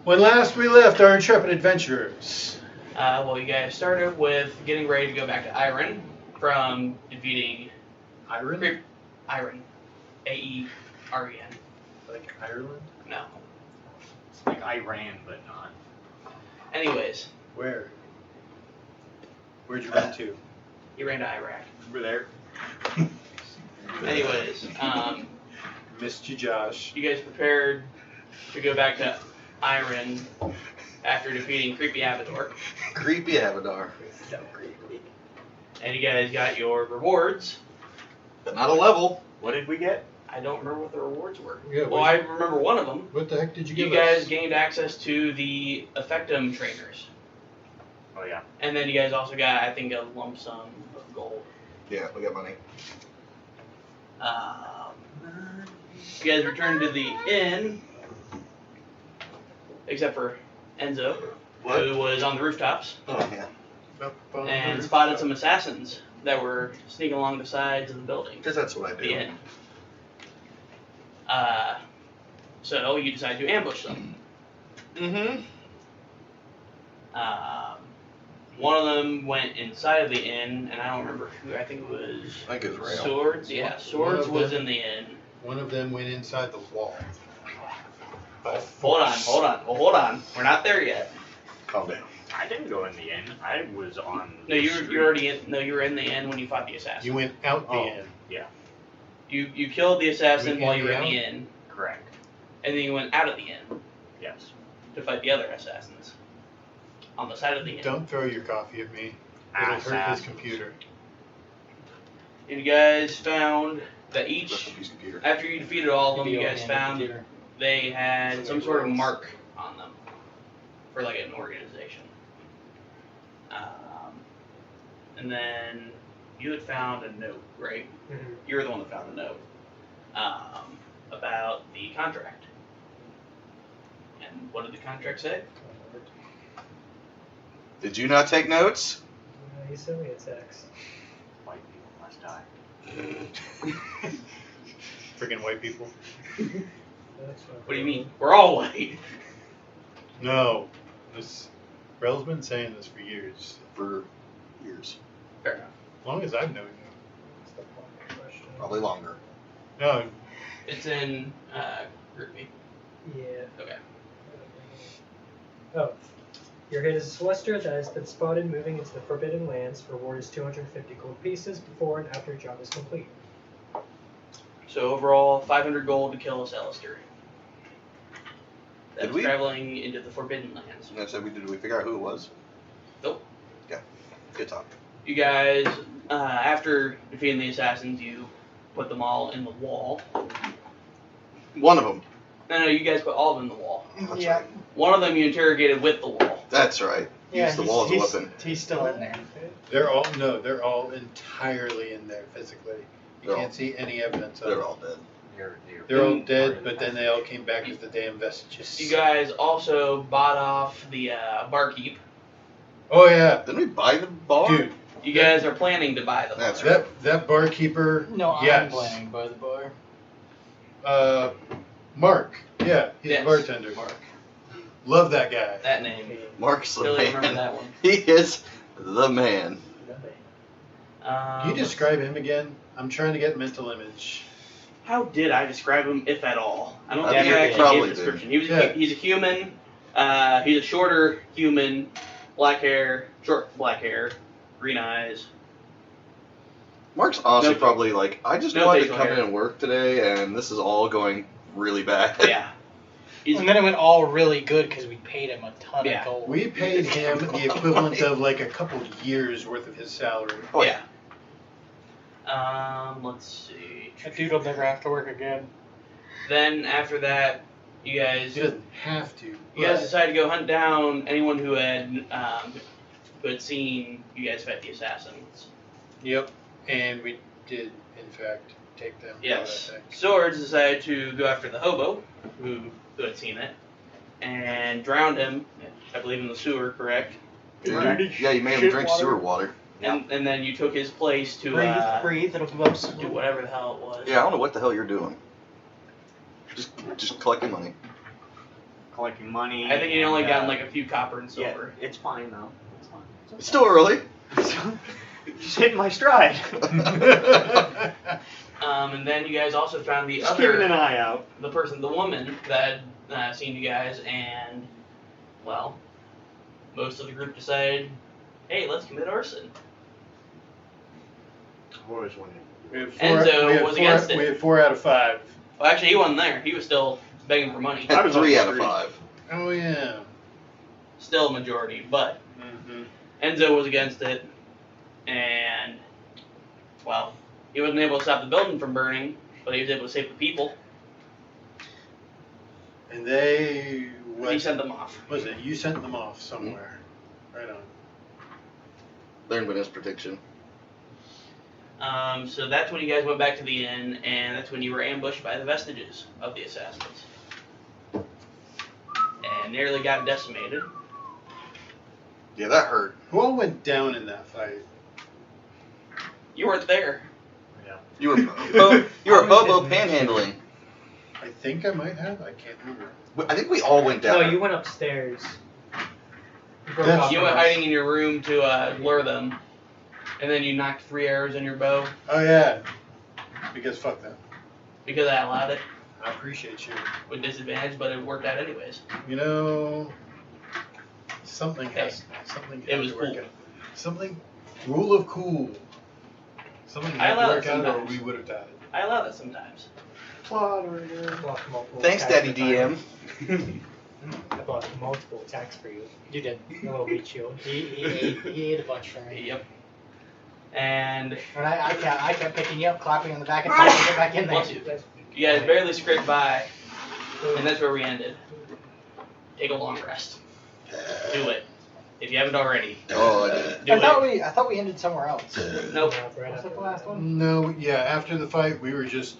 When last we left our intrepid adventurers. Well, you guys started with getting ready to go back to Iron from defeating Iron? Iron. A-E-R-E-N. Like Ireland? No. It's like Iran, but not. Anyways, Where? Where'd you run to? you ran to Iraq. Over there. Anyways, Missed you, Josh. you guys prepared to go back to Iron after defeating Creepy Avador. Creepy Avadar. So creepy. And you guys got your rewards. But not a level. What did we get? I don't remember what the rewards were. Yeah, Well, I remember one of them. What the heck did you give You guys us? gained access to the Effectum trainers. Oh yeah. And then you guys also got, I think, a lump sum of gold. Yeah, we got money. You guys returned to the inn, except for Enzo, who was on the rooftops, Oh, yeah. and spotted some assassins that were sneaking along the sides of the building. Because that's what I The do. inn. So you decide to ambush them. Mm-hmm. One of them went inside of the inn, and I don't remember who. I think it was I think it was Rail. Swords. Yeah, Swords was in the inn. One of them went inside the wall. Hold on. We're not there yet. Calm down. I didn't go in the inn. I was on. No, the you're street. already in. No, you were in the inn when you fought the assassin. You went out the Oh. inn. Yeah. You killed the assassin We while you were in in the the inn, Correct. and then you went out of the inn Yes. to fight the other assassins on the side of the inn. Don't throw your coffee at me. It'll hurt his Assassins. computer. And you guys found that Rest each, in peace, computer. after you defeated all of them, you guys found they had some sort of mark on them for like an organization. And then you had found a note, right? Mm-hmm. You were the one that found the note about the contract. And what did the contract say? Did you not take notes? He sent me a text. White people must die. Freaking white people. What do you mean? We're all white. No. Rel's been saying this for years. For years. Fair enough. As long as I've known you. That's the point question. Probably longer. No, It's in Groupie. Yeah. Okay. Oh. You're his Celestia that has been spotted moving into the Forbidden Lands. Reward is 250 gold pieces before and after job is complete. So overall, 500 gold to kill a Celestier. That's Did we? traveling into the Forbidden Lands. And I said, did we figure out who it was? Nope. Yeah. Good talk. You guys, after defeating the assassins, you put them all in the wall. One of them. No, you guys put all of them in the wall. That's Yeah. right. One of them you interrogated with the wall. That's right. Use the wall as a weapon. He's still in there. they're all entirely in there physically. You They're can't all- see any evidence of They're it. all dead. They're all dead, but then they all came back as the damn vestiges. You guys also bought off the barkeep. Oh yeah, Didn't we buy the bar? dude. You guys are planning to buy the That's bar. That barkeeper. No, yes. I'm playing by the bar. Mark. Yeah, he's Yes. a bartender. Mark. Love that guy. That name. Mark's the Still remember man. that one. He is the man. Can you describe him again? I'm trying to get mental image. How did I describe him, if at all? I don't I think think I you actually probably gave a description. He was Yeah. he's a human. He's a shorter human, black hair, short black hair, green eyes. Mark's honestly No- probably like, I just no wanted to facial come hair. in and work today, and this is all going really bad. Yeah. He's, And then it went all really good because we paid him a ton Yeah. of gold. We paid him the equivalent of like a couple years worth of his salary. Oh, yeah. Let's see. That dude will never have to work again. Then after that, you guys He doesn't have to. you guys but- decided to go hunt down anyone who had seen you guys fight the assassins. Yep. And we did, in fact, take them. Yes. out, I think. Swords decided to go after the hobo who had seen it and drowned him, I believe, in the sewer, correct? Yeah, you made him drink sewer water. And then you took his place to Breathe, it'll give us do whatever the hell it was. Yeah, I don't know what the hell you're doing. Just collecting money. collecting money. I think you only and, gotten like a few copper and Yeah, silver. it's fine though. It's fine. It's still early. Just hitting my stride. And then you guys also found the Just keeping an other, eye out. the woman that had seen you guys, and well, most of the group decided, hey, let's commit arson. I've always wanted. Enzo was against it. We had 4 out of 5. Well, actually, he wasn't there. He was still begging for money. I At was on 3 the out of street. 5. Oh yeah. Still a majority, but Mm-hmm. Enzo was against it, and well, he wasn't able to stop the building from burning, but he was able to save the people. And they He sent them off. was it? You sent them off somewhere. Right on. They're in witness protection. So that's when you guys went back to the inn, and that's when you were ambushed by the vestiges of the assassins. And nearly got decimated. Yeah, that hurt. Who all went down in that fight? You weren't there. Yeah. You were hobo panhandling. I think I might have. I can't remember. I think we all went down. No, you went upstairs. You broke That's- off You from went us. hiding in your room to lure them, and then you knocked 3 arrows in your bow Oh yeah. Because fuck that. because I allowed it I appreciate you. with disadvantage, but it worked out anyways. You know, something has It has was to work cool. out. Something rule of cool. Something I had to allow work it out, or sometimes. we would have died. I allow that sometimes. Blocked multiple Thanks, attacks Daddy at the DM. time. I blocked multiple attacks for you. You did. A little meat shield. He ate a bunch for me. Yep. And And I kept picking you up, clapping on the back, and trying to get back in there. once you guys barely scraped by, and that's where we ended. Take a long rest. Do it. If you haven't already. Oh, I did. Do I thought we ended somewhere else. Nope. Right Was after that the last one? No, yeah. After the fight, we were just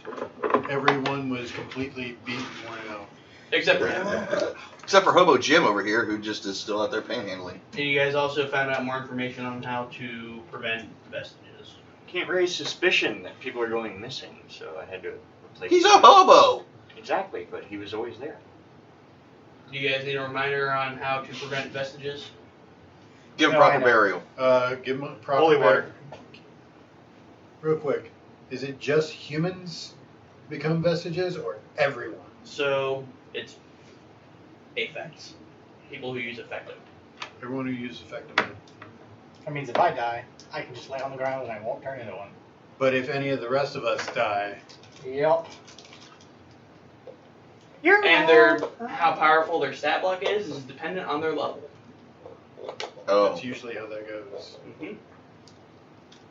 everyone was completely beaten, worn out. Except for him. Except for Hobo Jim over here, who just is still out there panhandling. And you guys also found out more information on how to prevent vestiges. Can't raise suspicion that people are going missing, so I had to replace. He's a him. hobo! Exactly, but he was always there. Do you guys need a reminder on how to prevent vestiges? Give him No, proper I know. burial. Give them a proper Holy water. Real quick, is it just humans become vestiges, or everyone? So it's affects. People who use effective. Everyone who uses effective. That means if I die, I can just lay on the ground and I won't turn into one. But if any of the rest of us die, Yep. And their how powerful their stat block is dependent on their level. Oh. that's usually how that goes.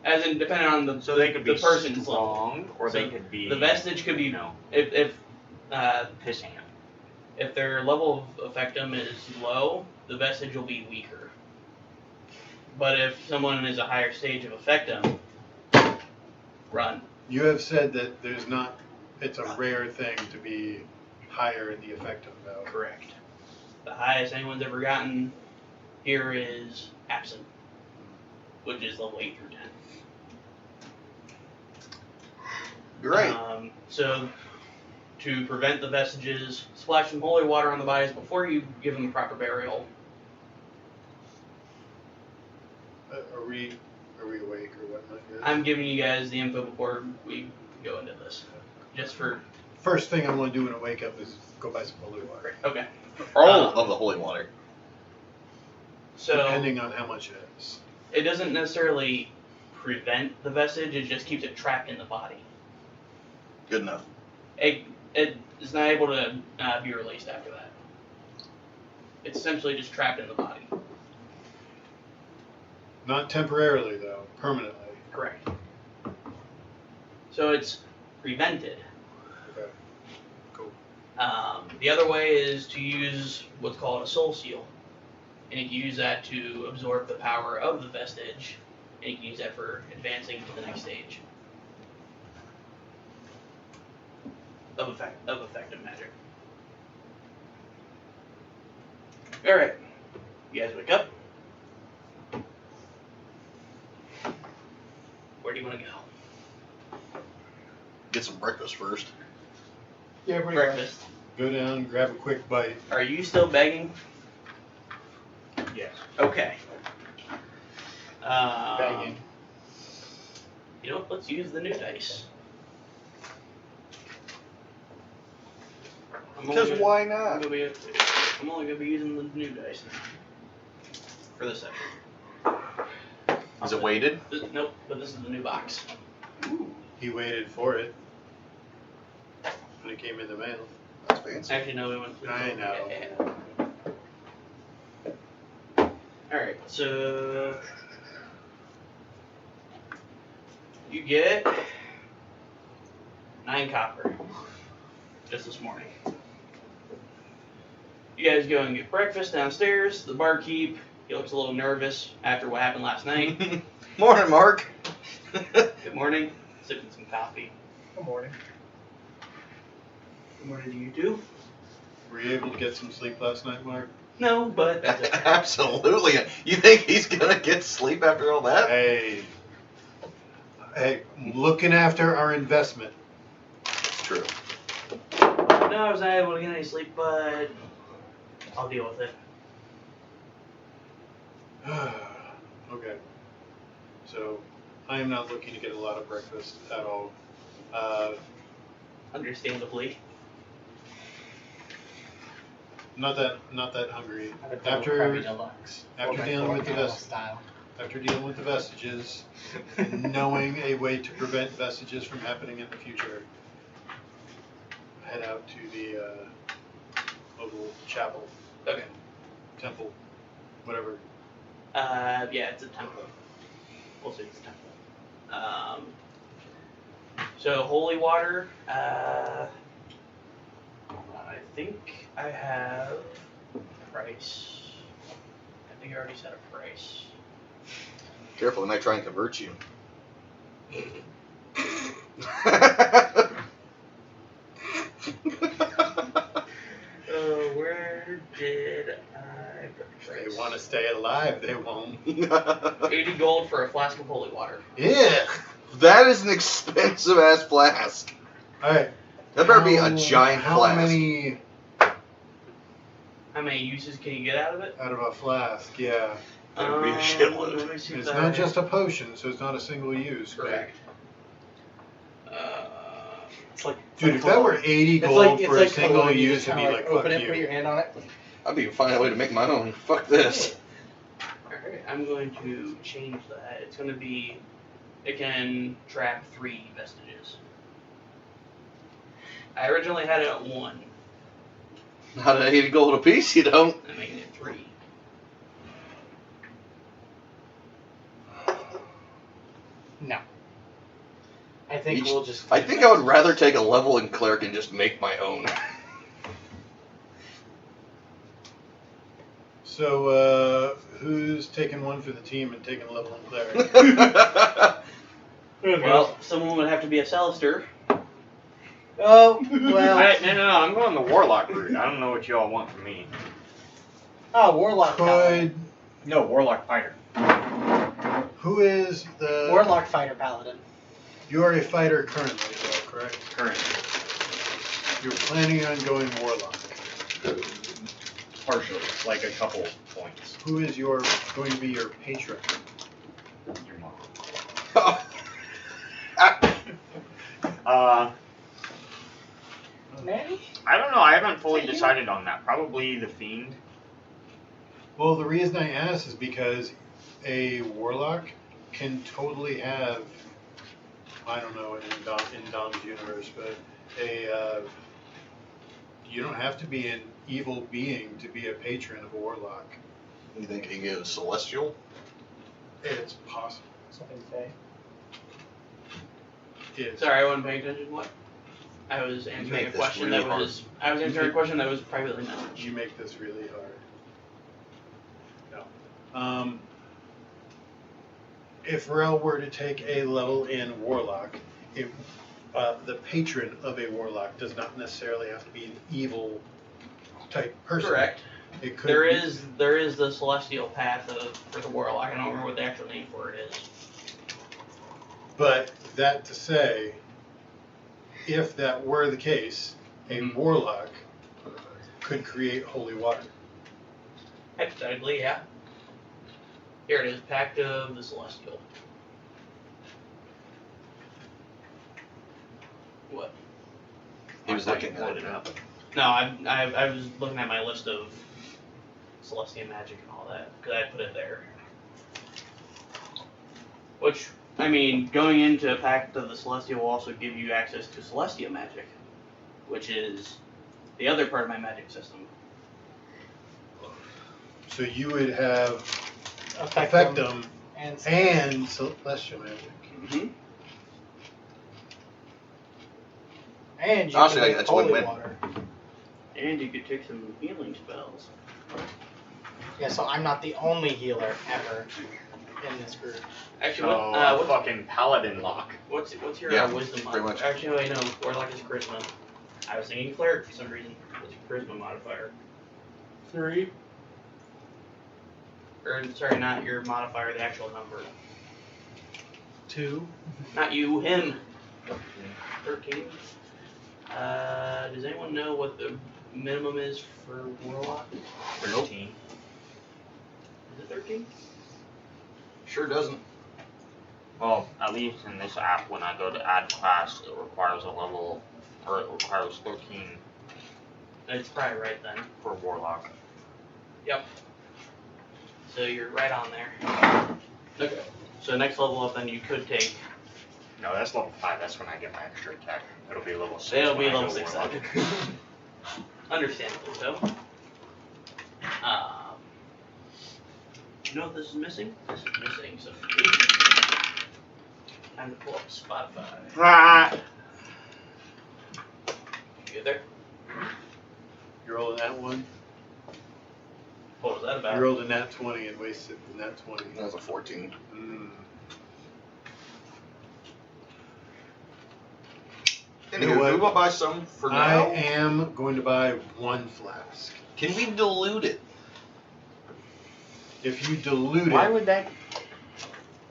As in depending on the So they could be the person's level. strong, or So they could be. The vestige could be you know, if pissing him. if their level of effectum is low, the vestige will be weaker. But if someone is a higher stage of effectum, run. You have said that there's not. It's a rare thing to be higher in the effective value. Correct. The highest anyone's ever gotten here is absent, which is level 8 through 10. Great. So, to prevent the vestiges, splash some holy water on the bodies before you give them the proper burial. Are we awake or whatnot? Yet? I'm giving you guys the info before we go into this, just for First thing I want to do when I wake up is go buy some holy water. okay. All of the holy water. So Depending on how much it is. it doesn't necessarily prevent the vestige; it just keeps it trapped in the body. Good enough. It is not able to be released after that. It's essentially just trapped in the body. Not temporarily though, permanently. Correct. So it's prevented. Okay. Cool. The other way is to use what's called a soul seal. And you can use that to absorb the power of the vestige, and you can use that for advancing to the next stage of effective magic. Alright. You guys wake up. Where do you want to go? Get some breakfast first. Yeah, pretty Breakfast. go down, grab a quick bite. Are you still begging? Yes. Okay. Begging. You know what? Let's use the new dice. Because why I'm not? only gonna be using the new dice now for this session. Is it weighted? Nope, but this is the new box. He waited for it when it came in the mail. That's fancy. Actually, no, we went through. I know. Alright, so you get 9 copper just this morning. You guys go and get breakfast downstairs. The barkeep, he looks a little nervous after what happened last night. Morning, Mark. Good morning. Sipping some coffee. Good morning. Good morning to you too. Were you able to get some sleep last night, Mark? No, but that's okay. Absolutely. You think he's gonna get sleep after all that? Hey, looking after our investment. It's true. No, I was not able to get any sleep, but I'll deal with it. Okay. So, I am not looking to get a lot of breakfast at all. Understandably. Not that hungry. I have a double Krabby After Deluxe. after 4x4 dealing with the animal vest- style. after dealing with the vestiges, and knowing a way to prevent vestiges from happening in the future, head out to the local chapel, Okay. temple, whatever. Yeah, it's a temple. We'll say it's a temple. So holy water, I think I have a price. I think I already set a price. Careful, they might try and convert you. Where did I put the If price? they want to stay alive, they won't. 80 gold for a flask of holy water. Yeah. That is an expensive ass flask. All right. That better be a giant how flask. many How many uses can you get out of it? out of a flask? Yeah. That'd be a shitload. Let me see It's if not I- just a potion, so it's not a single use. but- Correct. It's like Dude, if that were 80 gold for a single cologne, you use, just it'd be kinda like, open fuck it, put you. your hand on it. I'd be finding a way to make my own. Fuck this. Alright, I'm going to change that. It's going to be, it can trap 3 vestiges. I originally had it at 1. Not at 80 gold a piece, you don't. I'm making it 3. No. I think Each- we'll just. I think I would rather take a leveling cleric and just make my own. So, who's taking one for the team and taking level and cleric? Well, someone would have to be a Celister. Oh, well. No, I'm going the warlock route. I don't know what y'all want from me. Oh, Warlock Paladin. Could No, warlock fighter. who is the Warlock Fighter Paladin. You are a fighter currently, though, correct? Current. You're planning on going warlock. Partially. Like a couple points. Who is going to be your patron? Your mom. Nanny? I don't know. I haven't fully decided on that. Probably the fiend. Well, the reason I ask is because a warlock can totally have, I don't know in Dom's universe, but you don't have to be an evil being to be a patron of a warlock. You think he goes celestial? It's possible. Something fey. It's Sorry, I wasn't paying attention. What? I was answering make a this question really that hard. was. I was answering a question that was privately messaged. You make this really hard. No. If Rel were to take a level in Warlock, the patron of a Warlock does not necessarily have to be an evil type person. Correct. It could There be- is the celestial path for the warlock. I don't remember what the actual name for it is. But that to say, if that were the case, a Mhm. Warlock could create holy water. Hypothetically, yeah. Here it is, Pact of the Celestial. What? He was looking at it. up. No, I was looking at my list of Celestial magic and all that, because I put it there. Which, I mean, going into Pact of the Celestial will also give you access to Celestial magic, which is the other part of my magic system. So you would have Effectum Effectum and and celestial magic. Mm-hmm. and you Honestly, can make that's holy win-win. water. And you could take some healing spells. Yeah, so I'm not the only healer ever in this group. Actually, So, what's fucking paladin lock. what's your Yeah, wisdom pretty modifier? much. Actually, wait, no, Warlock is charisma. I was thinking cleric for some reason. What's your charisma modifier? 3. Or sorry, not your modifier, the actual number. 2. Not you, him. 13. Does anyone know what the minimum is for Warlock? 13. Is it 13? Sure doesn't. Well, at least in this app, when I go to add class, it requires a level, or it requires 13 It's probably right then. for Warlock. Yep. So you're right on there. Okay. So next level up, then you could take. No, that's level 5. That's when I get my extra attack. It'll be level 6. It'll be when I level go 6 Warlock. then. Understandably so. You know what this is missing? This is missing some. Time to pull up Spotify. Ah! You get there? You rolled a nat 1. What was that about? You rolled a nat 20 and wasted the nat 20. That was a 14. Mm. Anywho, You know what? we will buy some for I now. am going to buy 1 flask. Can we dilute it If you dilute Why it, would that?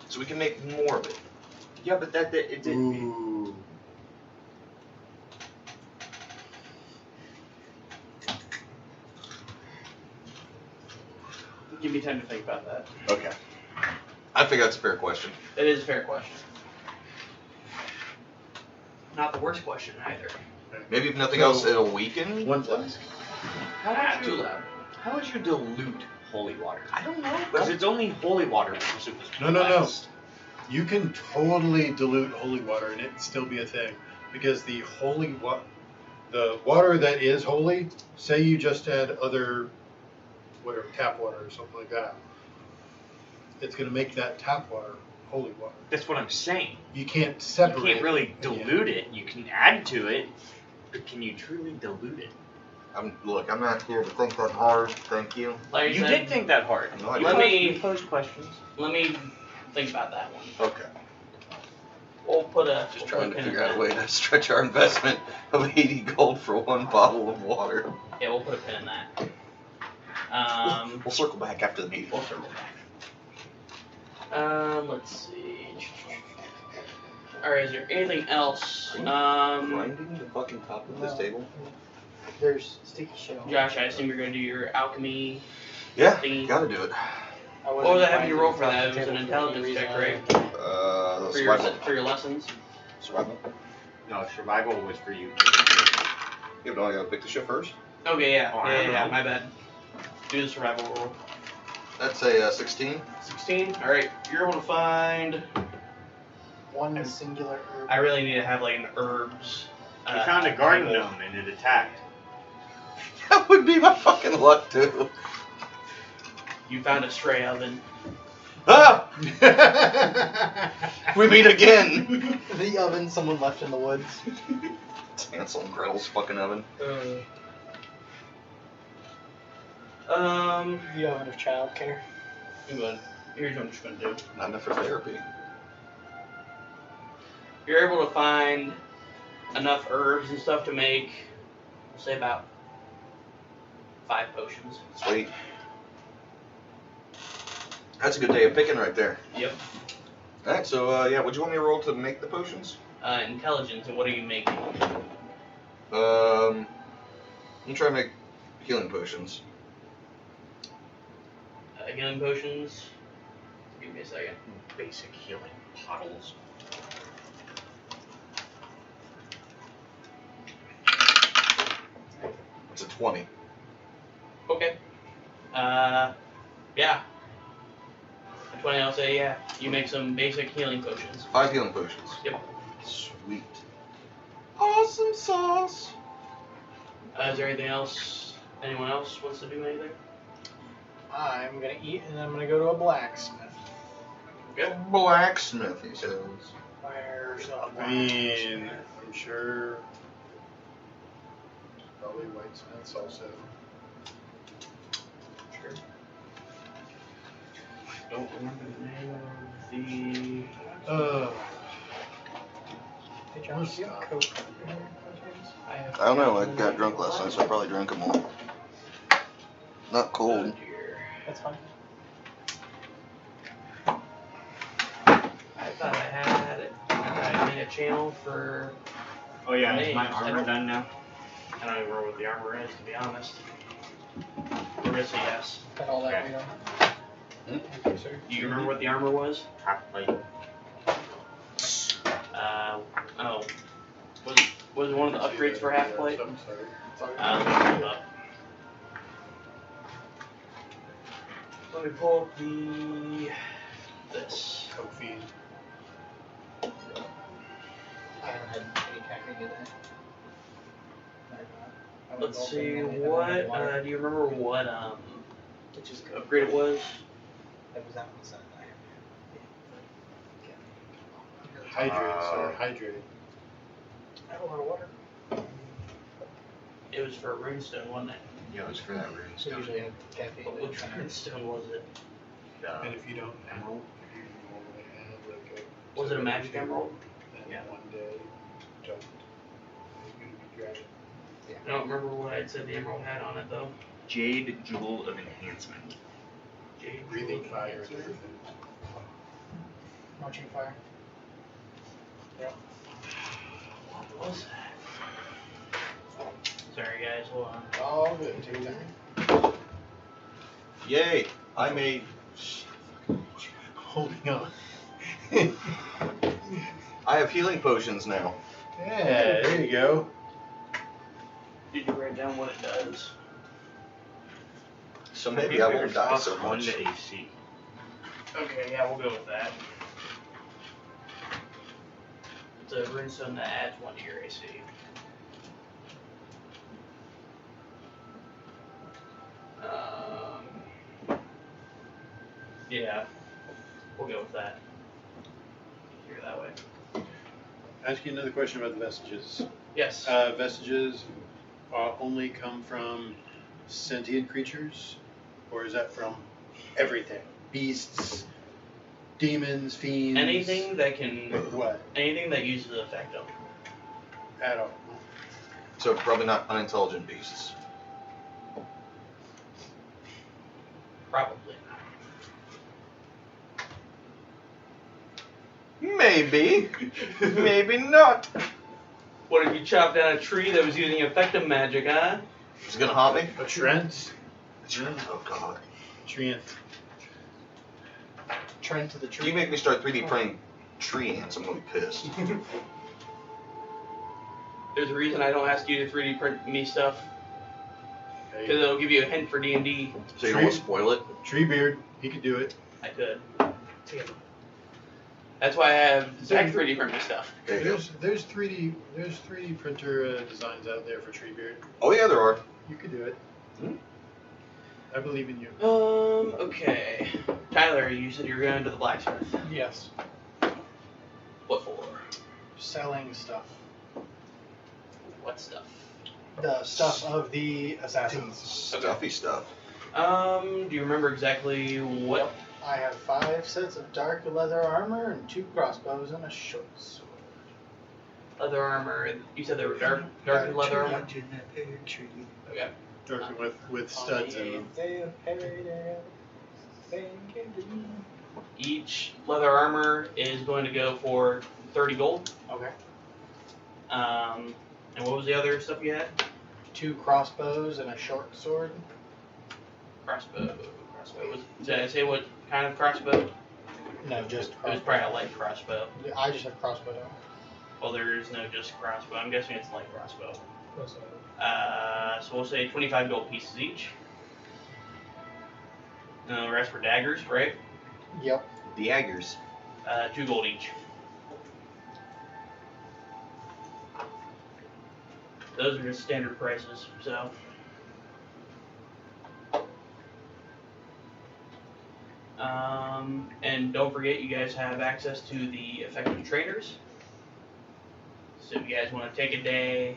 so we can make more of it? Yeah, but it ooh, Give me time to think about that. Okay. I think that's a fair question. It is a fair question. Not the worst question either. Maybe if nothing So- else, it'll weaken. 1 flask. Ah, too loud. How would you dilute holy water? I don't know. Because it's only holy water because it was No. blessed. You can totally dilute holy water and it still be a thing. Because the the water that is holy, say you just add other, whatever, tap water or something like that, it's going to make that tap water holy water. That's what I'm saying. You can't You separate can't really it. dilute it. You can add to it, but can you truly dilute it? Look, I'm not here to think that hard. Thank you. Like I You said, did think that hard. No, I Let didn't. me- You posed questions. Let me think about that one. Okay. We'll put a. Just we'll trying put to a pin in figure out a that. way to stretch our investment of 80 gold for 1 bottle of water. Yeah, we'll put a pin in that. We'll circle back after the meeting. We'll circle back. Let's see. Alright, is there anything else? Grinding the fucking top of this No. table? There's sticky shell. Josh, I assume you're going to do your alchemy. Yeah, Thingy. gotta do it. I What was I having grinding you roll for across that? the It was an table for any intelligence check, reason. right? Survival. For your lessons? Survival. No, survival was for you. Yeah, but I gotta pick the ship first. Okay, yeah. Oh, I don't Yeah, know. my bad. Do the survival roll. That's a 16. 16? Alright, you're able to find. One singular herb. I really need to have like an herbs. You found a garden table. gnome and it attacked. That would be my fucking luck too. You found a stray oven. Ah! We meet again. The oven someone left in the woods. It's Hansel and Gretel's fucking oven. The oven of childcare. Here's what I'm just gonna do. Not enough for therapy. You're able to find enough herbs and stuff to make, we'll say about 5 potions. Sweet. That's a good day of picking right there. Yep. Alright, so yeah, would you want me to roll to make the potions? Intelligence, and what are you making? I'm trying to make Healing potions. Healing potions. Give me a second. Basic healing bottles. It's a 20. Okay. Yeah. At 20, I'll say yeah. You make some basic healing potions. 5 healing potions. Yep. Sweet. Awesome sauce. Is there anything else? Anyone else wants to do anything? I'm gonna eat and I'm gonna go to a blacksmith. Okay. Blacksmith, he says. Where's the I mean, I'm sure. Probably whitesmiths also. Sure. Don't remember the name of the. Hey John, do you have Coke in your containers? I don't know, I got drunk last night, so I probably drank them all. Not Oh cold. dear. That's fine. I thought I had it. I made a channel for. Oh yeah, is my Names, I armor don't- done now? I don't even remember what the armor is, to be honest. Marissa, yes. Got all that Okay. weight on. Thank you, sir. Do you remember what the armor was? Half plate. Oh. Was it one of the upgrades for half plate? I'm sorry. Let me pull it up. Let me pull up this. Coke fiend. I haven't had any caffeine today. I would Let's go see, for what, water, do you remember what, which is good. upgrade it was? That was that one Sunday. Hydrate, sir. Hydrate. I have a lot of water. It was for Runestone, wasn't it? Yeah, it was for that So runestone. usually have caffeine. But which Runestone was it? And if you don't emerald, if you normally have like a. Was it a magic emerald? Then Yeah. one day, don't. You're gonna be dragging. I don't remember what I said the emerald had on it, though. Jade Jewel of Enhancement. Jade Breathing Jewel fire and Enhancer. everything. Marching fire. What was that? Sorry, guys, hold on. All good. Take your time. Yay! I made. Holding on. I have healing potions now. Yeah, there you go. Did you write down what it does? So maybe I won't die so One much. to AC. Okay, yeah, we'll go with that. It's a runestone that adds 1 to your AC. Yeah, we'll go with that. Here that way. Ask you another question about the vestiges. Yes. Vestiges only come from sentient creatures, or is that from everything? Beasts, demons, fiends. Anything that can, What? anything that uses the effect of. At all. So probably not unintelligent beasts. Probably. Maybe. Maybe not. What if you chopped down a tree that was using effective magic, huh? It's gonna haunt me. A Trent? Oh god. Trent. Trend to the If tree. you make me start 3D printing tree ants, I'm gonna be pissed. There's a reason I don't ask you to 3D print me stuff, Hey, because it'll give you a hint for D&D. So you don't want to spoil it? Treebeard, he could do it. I could. Together. That's why I have Zach 3D print me stuff. There you go. There's 3D printer designs out there for Treebeard. Oh yeah, there are. You could do it. Hmm? I believe in you. Okay. Tyler, you said you were going to the blacksmith. Yes. What for? Selling stuff. What stuff? The stuff of the assassins. Stuffy stuff. Do you remember exactly what? I have 5 sets of dark leather armor and 2 crossbows and a short sword. Leather armor. You said they were dark leather armor? Okay. Dark with studs in them. Each leather armor is going to go for 30 gold. Okay. And what was the other stuff you had? 2 crossbows and a short sword. Crossbow. Did I say what kind of crossbow? No, just It was crossbow. probably a light crossbow. I just have crossbow down. Well, there is no just crossbow. I'm guessing it's light crossbow. Also, So we'll say 25 gold pieces each. And the rest were daggers, right? Yep. Daggers. 2 gold each. Those are just standard prices, so. And don't forget, you guys have access to the effective trainers. So if you guys want to take a day,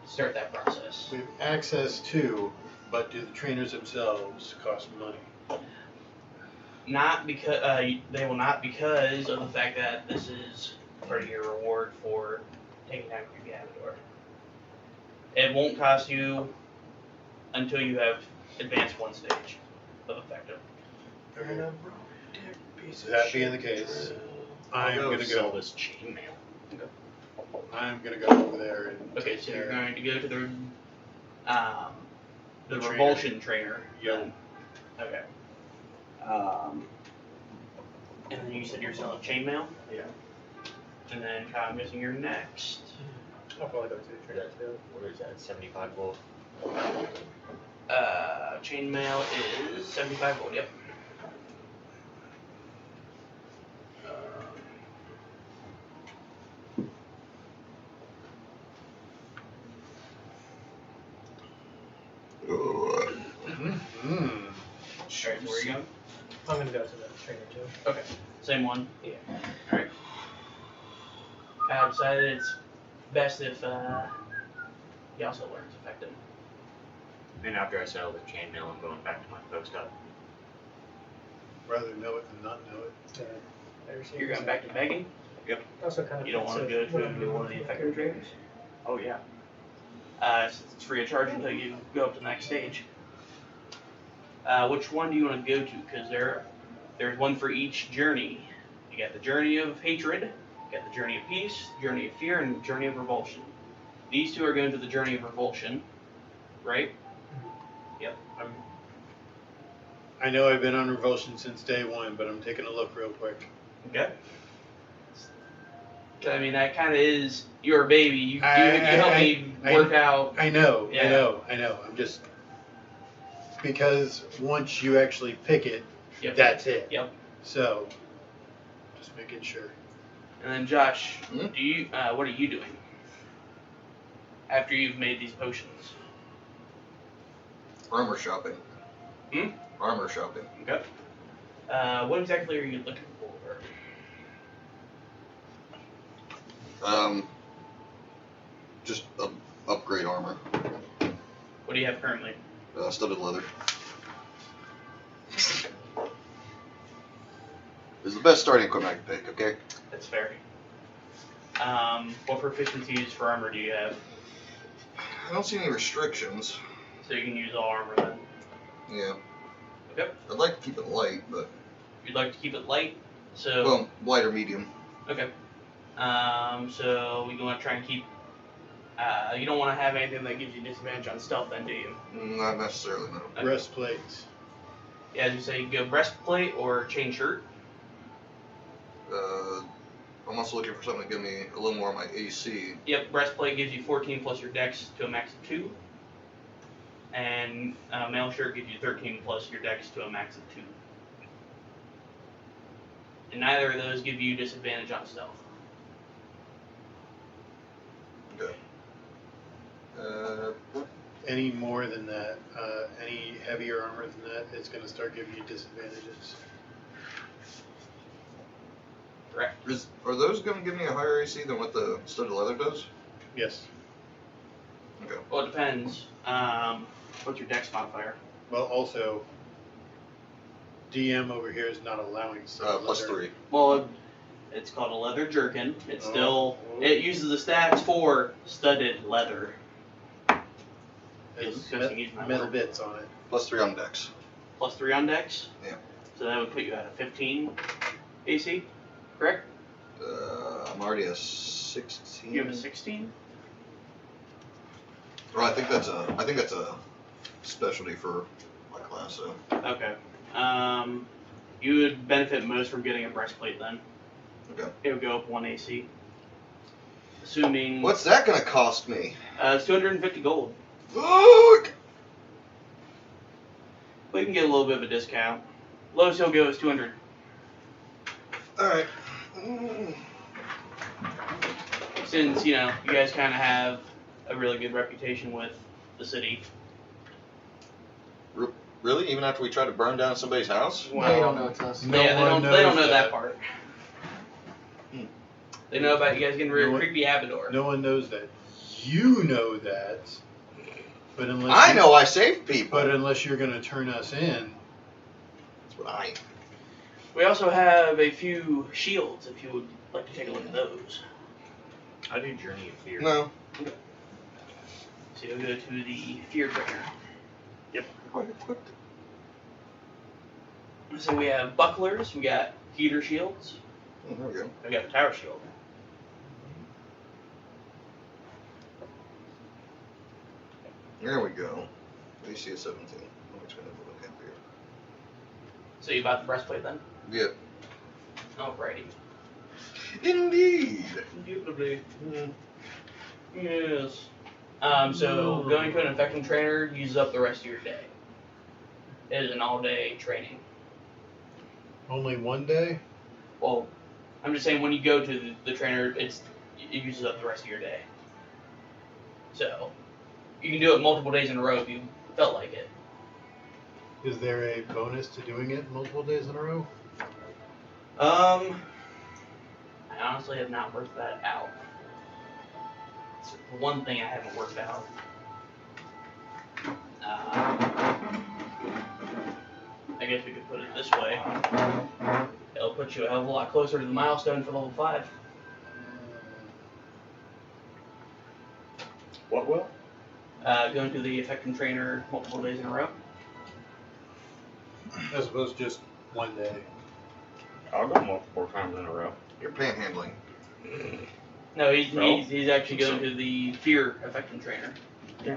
start that process. We have access to, but do the trainers themselves cost money? Not because they will not, because of the fact that this is part of your reward for taking down your Gavador. It won't cost you until you have advanced 1 stage of effective. Okay. That being the case, I'm gonna sell go. this chainmail. I'm gonna go over there and Okay, take so you're care. going to go to the trainer. revulsion trainer. Yep. Okay. And then you said you're selling chainmail? Yeah. And then Kyle, I'm guessing you're next. I'll probably go to the trainer too. What is that? 75 gold. Chainmail is 75 gold, yep. Mm. Alright, so where you going? I'm gonna go to the trainer too. Okay, same one. Yeah. Alright. I decided it's best if he also learns effective. And after I sell the chainmail, I'm going back to my post up. Rather know it than not know it. You're going back to begging? Also kind of. You don't want to go to one of the effective trainers? Oh yeah. It's free of charge until you go up to the next stage. Which one do you want to go to? Because there's one for each journey. You got the journey of hatred, you got the journey of peace, journey of fear, and journey of revulsion. These 2 are going to the journey of revulsion, right? I know I've been on revulsion since day 1, but I'm taking a look real quick. Okay. I mean, that kind of is your baby. You help me work out. I know. Yeah. I'm just because once you actually pick it, Yep. that's it. Yep. So just making sure. And then Josh, Hmm? do you? What are you doing after you've made these potions? Armor shopping. Hmm? Armor shopping. Okay. What exactly are you looking for? Just upgrade armor. What do you have currently? Studded leather. Is the best starting equipment I can pick, okay? That's fair. What proficiencies for armor do you have? I don't see any restrictions. So you can use all armor then. Yeah. Okay. I'd like to keep it light, but You'd like to keep it light, so well, light or medium. okay. So we want to try and keep. You don't want to have anything that gives you disadvantage on stealth, then, do you? Not necessarily, no. Okay. Breastplates. Yeah, as you say, you go breastplate or chain shirt. I'm also looking for something to give me a little more of my AC. Yep, breastplate gives you 14 plus your dex to a max of 2. And mail shirt gives you 13 plus your dex to a max of 2. And neither of those give you disadvantage on stealth. Okay. Any more than that, any heavier armor than that, it's going to start giving you disadvantages. Correct. Are those going to give me a higher AC than what the studded leather does? Yes. Okay. Well, it depends. What's your dex modifier? Well, also, DM over here is not allowing stuff. Plus 3. Well, it's called a leather jerkin. It's Oh. still, it uses the stats for studded leather. There's Discussing using that metal word. bits on it. Plus 3 on dex. Plus 3 on dex? Yeah. So that would put you at a 15 AC, correct? I'm already a 16. You have a 16? Well, I think that's a specialty for my class. So. Okay. You would benefit most from getting a breastplate then. Okay. It would go up 1 AC. Assuming. What's that gonna cost me? It's 250 gold. Fuck! We can get a little bit of a discount. Lowest he'll go is 200. Alright. Since, you know, you guys kind of have a really good reputation with the city. Really? Even after we tried to burn down somebody's house? They don't know it's us. No Yeah, one they don't knows know that part. Hmm. They know about you guys getting rid No of one- creepy Abador. No one knows that. You know that. But unless I know I saved people. But unless you're going to turn us in, That's what I. We also have a few shields if you would like to take a look at those. I do Journey of Fear. No. So you'll go to the Fear Trainer. So we have bucklers, we got heater shields, Oh, there we go. we got the tower shield. There we go. AC is 17. I'm just gonna look at here. So you bought the breastplate then? Yep. Alrighty. Indeed. Indubitably. Yes. So going to an infecting trainer uses up the rest of your day. It is an all-day training. only one day? Well, I'm just saying when you go to the trainer, it uses up the rest of your day. So you can do it multiple days in a row if you felt like it. Is there a bonus to doing it multiple days in a row? I honestly have not worked that out. It's one thing I haven't worked out. I guess we could put it this way. It'll put you a hell of a lot closer to the milestone for level 5. What will? Going to the effective trainer multiple days in a row. As opposed to just one day. I'll go multiple times in a row. You're panhandling. No, he's No? he's actually going to the fear effective trainer. Yeah.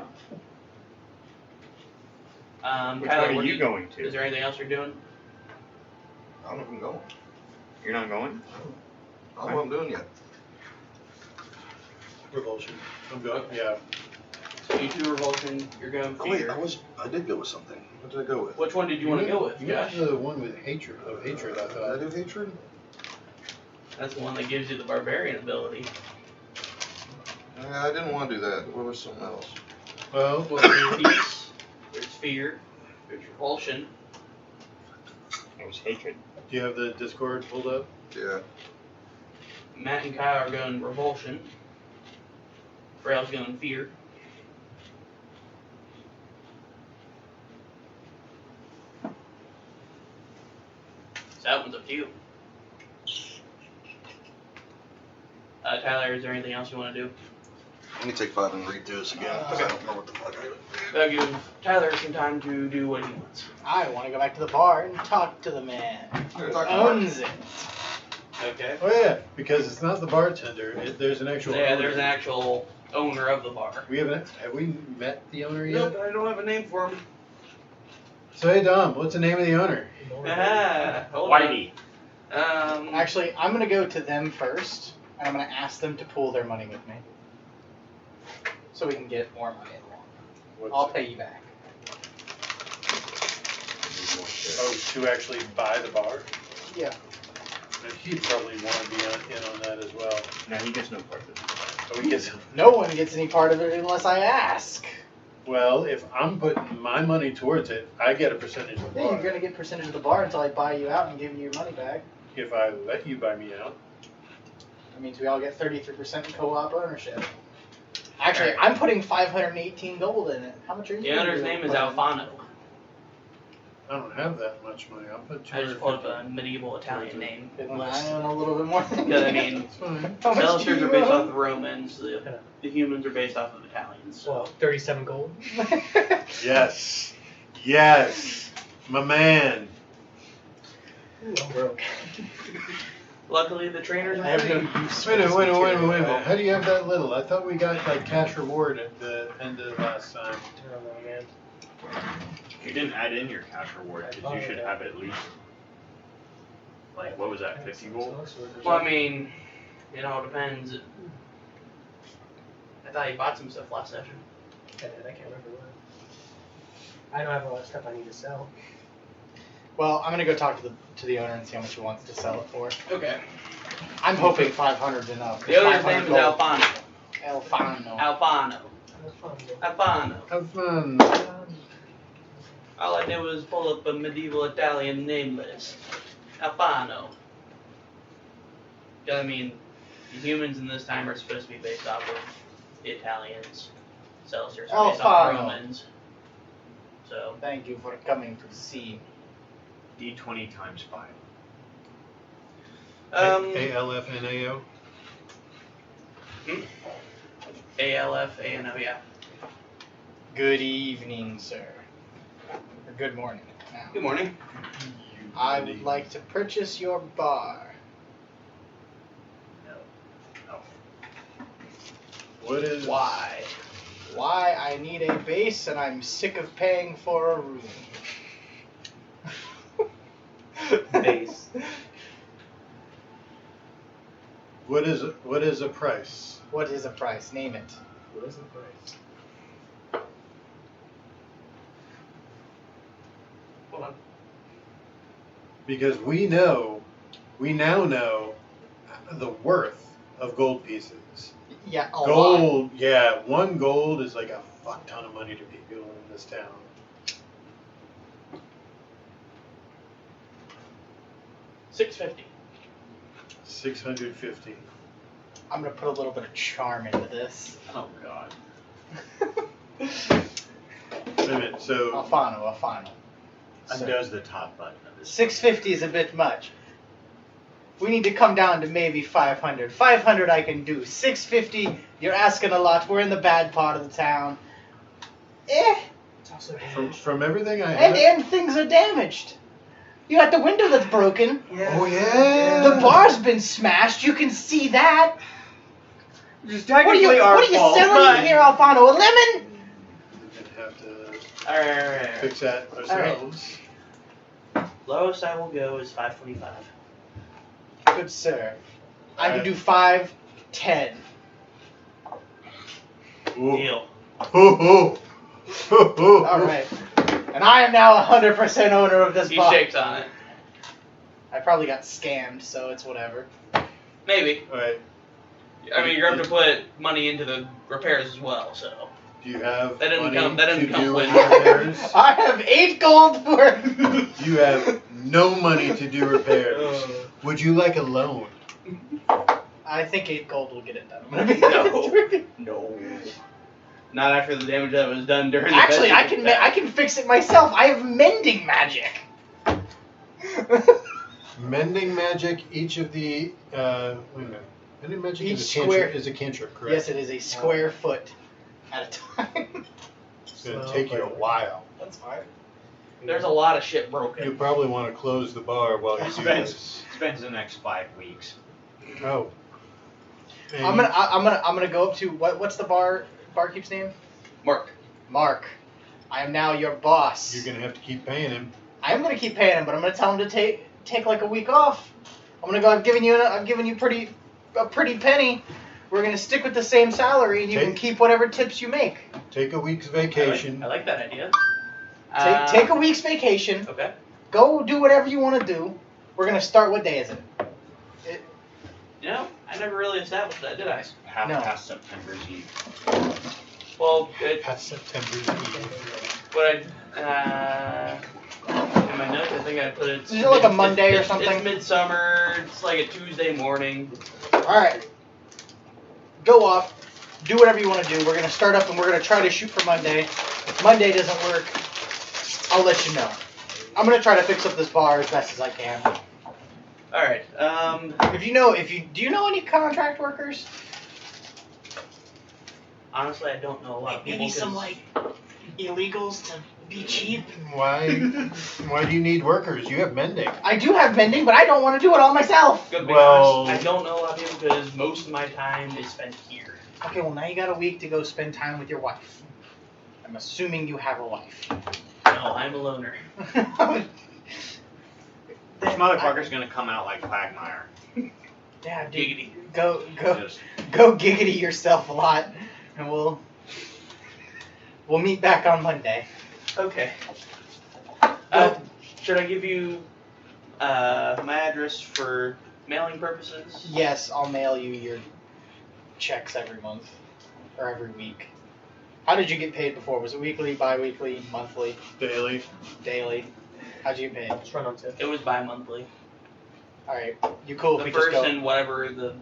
Which Tyler, one what are you going Is to? there anything else you're doing? I don't know if I'm going. You're not going? I don't know what I'm doing yet. Revulsion. I'm going. Yeah. So you do revulsion. You're going Oh, wait, fear. I did go with something. What did I go with? Which one did you want to go with, You went Josh? to the one with hatred. I Did I thought. do hatred? That's the one that gives you the barbarian ability. I didn't want to do that. What was something else? Well, Well, there's peace, there's fear, there's repulsion. It was hatred. do you have the Discord pulled up? Yeah. Matt and Kyle are going revulsion. Frail's going fear. So that one's up to you. Tyler, is there anything else you want to do? Let me take 5 and read through this again, because I don't know what the fuck I did. That'll give Tyler some time to do what he wants. I want to go back to the bar and talk to the man who Talk to Mark. owns it. Okay. Oh yeah, because it's not the bartender. There's an actual. Yeah, owner. there's an actual owner of the bar. We haven't. Have we met the owner yet? Nope, I don't have a name for him. So hey Dom, what's the name of the owner? Ah, hold on. Whitey. Actually, I'm gonna go to them first, and I'm gonna ask them to pool their money with me, so we can get more money in one. I'll pay you back. Oh, to actually buy the bar? Yeah. And he'd probably want to be in on that as well. No, he gets no part of it. Oh, he gets. No one gets any part of it unless I ask. Well, if I'm putting my money towards it, I get a percentage of the Yeah, bar. you're gonna get percentage of the bar until I buy you out and give you your money back. If I let you buy me out. That means we all get 33% co-op ownership. Actually, I'm putting 518 gold in it. How much are you? The owner's name is Alfano. I don't have that much money. I'll put I just pulled up 250. a medieval Italian name. I own a little bit more than Because, I mean, It's fine. How much Celesters do are you based off own? of Romans, the humans are based off of Italians. Well, 37 gold. Yes. Yes. My man. Ooh, I'm broke. Luckily, the trainers I are have no free. use for Wait a this minute, wait a material. minute, wait a minute. How do you have that little? I thought we got like cash reward at ended last time? I don't know, man. You didn't add in your cash reward. Oh, You should okay. have at least. Like, what was that? 50 gold? Well, I mean, it all depends. I thought you bought some stuff last session. I did, I can't remember what. I don't have a lot of stuff I need to sell. Well, I'm gonna go talk to the owner and see how much he wants to sell it for. Okay. I'm hoping 500's enough. The owner's 500 name is gold. Alfano. Alfano. Alfano. Alfano. Have fun. All I did was pull up a medieval Italian name list. Alfano. I mean, the humans in this time are supposed to be based off of the Italians. Celestials are based off of Alfano. Romans. So, Thank you for coming to see. D20 times 5. ALFNAO? ALF, ANO, yeah. Good evening, sir. Or good morning. Now, Good morning. I would like to purchase your bar. What is. Why? Why? I need a base and I'm sick of paying for a room. Base. What is a price? What is a price? Name it. What is the price? Hold on. Because we now know the worth of gold pieces. Yeah, a lot. Gold, yeah, 1 gold is like a fuck ton of money to people in this town. $650. 650. I'm gonna put a little bit of charm into this. Oh god. Wait a minute, so Alfano. Undoes the top button of this. 650 is a bit much. We need to come down to maybe 500. 500 I can do. 650, you're asking a lot. We're in the bad part of the town. It's also from everything I have. And things are damaged. You got the window that's broken. Oh yeah. The bar's been smashed. You can see that. Just What are you selling here, Alfano? A lemon? We're gonna have to Alright. fix that ourselves. Lowest I will go is 525. Good sir. I can do 510. Ooh. Deal. All Alright. And I am now 100% owner of this He bar. shakes on it. I probably got scammed, so it's whatever. Maybe. Alright. I mean, you're going to put money into the repairs as well, so. Do you have That didn't money come- that didn't to come do with- any repairs? I have 8 gold for You have no money to do repairs. Would you like a loan? I think 8 gold will get it done. I'm gonna be honest with you. No. Not after the damage that was done during the Actually, I festival. can I can fix it myself. I have mending magic. Mending magic, each of the wait a minute. Mending magic Each is square- a cantrip, correct? Yes, it is a square foot at a time. It's gonna take you a while. That's fine. There's a lot of shit broken. You probably want to close the bar while you do this. Spends the next 5 weeks. Oh. And I'm gonna go up to what's the barkeep's name? Mark. Mark. I am now your boss. You're gonna have to keep paying him. I am gonna keep paying him, but I'm gonna tell him to take like a week off. I'm gonna go. I've given you a pretty penny. We're gonna stick with the same salary, and you can Take- keep whatever tips you make. Take a week's vacation. I like that idea. Take a week's vacation. Okay. Go do whatever you want to do. We're gonna start. What day is it? You know, I never really established that, did I? Half No. past September's Eve. Well, Past September's Eve. what in my notes, I think I put it. Is it like a Monday or something? It's midsummer. It's like a Tuesday morning. All right. Go off. Do whatever you want to do. We're gonna start up, and we're gonna try to shoot for Monday. If Monday doesn't work, I'll let you know. I'm gonna try to fix up this bar as best as I can. All right. Do you know any contract workers? Honestly, I don't know a lot of people. Maybe some 'cause- like illegals to be cheap. Why do you need workers? You have mending. I do have mending, but I don't want to do it all myself. Good to be Well- honest, I don't know a lot of people because most of my time is spent here. Okay, well now you got a week to go spend time with your wife. I'm assuming you have a wife. No, I'm a loner. This motherfucker's gonna come out like Quagmire. Yeah, dude. Giggity. Go Just giggity yourself a lot, and we'll meet back on Monday. Okay. Should I give you my address for mailing purposes? Yes, I'll mail you your checks every month or every week. How did you get paid before? Was it weekly, bi-weekly, monthly, Daily. daily? How'd you get paid? Just run on tip. It was bi-monthly. All right, you cool if The we just first go? and whatever the.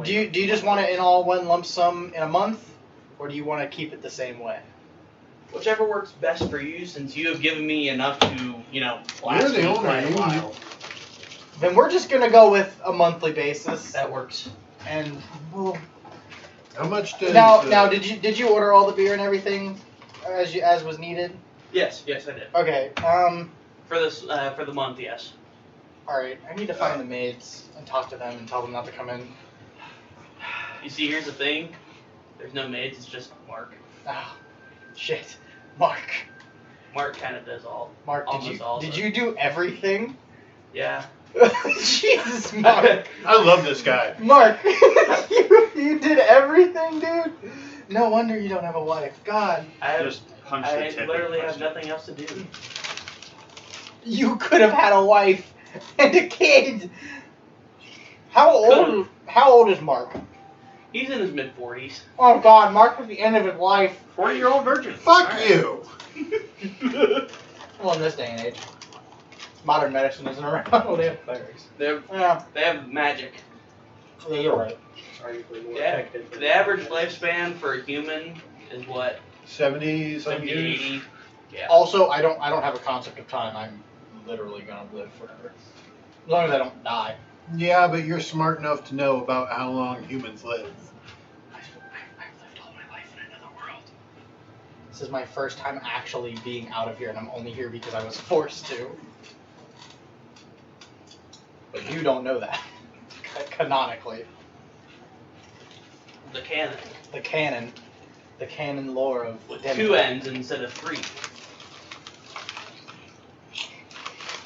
Do you just want it in all one lump sum in a month, or do you want to keep it the same way? Whichever works best for you, since you have given me enough to, last You're the me owner, quite a you- while. Then we're just gonna go with a monthly basis, That works. and we'll. How much does Now, did you order all the beer and everything as was needed? Yes, I did. Okay. For this, for the month, yes. All right. I need to find the maids and talk to them and tell them not to come in. You see, here's the thing. There's no maids. It's just Mark. Ah, shit. Mark. Mark kind of does all. Mark, Almost all did of you do everything? Yeah. Jesus, Mark. I love this guy. Mark, you did everything, dude. No wonder you don't have a wife. God, just punch the I tip. literally and have nothing else to do. you could have had a wife and a kid. How old is Mark? He's in his mid-40s. Oh God, Mark was the end of his life. 40-year-old virgin. Fuck Alright. you. Well, in this day and age, modern medicine isn't around. Oh, they have clerics. Yeah, They have magic. yeah, you're right. Arguably more Yeah. effective. than The average lifespan for a human is what? 70 some 70, years. 80? Yeah. Also, I don't have a concept of time. I'm literally gonna live forever, as long as I don't die. Yeah, but you're smart enough to know about how long humans live. I've lived all my life in another world. This is my first time actually being out of here, and I'm only here because I was forced to. But you don't know that. Canonically. The cannon. The canon lore of With Denver. 2 ends instead of 3.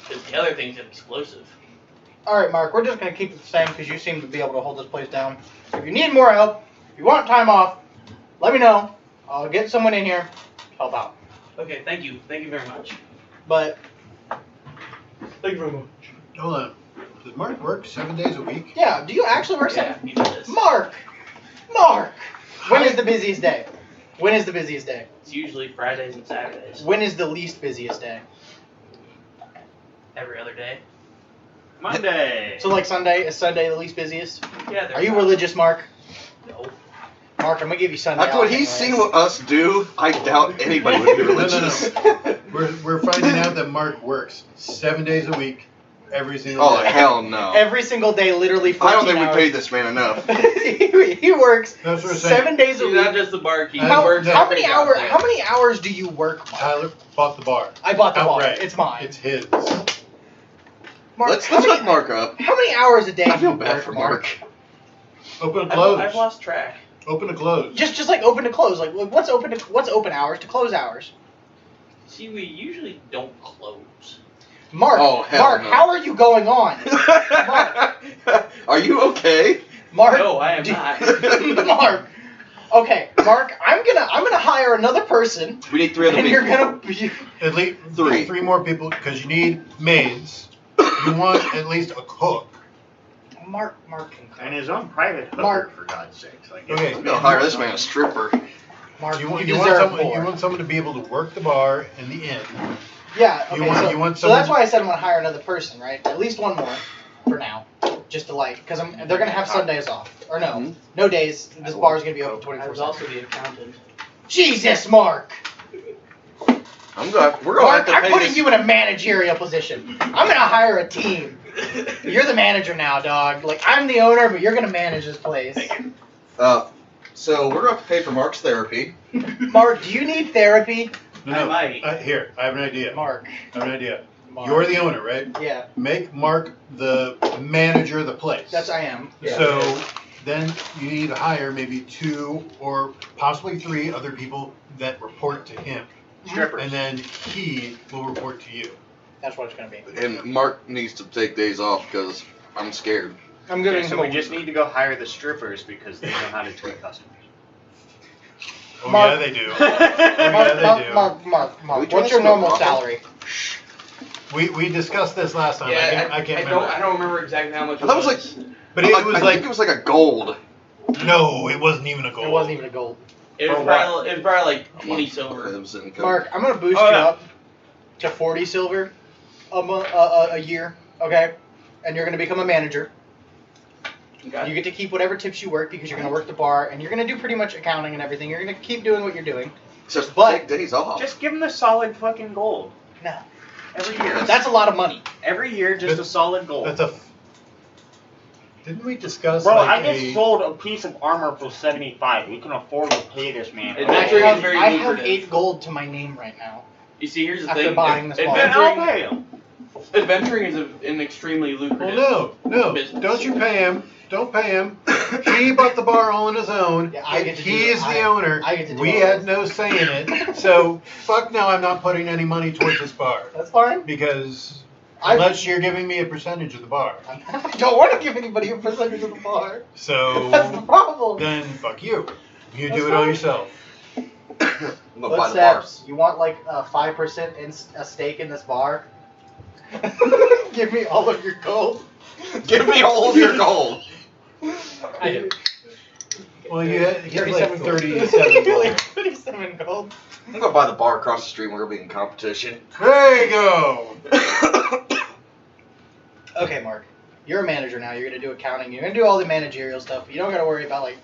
Because the other thing's explosive. Alright, Mark, we're just gonna keep it the same because you seem to be able to hold this place down. So if you need more help, if you want time off, let me know. I'll get someone in here to help out. Okay, thank you. Thank you very much. But, Thank you very much. Hold on. Does Mark work 7 days a week? yeah, do you actually work Yeah, seven? he does. Mark! When is the busiest day? When is the busiest day? It's usually Fridays and Saturdays. When is the least busiest day? Every other day. Monday. So like Sunday, is Sunday the least busiest? Yeah, Are you religious, Mark? No. Mark, I'm gonna give you Sunday After off what he's anyways. seen us do, I doubt anybody would be No, no, religious. We're finding out that Mark works 7 days a week, every single Oh day. hell no! Every single day, literally 14 I don't think hours. we paid this man enough. he works That's what I'm saying. 7 days a He's not week. just the barkeep. How- He works How every many goddamn- How many hours do you work, Mark? Tyler bought the bar. I bought the bar. Outright. It's mine. It's his. Mark, Let's how many, hook Mark up. how many hours a day I do feel you bad work, for Mark. Open and close. I've lost track. Open and close. Just like open to close. Like what's open hours to close hours? See, we usually don't close. Mark, Oh, hell Mark, no. how are you going on? Are you okay? Mark, No, I am not. Mark. Okay, Mark, I'm gonna hire another person, We need 3 other and people. you're gonna be. At least Three. 3 more people because you need maids. You want at least a cook. Mark can cook. And his own private hooker, Mark. for God's sakes. Like, Okay. I'm gonna hire this man a stripper. Mark, You you, want deserve someone. more. You want someone to be able to work the bar and the inn. Yeah. Okay. you want so that's someone- why I said I'm gonna hire another person, right? At least one more, for now, just to like, because they're gonna have Sundays off, or no, Mhm. no days. This bar's gonna be open I 24/7. was also the accountant. Jesus, Mark. We're gonna Mark, have to I'm pay putting this. you in a managerial position. I'm gonna hire a team. You're the manager now, dog. Like I'm the owner, but you're gonna manage this place. So we're gonna have to pay for Mark's therapy. Mark, do you need therapy? I might. Here, I have an idea. Mark. I have an idea. Mark. You're the owner, right? Yeah, Make Mark the manager of the place. that's I am. So then you need to hire maybe 2 or possibly 3 other people that report to him. Strippers. And then he will report to you. That's what it's gonna be. And Mark needs to take days off because I'm scared. I'm giving Okay, so him we a just need to go hire the strippers because they know how to treat customers. Oh Mark- yeah, they do. Mark, yeah, they do. Mark, Are we trying what's to your smoke normal waffle? salary? We discussed this last time. I can't remember. I don't remember exactly how much. I thought it was But it was I like think it was like a gold. no, it wasn't even a goal. It wasn't even a gold. it was For what? probably like 20 silver. Mark, I'm gonna boost Oh, you yeah. up to 40 silver a year, okay? And you're gonna become a manager. Okay. You get to keep whatever tips you work because you're gonna work the bar and you're gonna do pretty much accounting and everything. You're gonna keep doing what you're doing. Just But- take days off. Just give them the solid fucking gold. No. Every year. That's a lot of money. Every year, just a solid gold. That's a. Didn't we discuss Bro, like I just a? sold a piece of armor for 75. We can afford to pay this man. It I actually have, is very I have lucrative. 8 gold to my name right now. You see, here's the After thing. buying this wall. Then I'll Adventuring, pay them. adventuring is an extremely lucrative. Well, no, business. don't you pay him. Don't pay him. He bought the bar all on his own. Yeah, I get to do He's it. the owner. I get to do We all had this. no say in it. So fuck no, I'm not putting any money towards this bar That's fine. because I- unless you're giving me a percentage of the bar. I don't want to give anybody a percentage of the bar. That's the So problem. then fuck you. You That's do it all fine. yourself. I'm gonna buy What's the that? bars. You want like a 5% in a stake in this bar? Give me all of your gold. Give me all of your gold. I do. Well, you had he's 37 like gold. 37 gold. Like 37 gold. I'm gonna buy the bar across the street. We're gonna be in competition. There you go. Okay, Mark. You're a manager now. You're gonna do accounting. You're gonna do all the managerial stuff. You don't gotta worry about like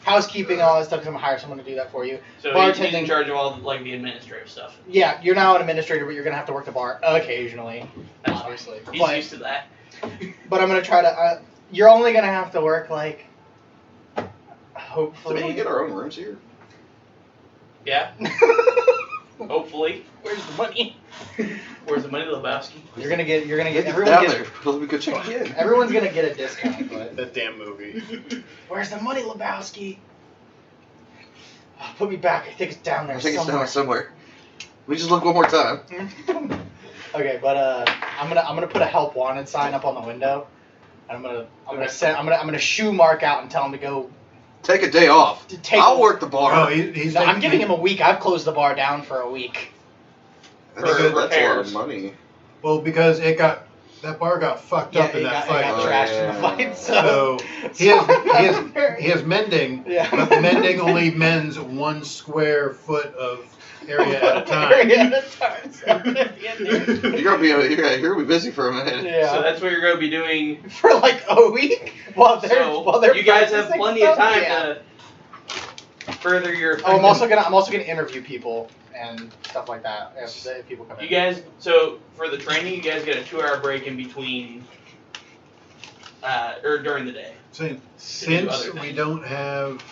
housekeeping and all that stuff because I'm gonna hire someone to do that for you. So he's Bartending. in charge of all like the administrative stuff. Yeah, you're now an administrator, but you're gonna have to work the bar occasionally, That's obviously. He's But, used to that. but I'm gonna try to. You're only gonna have to work like. So Hopefully. we get our own rooms here. Yeah. Hopefully. Where's the money? Where's the money, Lebowski? You're gonna get Get everyone down gets, there. Let me go check in. everyone's gonna get a discount, but That damn movie. where's the money, Lebowski? Oh, put me back. I think it's down there I think it's somewhere. down somewhere. We just look one more time. Okay, but I'm gonna put a help wanted sign up on the window, and I'm gonna shoo Mark out and tell him to go. Take a day off. To take I'll work the bar. Oh, he's No, I'm making- giving him a week. I've closed the bar down for a week. That's, Because- that's a lot of money. Well, because that bar got fucked up in that It fight. got Oh, trashed yeah. in the fight. So, So he has mending, Yeah. but the mending only mends 1 square foot of area at a time. Area at a time. So I'm gonna be in there. You're gonna be busy for a minute. Yeah. So that's what you're going to be doing. For like a week while they're You guys have practicing plenty of stuff? time Yeah. to further your. Oh, I'm also gonna interview people and stuff like that if people come in. You guys, so for the training, you guys get a 2-hour break in between, or during the day. Since other we things. don't have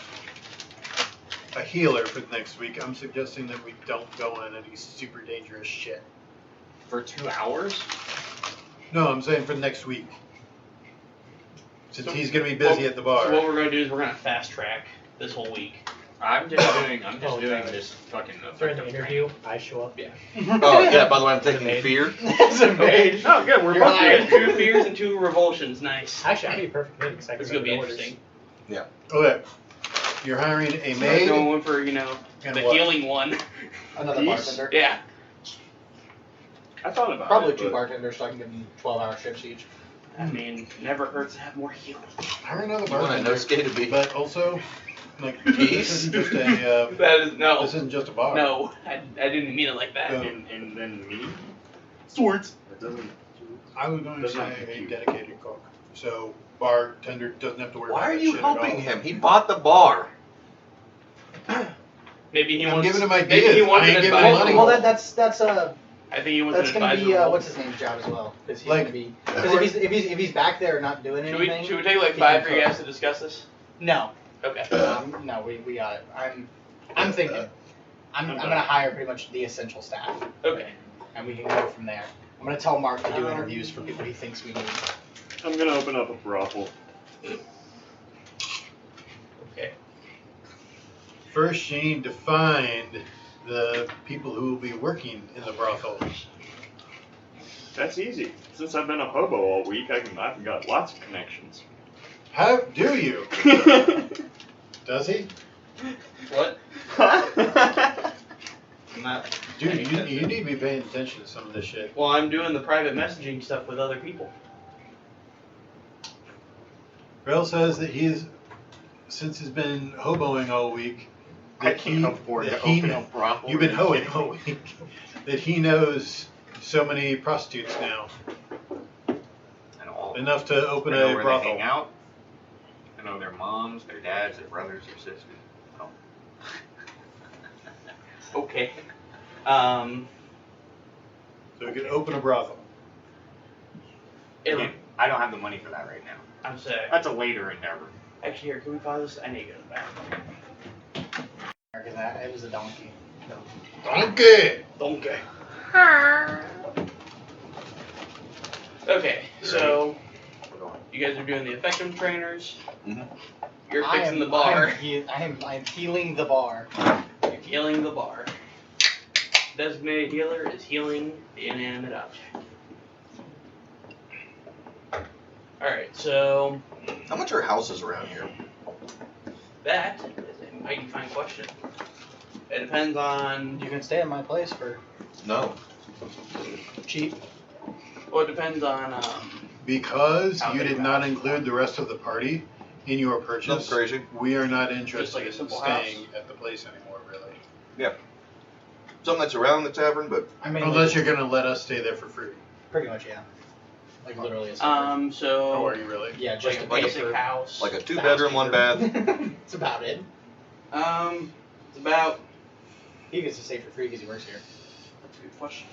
a healer for the next week, I'm suggesting that we don't go on any super dangerous shit. For 2 hours? No, I'm saying for the next week. Since So he's gonna be busy at the bar. So what we're going to do is we're going to fast track this whole week. I'm just doing Oh, this fucking During the effective interview, I show up. Yeah. Oh yeah. By the way, I'm taking Made. fear. That's a Okay. mage. Oh, good. We're You're both hired. good. 2 fears and 2 revulsions. Nice. Actually, I'd be perfect fit because I It's can going to be orders. interesting. Okay. You're hiring a We're maid going for, and the what? healing one. Another These? bartender. Yeah. I thought about Probably it. 2 but- bartenders so I can give them 12-hour shifts each. I mean, never hurts to have more healing. Hire another You want a bartender. no skate to be? But also, like, Peace? this isn't just a That is, no. this isn't just a bar. No, I didn't mean it like that. No. And then me? Swords. That doesn't. I was going to Doesn't say have to a be- dedicated cook. So bartender doesn't have to worry Why about are that you shit at all. helping him? He bought the bar. Maybe he I'm wants. giving him Maybe ideas. he wants I an ain't giving him advisor. money. Well, that's I think he wants that's an gonna advisor. be role. what's his name's job as well because he's Like- gonna be because if he's back there not doing Should anything. we take like he 5 can for you cook. guys to discuss this? No, Okay. no, we got it. I'm thinking. I'm gonna hire pretty much the essential staff, Okay. and we can go from there. I'm gonna tell Mark to do interviews for people he thinks we need. I'm gonna open up a brothel. first you need to find the people who will be working in the brothel. That's easy. Since I've been a hobo all week, I've got lots of connections. How do you? Does he? What? I'm not. Dude, you need to be paying attention to some of this shit. Well, I'm doing the private messaging stuff with other people. Rail says that since he's been hoboing all week, I can't afford to open a brothel. You've been hoeing all week. That he knows so many prostitutes now. And all. Enough to open I know a where brothel. they hang out. I know their moms, their dads, their brothers, their sisters. Oh. Okay. So we could open a brothel. Again, I don't have the money for that right now. I'm saying. That's a later endeavor. Actually, here, can we pause this? I need to go to the bathroom. Because it was a donkey. Donkey! Donkey. Okay, so you guys are doing the effective trainers. Mhm. You're fixing the bar. I'm healing the bar. You're healing the bar. Designated healer is healing the inanimate object. Alright, so How much are houses around here? that is a mighty fine question. It depends on. You can stay at my place for No. cheap. Well, it depends on. Because How you big did a not house? include the rest of the party in your purchase, Nothing crazy. we are not Just interested like a in simple staying at the place anymore, really. Something that's around the tavern, but I mean, Unless you're going to let us stay there for free. pretty much, yeah. Like literally a So. Oh, are you really? yeah, just Like a to pay basic for house. like a 2-bedroom, 1 bath. It's about it. It's about. He gets to stay for free because he works here. That's a good question.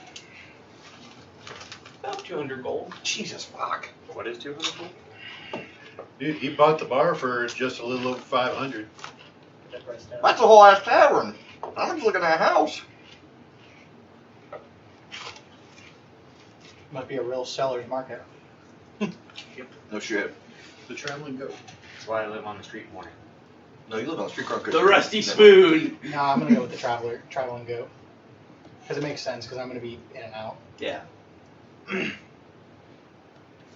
About 200 gold. Jesus fuck. What is 200? Dude, he bought the bar for just a little over 500. That price down. That's a whole ass tavern. I'm just looking at a house. Must be a real seller's market. No shit. The traveling goat. That's why I live on the street corner. No, you live on the streetcar. The rusty spoon. No, I'm gonna go with the traveling goat. Because it makes sense. Because I'm gonna be in and out, Yeah. and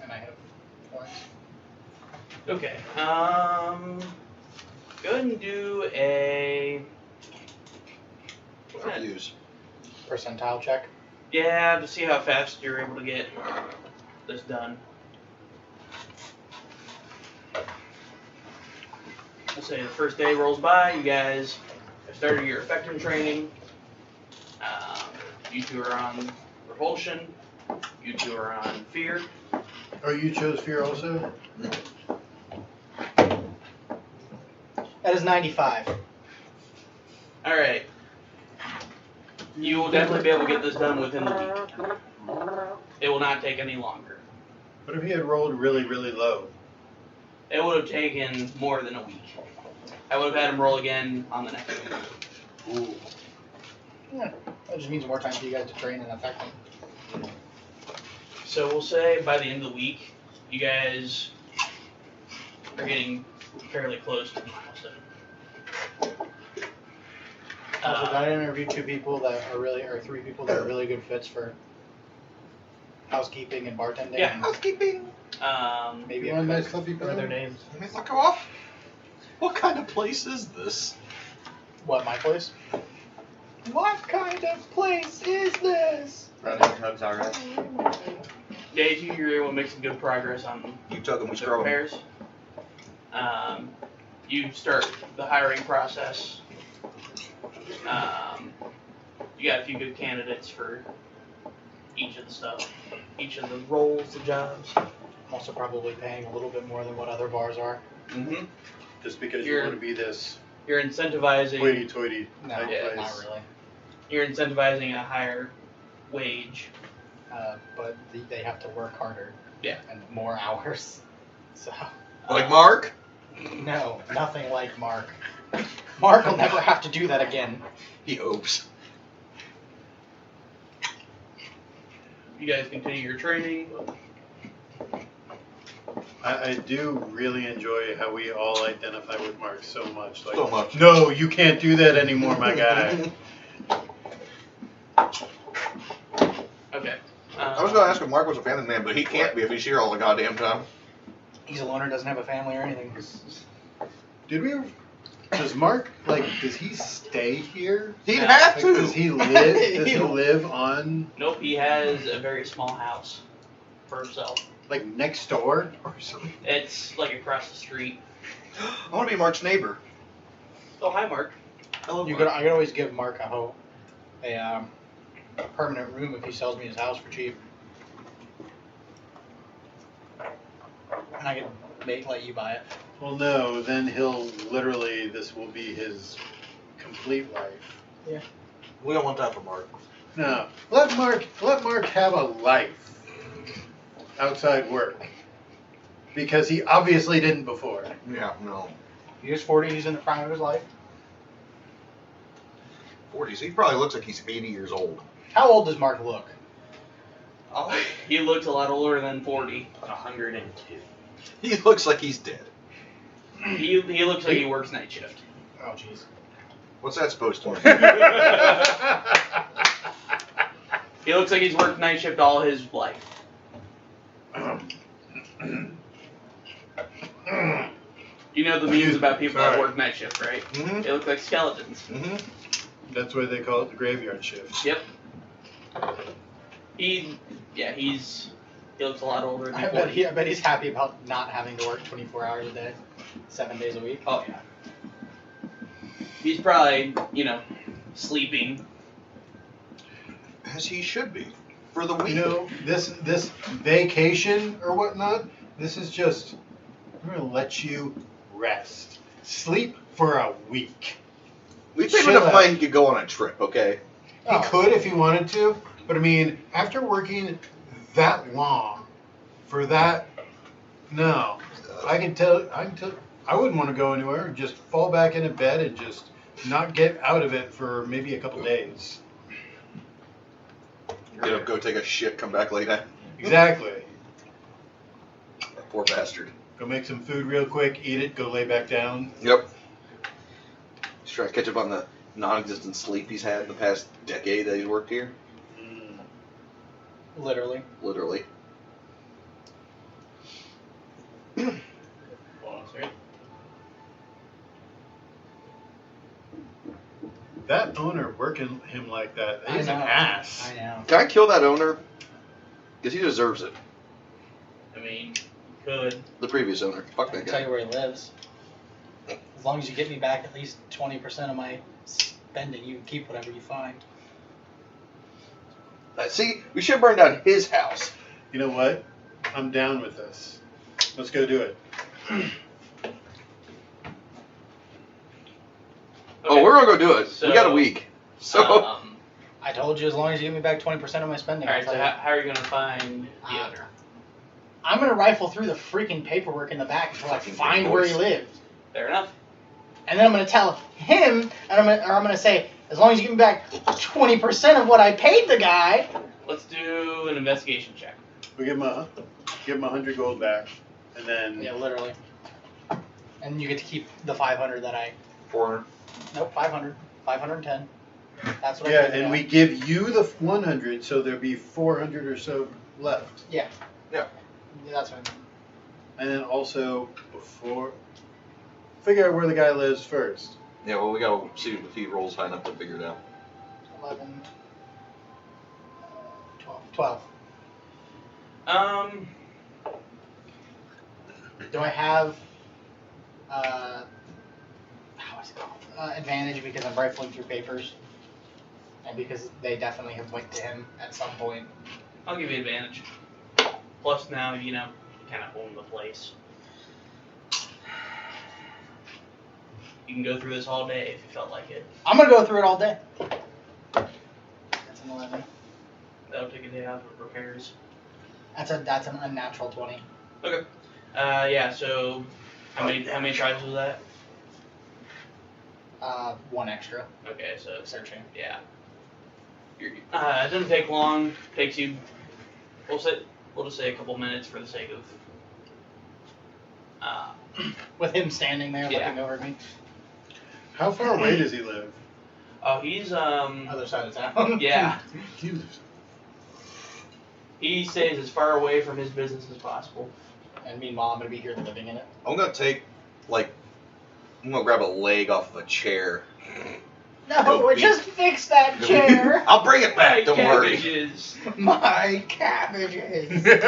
I have points. Okay. Go ahead and do a. What do you use? Percentile check. Yeah, to see how fast you're able to get this done. Let's say the first day rolls by, you guys have started your effective training. You two are on repulsion. You two are on fear. Oh, you chose fear also? That is 95. Alright. You will definitely be able to get this done within the week. It will not take any longer. What if he had rolled really, really low? It would have taken more than a week. I would have had him roll again on the next week. Ooh. Yeah, that just means more time for you guys to train and affect them. So we'll say by the end of the week, you guys are getting fairly close to the milestone. Also, did I interview 2 people that are really, or 3 people that are really good fits for housekeeping and bartending? Yeah. and Housekeeping. maybe You a want a cook. nice fluffy What are their pillow? names? Let me look off. What kind of place is this? What, my place? What kind of place is this? Running hugs already. Day 2, you're able to make some good progress on You tug them, we the scrub them. repairs. You start the hiring process. You got a few good candidates for each of the stuff, each of the roles, the jobs. I'm also probably paying a little bit more than what other bars are. Mm-hmm. Just because you You're- want to be this You're incentivizing. hoity-toity No, type Yeah, place. not really. You're incentivizing a higher wage. But they have to work harder. Yeah. And more hours. So, Like Mark? no, nothing like Mark. Mark will never have to do that again. He hopes. You guys continue your training. I do really enjoy how we all identify with Mark so much. Like, So much. no, you can't do that anymore, my guy. Okay. I was gonna ask if Mark was a family man, but he can't be if he's here all the goddamn time. He's a loner, doesn't have a family or anything. Did we ever? Does Mark Does he stay here? He'd No. have Like, to. does he live? Does he live on Nope, he has a very small house for himself. like next door or something? It's like across the street. I want to be Mark's neighbor. Oh, hi, Mark. Hello, I Mark. could always give Mark a permanent room if he sells me his house for cheap. And I can let you buy it. Well, no. Then this will be his complete life. We don't want that for Mark. No, let Mark have a life outside work because he obviously didn't before. Yeah, no. He's 40, he's in the prime of his life. 40s. He probably looks like he's 80 years old. How old does Mark look? Oh, He looks a lot older than 40. 102. he looks like he's dead. He looks like he works night shift. Oh, jeez. What's that supposed to mean? He looks like he's worked night shift all his life. You know the memes about people that Sorry. work night shift, right? Mm-hmm. They look like skeletons. Mm-hmm. That's why they call it the graveyard shift. Yep. He looks a lot older than I 40. bet he's happy about not having to work 24 hours a day, 7 days a week. Oh yeah. He's probably, sleeping. As he should be. For the week. You know, this vacation or whatnot, this is just, I'm going to let you rest. Sleep for a week. We paid Chill enough out. money he could go on a trip, okay? He could if he wanted to, but I mean, after working that long for that, no. I wouldn't want to go anywhere. Just fall back into bed and just not get out of it for maybe a couple days. Get up, go take a shit, come back later. Exactly. That poor bastard. Go make some food real quick, eat it, go lay back down. Yep. He's trying to catch up on the non-existent sleep he's had in the past decade that he's worked here. Mm. Literally. Literally. That owner working him like that, I he's an know. ass. I know. Can I kill that owner? Because he deserves it. I mean, could. The previous owner. Fuck I that can tell guy. you where he lives. As long as you get me back at least 20% of my spending, you can keep whatever you find. See, we should burn down his house. You know what? I'm down with this. Let's go do it. Oh, we're gonna go do it. So, we got a week. So I told you, as long as you give me back 20% of my spending. Alright, I'll so tell you. how are you going to find the owner? I'm gonna rifle through the freaking paperwork in the back until I Fucking find big where boys. he lived, Fair enough. and then I'm gonna tell him, and I'm gonna say, as long as you give me back 20% of what I paid the guy. Let's do an investigation check. We give him 100 gold back, and then Yeah, literally. And you get to keep the 500 that I. 400. Nope, 500. 510. That's what I yeah, paid the and guy. we give you the 100, so there'll be 400 or so left. Yeah. Yeah. That's what I mean. And then also figure out where the guy lives first. Yeah, well, we gotta see if he rolls high enough to figure it out. 11. 12. Do I have how is it called? Advantage because I'm rifling through papers, and because they definitely have went to him at some point. I'll give you advantage. Plus now, you kind of own the place. You can go through this all day if you felt like it. I'm gonna go through it all day. That's an 11. That'll take a day off of repairs. That's an unnatural 20. Okay. Yeah, so how many tries was that? 1 extra Okay, so searching. yeah. It doesn't take long. Takes you we'll just say a couple minutes for the sake of With him standing there Yeah. looking over at me. How far away does he live? Oh, he's Other side of town. yeah. He lives. He stays as far away from his business as possible. And meanwhile, I'm gonna be here living in it. I'm gonna take, like, I'm gonna grab a leg off of a chair. No, Go just fix that chair. I'll bring it back, don't worry. Cabbages. My cabbages. Then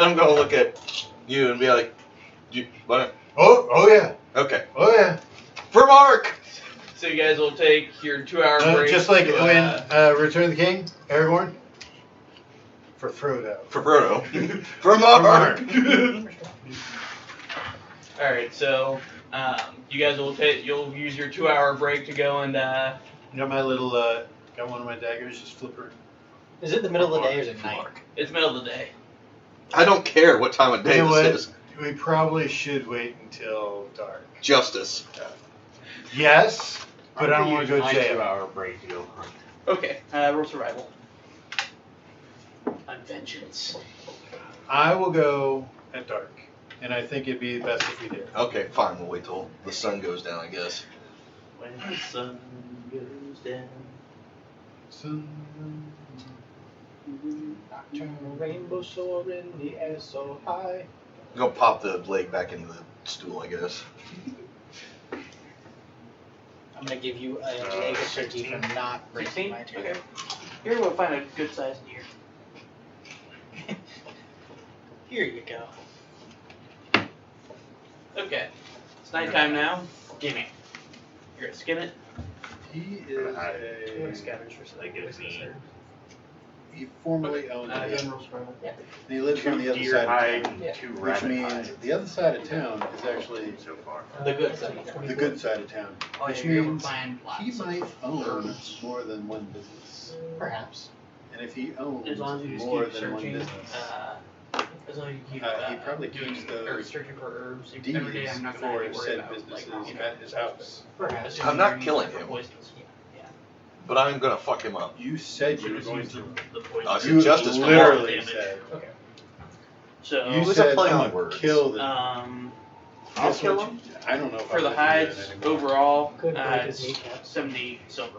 I'm gonna look at you and be like, what? Oh yeah. Okay. Oh yeah. For Mark! So you guys will take your 2-hour break. Just like to, when Return of the King, Aragorn. For Frodo. For Frodo. For Mark! All right, so you guys will you'll use your 2-hour break to go and You know my little got one of my daggers, just flip her. Is it the middle of the day or is it night? it's middle of the day. I don't care what time of day You know this what? is. We probably should wait until dark. Justice. Yes, but I don't want to go my jail. 2-hour break to go hunt. Okay, roll survival. On vengeance. I will go at dark, and I think it'd be best if we did. Okay, fine, we'll wait till the sun goes down, I guess. When the sun goes down. Sun. Nocturnal rainbow soar in the air so high. I'm gonna pop the leg back into the stool, I guess. I'm gonna give you a leg of turkey for not breaking 16? my chair. Okay. Here we'll find a good sized deer. Here you go. Okay. It's nighttime now. Gimme. You're gonna skin it. He You want to is a. scavenge for something. That gives me- He formerly owned Go it. and roll survival. And he lives on the other Deer side hide of town. and Yeah. 2 Which rabbit means hide the other side of town is actually so far. The good side. the good side of town. Oh, Which yeah, you're able to means find he lots of might own herbs. more than one business. Perhaps. And if he owns As long as you just more keep than one searching, business, as long as you keep he probably doing, keeps those or searching for herbs. deeds Every day I'm not gonna for have to worry said about businesses like, at his house. Perhaps. I'm not killing him. Poisons. Yeah. But I'm gonna fuck him up. You said So you were just going use to. the poison. I said You justice for literally Mark. said. Okay. So You was a said play I'm on gonna words. kill the. I'll Guess kill what him. I don't know if For I'm the gonna do that hides anymore. overall, Could break his it's kneecap. 70 silver.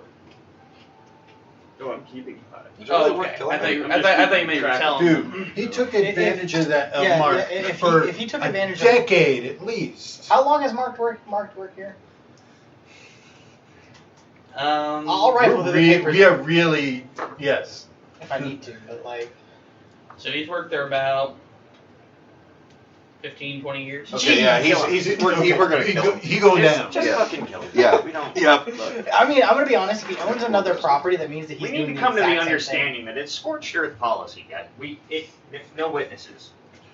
No, I'm keeping 5. Is it really Oh, worth okay. killing I thought him? you, I thought you meant you were telling Dude, them. he took If- advantage of that of yeah, Mark yeah, if for he took a advantage of- decade at least. How long has Mark worked here? I'll Right. rifle through the papers We are really yes. if I need to, but like. So he's worked there about 15, 20 years. Okay, yeah, we're gonna kill him. He going down. Just Yeah. fucking kill him. Yeah. We don't. Yep. I mean, I'm gonna be honest. If he owns another property, that means that he's We need doing to the come to the exact same understanding that it's scorched earth policy, guys. No witnesses.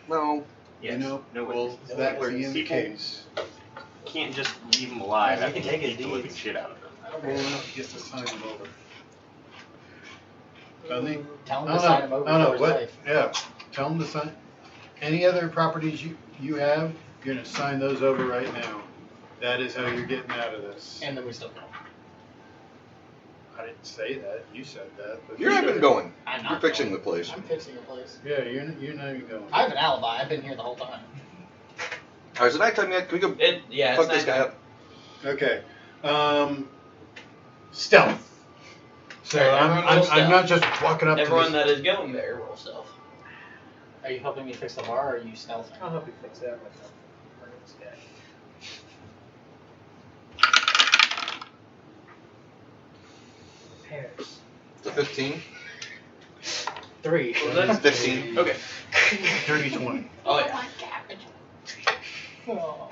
No. Yes, You know, no well, witnesses. that Where being the people case, can't just leave them alive Yeah, you after can take you his beat the living deeds. shit out of them. well, he gets to sign him over. Doesn't he? Tell him I to don't sign him know. over I don't for know his what. life. Yeah, tell him to sign. Any other properties you have, you're gonna sign those over right now. That is how you're getting out of this. And then we still go. I didn't say that. You said that. But You're not even going. I'm You're not fixing going. the place. I'm fixing the place. Yeah, you're not even going. I have an alibi. I've been here the whole time. Alright, is it nighttime yet? Can we go Yeah, fuck it's this guy nighttime. up? Okay. Stealth. So Alright, everyone roll I'm not stealth. just walking up Everyone to that is going there roll stealth. Are you helping me fix the bar, or are you stealthing? I'll help you fix that myself. Bring this guy. Pairs. It's a 15. 3. What was that? 15. Okay. this 30-20. Oh yeah. Oh.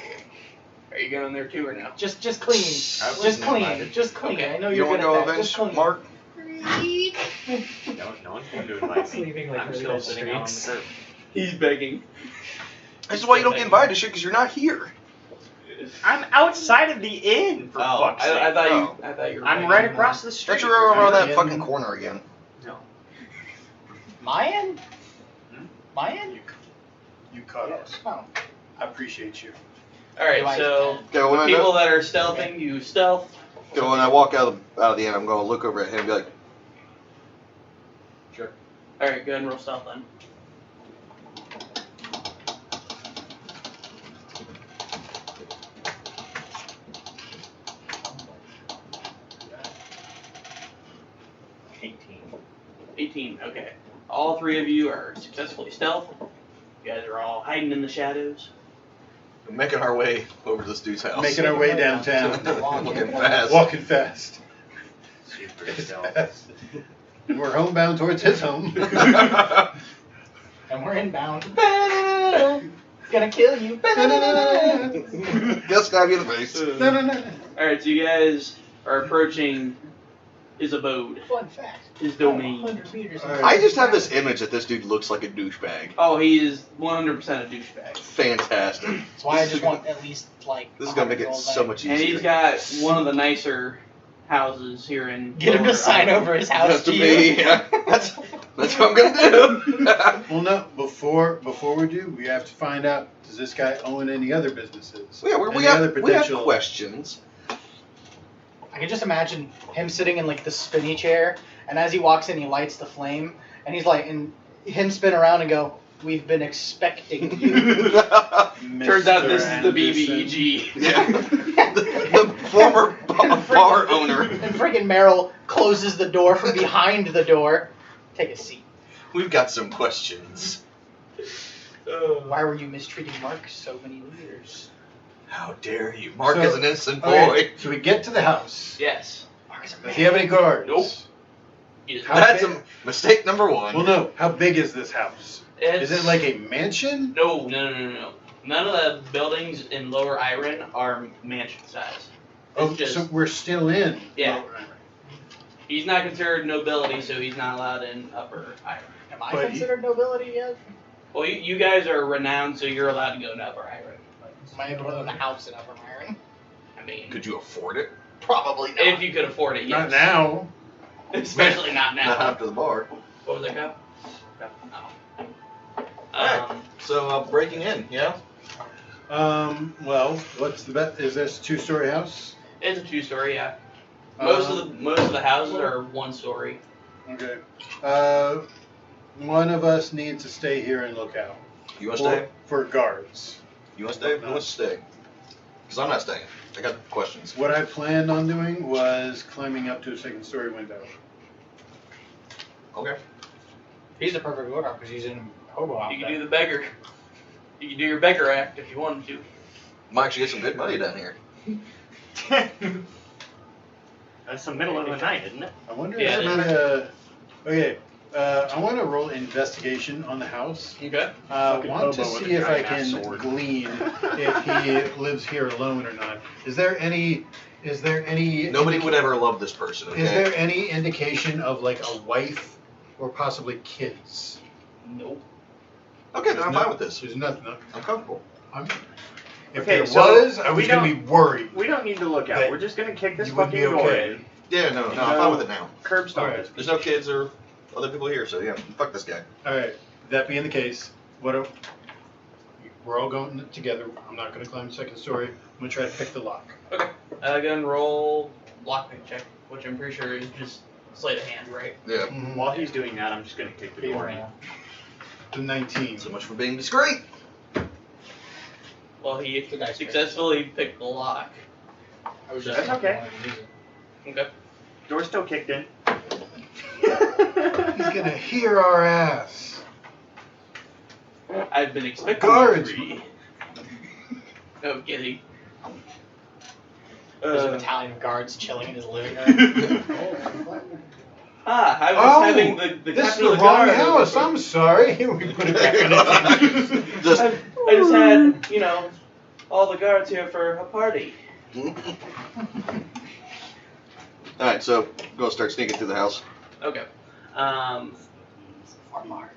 Are you going there too or no? Just clean. I was Just clean. invited. Just clean. Okay. I know You you're don't good want to go at that. Just avenge clean. Mark? No one's going to invite me. Sleeping like I'm really still bad sitting out on the streaks. curb. He's begging. This is why you don't get invited to shit, because you're not here. I'm outside of the inn, for fuck's sake. I thought Oh. I thought you were. I'm begging right him. across the street. Don't you run around that Yeah. fucking corner again. No. Mayan? Hmm? Mayan? You caught us. Oh. I appreciate you. All right, Device so 10. Okay, when I people that are stealthing, you stealth. so when I walk out of the inn, I'm going to look over at him and be like, All right, go ahead and roll stealth then. three of you are successfully stealth. You guys are all hiding in the shadows. We're making our way over to this dude's house. Making our way downtown. Looking fast. Walking fast. Super It's stealth. fast. And we're homebound towards his home. And we're inbound. Gonna kill you. Just stab you in the face. No, no, no. Alright, so you guys are approaching his abode, Fun fact. his domain. 100 meters. Alright. I just have this image that this dude looks like a douchebag. Oh, he is 100% a douchebag. Fantastic. That's why I just want at least like. This is gonna make it 100 so gold much back. And easier. he's got one of the nicer houses here in. Get him to Lower sign Island. over his house That's to to you. me. Yeah. That's what I'm gonna do. Well, no. Before we do, we have to find out: does this guy own any other businesses? Yeah, Any other we have potential? questions. I can just imagine him sitting in like the spinny chair, and as he walks in, he lights the flame, and he's like, and him spin around and go, "We've been expecting you." Turns out this is the Anderson. BBEG. Yeah. the former bar owner. And freaking Meryl closes the door from behind the door. Take a seat. We've got some questions. Why were you mistreating Mark so many years? How dare you? Mark So- is an innocent boy. Okay, so we get to the house. Yes. Mark is a Does he have any guards? Nope. He is How not- That's big- a mistake number one. Well, no. How big is this house? It's- Is it like a mansion? No. None of the buildings in Lower Iron are mansion size. Oh, It's just- so we're still in. Yeah. He's not considered nobility, so he's not allowed in Upper Iron. Am I But considered nobility yet? Well, you guys are renowned, so you're allowed to go to Upper Iron. Am I able to own a house in Upper Iron? I mean, Could you afford it? Probably not. if you could afford it, Not yes. now. Especially not now. Not after the bar. What was that called? Oh. Alright. So breaking in, yeah. Well, what's the bet? Is this a two-story house? It's a two-story, yeah. Most of the houses are one story. Okay. One of us needs to stay here and look out. You want to stay? For guards. You want to stay? Who wants to stay? Because I'm not staying. I got questions. What I planned on doing was climbing up to a second-story window. Okay. He's the perfect lookout because he's in hobo You outfit. can do the beggar. You can do your beggar act if you wanted to. Might actually get some good money down here. That's the middle of the night, isn't it? I wonder Yeah, if okay. I want to roll investigation on the house. Okay. Fucking Want to hobo with see a if I giant-ass can sword. glean if he lives here alone or not. Is there any? Nobody would ever love this person, okay? Is there any indication of like a wife or possibly kids? Nope. Okay, then I'm fine with this. There's nothing. I'm comfortable. If Okay, there so was, I we was gonna be worried. We don't need to look out. That We're just gonna kick this you would fucking be door okay. in. Yeah, no, I'm fine with it now. Curb stomp Alright. this. There's no kids or other people here, so yeah, fuck this guy. All right. That being the case, we're all going together. I'm not gonna climb the second story. I'm gonna try to pick the lock. Go ahead and roll lockpick check, which I'm pretty sure is just sleight of hand, right? Yeah. While he's doing that, I'm just gonna kick the door in. The 19. So much for being discreet. Well, he The dice successfully picked the lock. I was That's okay. Okay. Door's still kicked in. He's gonna hear our ass. I've been expecting Guards. 3. No, I'm kidding. There's a battalion of guards chilling in his living room. I was Oh, having the This is captain the of the wrong guard. house. I'm sorry. We put it back on. Just. I just had, all the guards here for a party. Alright, so go start sneaking through the house. Okay. For Mark.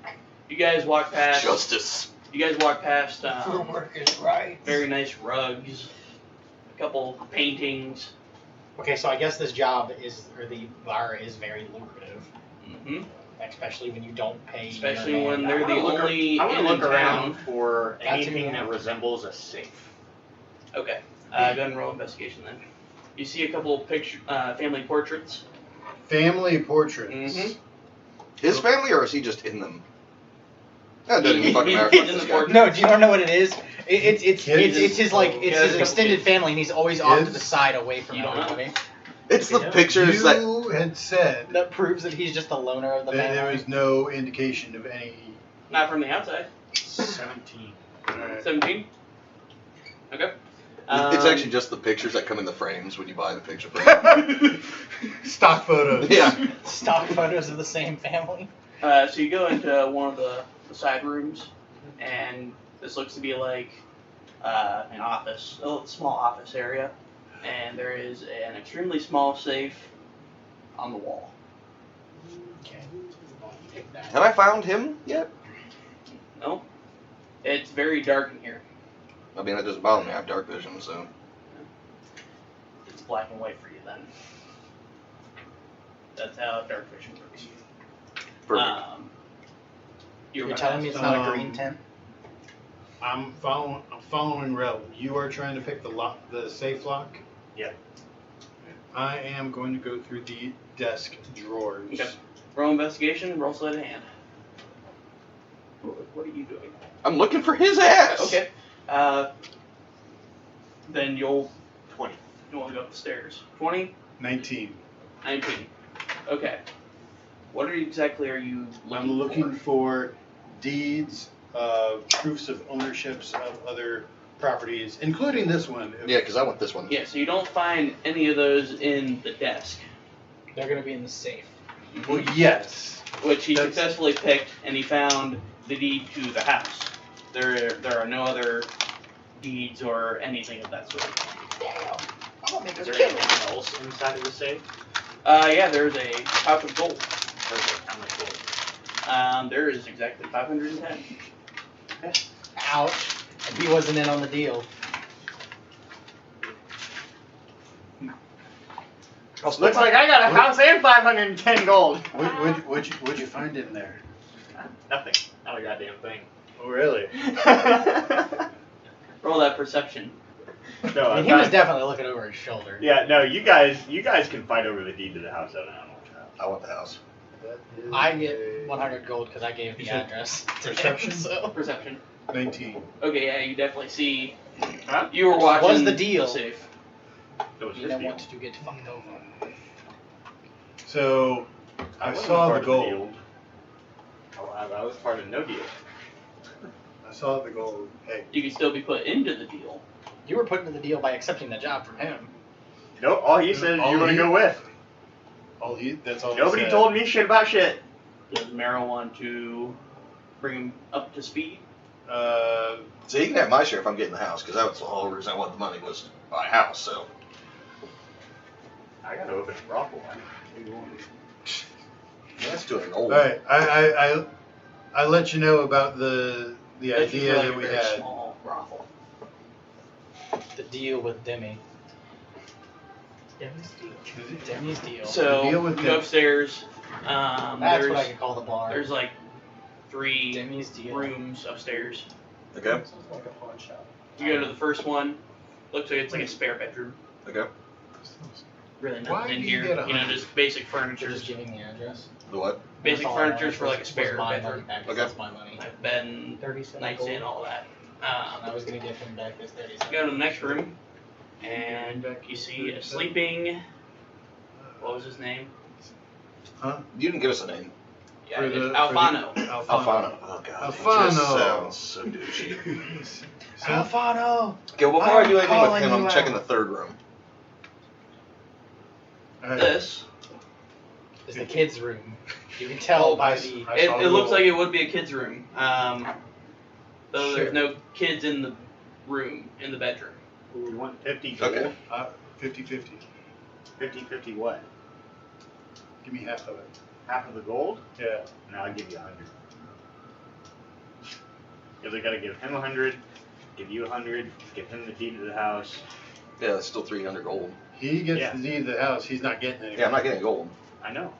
You guys walk past. Justice. You guys walk past For workers' rights. very nice rugs, a couple paintings. Okay, so I guess this job the bar is very lucrative, hmm especially when you don't pay. Especially your when man they're back. the only I want inn to in look around town. for That's anything in- that resembles a safe. Okay. Go ahead and roll investigation then. You see a couple picture, family portraits. Family portraits. Mhm. His family, or is he just in them? That doesn't even fucking He's matter. Fuck in this the guy. portrait. No, do you want to know what it is? It's Kids? his like Yeah, it's there's his a extended kid. family, and he's always off to Kids? the side, away from You don't know? everybody. It's the Yeah. pictures that. You had said That proves that he's just the loner of the that family. there was no indication of any. Not from the outside. 17. Alright. 17. Okay. It's actually just the pictures that come in the frames when you buy the picture frame. Stock photos. Yeah. Stock photos of the same family. So you go into one of the side rooms, and this looks to be like an office, a little small office area, and there is an extremely small safe on the wall. Okay. Take that. Have I found him yet? No, it's very dark in here. I mean, that doesn't bother me. I have dark vision, so. It's black and white for you then. That's how dark vision works. Perfect. You were You're gonna telling me ask- it's not a green tent? I'm following Rel. You are trying to pick the safe lock. Yeah. I am going to go through the desk drawers. Okay. Roll investigation. Roll sleight of hand. What are you doing? I'm looking for his ass! Okay. Then you'll 20. you want to go up the stairs. 20, 19. 19. Okay. What exactly are you looking I'm looking for? for deeds, proofs of ownerships of other properties, including this one. Yeah, because I want this one. Yeah, so you don't find any of those in the desk, They're gonna be in the safe. Well, yes. which he That's- successfully picked, and he found the deed to the house. There are no other deeds or anything of that sort. Damn. I'm gonna make Is a there kid. anything else inside of the safe? Yeah, there's a pouch of gold. Perfect. How much gold? There is exactly 510. Ouch. If he wasn't in on the deal. Looks like I got a house and 510 gold. What'd you find in there? Nothing. Not a goddamn thing. Oh, really? Roll that perception. No, I mean, I'm he was not. definitely looking over his shoulder. Yeah, no, you guys can fight over the deed to the house. I don't know. I want the house. That is I get a 100 gold because I gave the You said address. to him, perception? So. Perception. 19. Okay, yeah, you definitely see. Huh? You were watching Was the deal. safe. It was You his don't deal. want to get fucked over. So, I wasn't saw part the of deal. gold. I was part of no deal. I saw the gold. Hey, You can still be put into the deal. You were put into the deal by accepting the job from him. Nope, all he said is All you want to he- go with. that's all. Nobody he said. told me shit about shit. Does Meryl want to bring him up to speed? So you can have my share if I'm getting the house, because that was the whole reason I wanted the money was to buy a house, so. I gotta open a brothel. That's doing All old. right, I let you know about the That's just idea like that a we very had. small brothel. The deal with Demi. Demi's deal. So deal with you the- go upstairs. That's There's what I could call the bar. there's like 3 Demi's deal. rooms upstairs. Okay. Sounds like a pawn shop. You go to the first one. Looks like it's like a spare bedroom. Okay. Really Why nothing in do you here. get You know, 100? just basic You're furniture. just giving the address. The what? Basic That's all I furniture wanted for like a was spare my money bedroom. back, 'cause Okay. That's my money. Like bed, 37 nightstand, gold. all that. I was gonna give him back his 30 cents. Go to the next room, and you see a sleeping. What was his name? Huh? You didn't give us a name. Yeah, For it's the- Alfano. Alfano. Oh, God. Alfano. It just sounds so douchey. So, Alfano! Okay, well, before I do anything with calling him, you I'm out. checking the third room. all right. This. It's the kids' room. You can tell by the. I It, saw it the looks gold. like it would be a kid's room. Though Sure. there's no kids in the room, in the bedroom. We want 50 gold. Okay. 50-50. 50-50 what? Give me half of it. Half of the gold? Yeah. No, I'll give you 100. Because I gotta give him 100, give you 100, give him the deed to the house. Yeah, it's still 300 gold. He gets Yeah. the deed of the house. He's not getting anything. Yeah, I'm not getting gold. I know.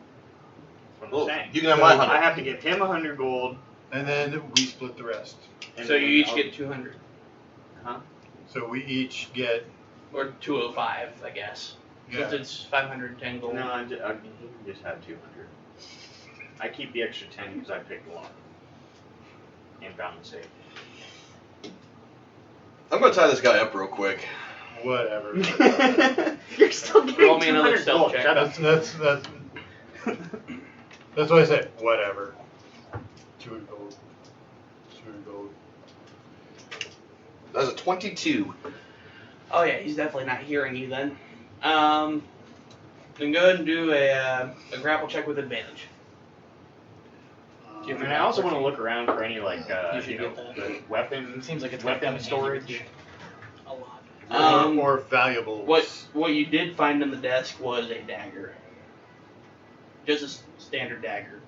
That's what I'm Well, saying. you can have my So, 100. I have to give him 100 gold. And then we split the rest. And So you then each I'll- get 200. So we each get. Or 205, I guess. Yeah. Since it's 510 gold. No, I can just have 200. I keep the extra 10 because I picked one. And found the safe. I'm going to tie this guy up real quick. Whatever. You're still getting Roll me another 200 stealth gold. check. Shut up. That's what I say. Whatever. 200 gold. 200 gold. That was a 22. Oh yeah, he's definitely not hearing you then. Then go ahead and do a grapple check with advantage. And I also want to look around for any like You should get that. the weapon Seems like it's gonna come weapon in handy with storage. you. A lot. More valuable. What you did find in the desk was a dagger. Just a standard dagger.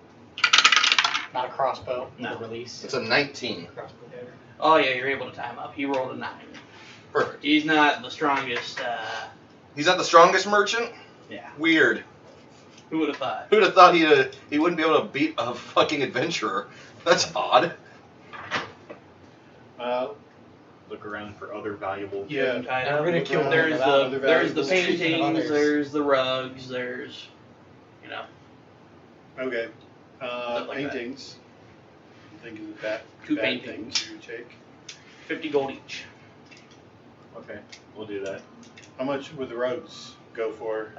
Not a crossbow. No. A release. It's a 19. Crossbow dagger. Oh yeah, you're able to tie him up. He rolled a 9. Perfect. He's not the strongest. He's not the strongest merchant? Yeah. Weird. Who would have thought? Who'd have thought he wouldn't be able to beat a fucking adventurer? That's odd. Look around for other valuable. Yeah. Him tied I'm up. gonna kill There's him the without there's the other valuables. paintings. There's the rugs. There's, you know. Okay. Stuff like that. Paintings. I think is that Two bad paintings. things you take. 50 gold each. Okay, we'll do that. How much would the rugs go for?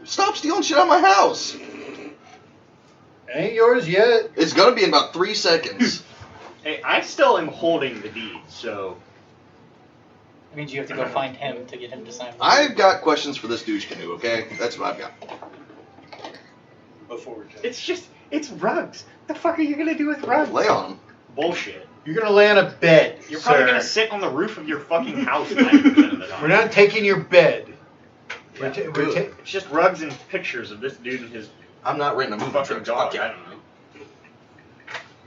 Stop stealing shit out of my house! Ain't yours yet. It's gonna be in about 3 seconds. Hey, I still am holding the deed, so That means you have to go find him to get him to sign. I've got questions for this douche canoe, okay? That's what I've got. Before we it's rugs. The fuck are you gonna do with rugs? Lay on 'em. Bullshit. You're gonna lay on a bed. You're probably sir. gonna sit on the roof of your fucking house 90% of the time. We're not taking your bed. Yeah, We're good. It's just rugs and pictures of this dude and his I'm not renting a moving fucking truck. dog. Fuck I yeah. don't know.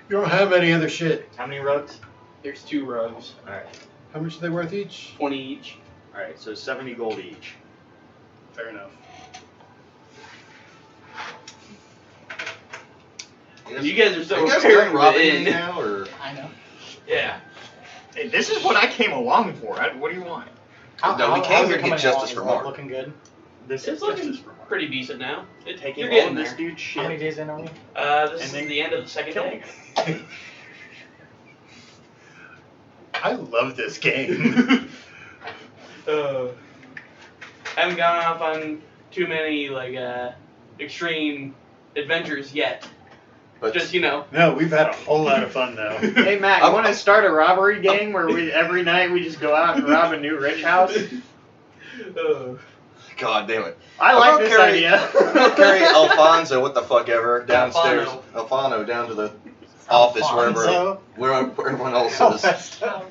You don't have any other shit. How many rugs? There's 2 rugs. Alright. How much are they worth each? 20 each. Alright, so 70 gold each. Fair enough. You guys are so Are you guys prepared done robbing in. me now, or? I know. Yeah. Hey, this is what I came along for. What do you want? No, we came how's here it to get coming justice along? for Is it Mark. Looking good. This It's is looking justice for Mark. pretty decent now. Taking You're all getting of this there. dude's shit. How many days in are we? This And is then the end of the second kill day. I love this game. Haven't gone off on too many extreme adventures yet. But Just, you know. No, we've had a whole lot of fun though. Hey Matt, you want to start a robbery gang where we every night we just go out and rob a new rich house? God damn it. I I'm like gonna this carry- idea. I'm gonna carry Alfonso, what the fuck ever, downstairs. Alfano down to the office Alfonso? where everyone else Oh, is. that's tough.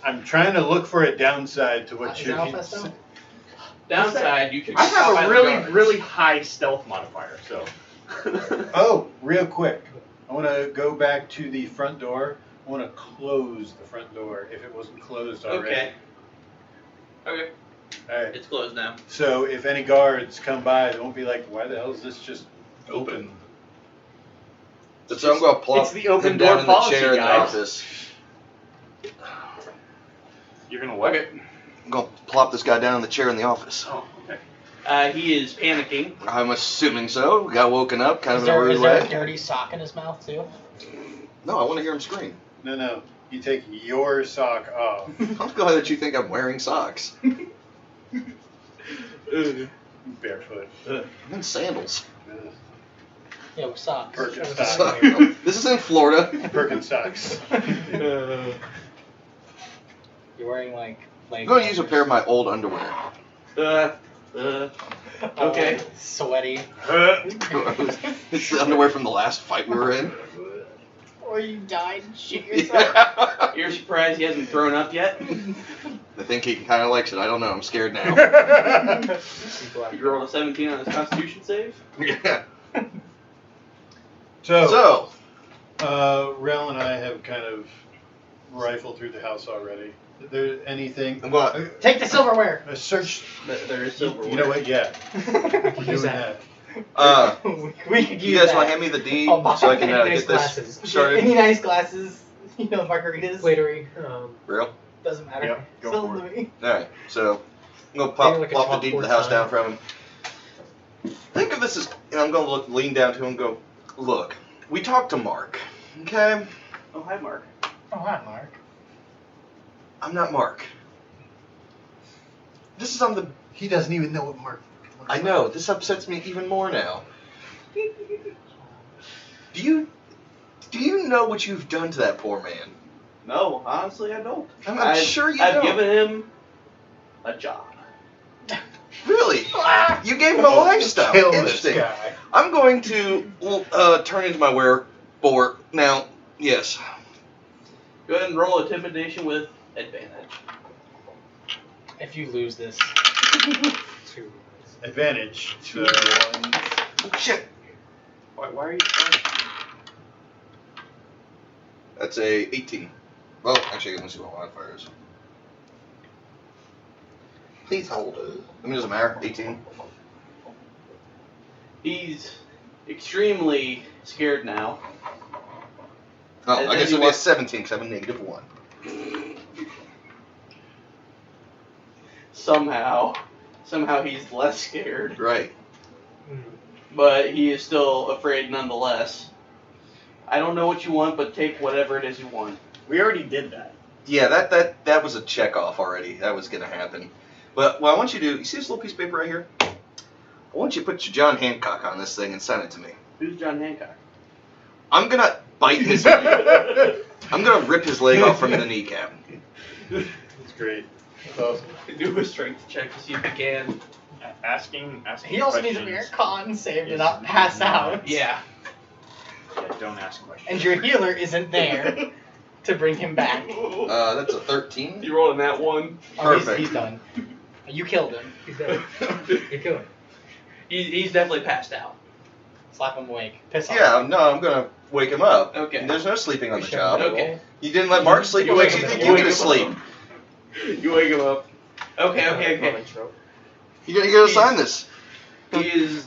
I'm trying to look for a downside to what Is you're. that Alfesto? Downside, you could I stop by have a the really, guards. really high stealth modifier, so. Oh, real quick. I want to go back to the front door. I want to close the front door if it wasn't closed already. Okay. Okay. Alright. It's closed now. So if any guards come by, they won't be like, why the hell is this just open? So I'm going to plop It's the open him down door in the policy, chair in the guys. office. You're gonna what? Okay. I'm going to plop this guy down in the chair in the office. Oh, okay. He is panicking. I'm assuming so. Got woken up kind Is of in a there, rude is there a way. dirty sock in his mouth too? No, I want to hear him scream. No. You take your sock off. I'm glad that you think I'm wearing socks. Barefoot. I'm in sandals. Yeah, with socks. Birkenstocks. This is in Florida. Birkenstocks. You're wearing like. I'm going to use a pair of my old underwear. Okay. Sweaty. It's the underwear from the last fight we were in. Or you died and shit Yeah. You're surprised he hasn't thrown up yet? I think he kind of likes it. I don't know. I'm scared now. You rolled a 17 on his constitution save? Yeah. So, So, Rel and I have kind of rifled through the house already. Is there anything? I'm going. Take the silverware. A search. There is silverware. You know what? Yeah. We're doing that. We could use You guys that. want to hand me the deed Oh, my so I can Any nice get this glasses. started? Any nice glasses? You know, margaritas. Waitery. Real? Doesn't matter. Yep, go Sell for them to me. All right. So I'm gonna pop, Maybe like a plop the deed of the chalkboard house sign. down from him. Think of this as, and I'm gonna lean down to him and go, look, we talked to Mark, okay? Oh, hi, Mark. Oh, hi, Mark. I'm not Mark. This is on the. He doesn't even know what Mark looks I like. know. This upsets me even more now. Do you know what you've done to that poor man? No, honestly, I don't. I'm sure you I've don't. given him a job. Really? You gave him a lifestyle. Kill this Interesting. guy. I'm going to turn into my werewolf. Now, yes. Go ahead and roll intimidation with advantage. If you lose this, 2. Advantage. So, Oh, shit. Why are you trying? That's a 18. Well, actually, let me see what modifier is. Please hold it. I mean, it doesn't matter. 18. He's extremely scared now. Oh, And I then guess you it was want- 17 because I'm a -1. Somehow he's less scared, Right. but he is still afraid nonetheless. I don't know what you want, but take whatever it is you want. We already did that. Yeah, that was a check off already. That was going to happen. But what I want you to do, you see this little piece of paper right here? I want you to put your John Hancock on this thing and send it to me. Who's John Hancock? I'm going to bite his I'm going to rip his leg off from the kneecap. That's great. That's awesome. Do a strength check to see if he can. Asking he also needs a questions. con save to not pass out. Yeah. Yeah, don't ask questions. And your healer isn't there to bring him back. That's a 13. You rolled a nat 1. Oh, Perfect. he's done. You killed him. He's dead. You kill him. He's definitely passed out. Slap him awake. Piss off. Yeah, no, I'm going to wake him up. Okay. There's no sleeping on the We job. shall Okay. You didn't let Mark sleep. You What wake makes you him think up. you're You going to wake him sleep? You wake him up. Okay. You're going to sign this. He is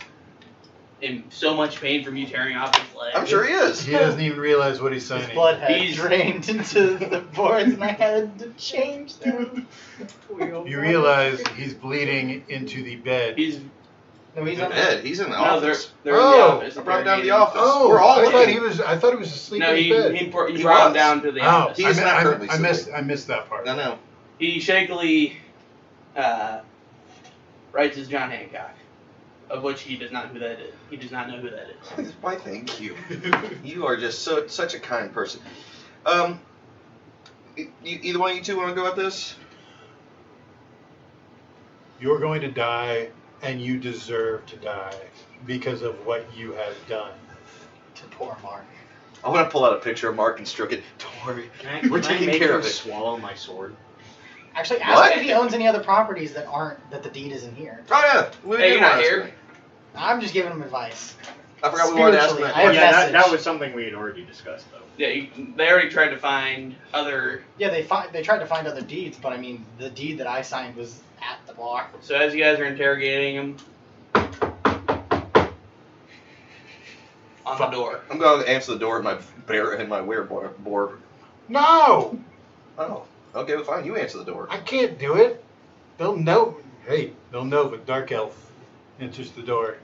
in so much pain from you tearing off his leg. I'm sure he is. He doesn't even realize what he's His signing. blood had He's- drained into the boards and I had to change them. You realize he's bleeding into the bed. He's No, he's He's on in bed. He's in the no, they're office. they're in the Oh, office. I brought him down to the interrogating. office. Oh, We're all I thought looking. I thought he was asleep No, in he his bed. he He brought him was. down to the Oh, office. He is not currently I missed sleeping. that part. No. He shakily writes as John Hancock, of which he does not know who that is. He does not know who that is. Why, thank you. You are just such a kind person. Either one of you two want to go at this? You're going to die, and you deserve to die because of what you have done. to poor Mark. I want to pull out a picture of Mark and stroke it. Don't worry. We're taking make care him of it. swallow my sword? Actually, ask What? him if he owns any other properties that the deed isn't here. Oh yeah, we Hey, did you're not one last here. night. I'm just giving him advice. I forgot we wanted to ask him Spiritually, that I have question. Yeah, message. that was something we had already discussed, though. Yeah, they already tried to find other. Yeah, they tried to find other deeds, but I mean, the deed that I signed was at the bar. So as you guys are interrogating him, on the door. I'm going to answer the door in my werewolf. No! Oh, okay, well, fine. You answer the door. I can't do it. They'll know. Hey, they'll know if a dark elf enters the door.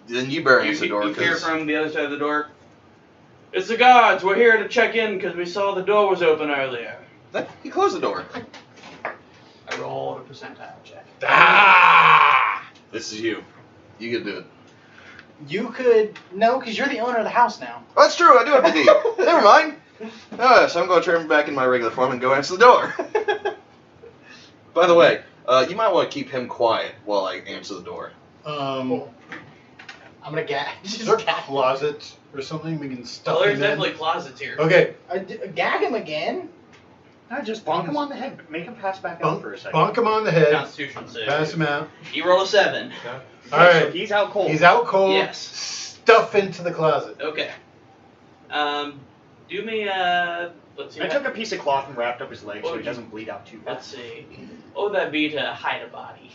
Then you better You, answer the door. you hear 'cause- from the other side of the door. It's the guards. We're here to check in because we saw the door was open earlier. He closed the door. I rolled a percentile check. Ah! This is you. You can do it. You could no, because you're the owner of the house now. Oh, that's true. I do have the deed. Never mind. So I'm going to turn back in my regular form and go answer the door. By the way, you might want to keep him quiet while I answer the door. I'm gonna gag. Is Just there a gag. closet or something we can stuff Oh, there's him in? definitely closets here. Okay, Gag him again. No, just bonk him on the head. Make him pass back out for a second. bonk him on the head, Constitution save. pass him out. You rolled a 7. All right, So he's out cold. he's out cold. Yes. Stuff into the closet. Okay. Do me let's see. I took a piece of cloth and wrapped up his leg so Well, he doesn't bleed out too Let's fast. see. What would that be to hide a body?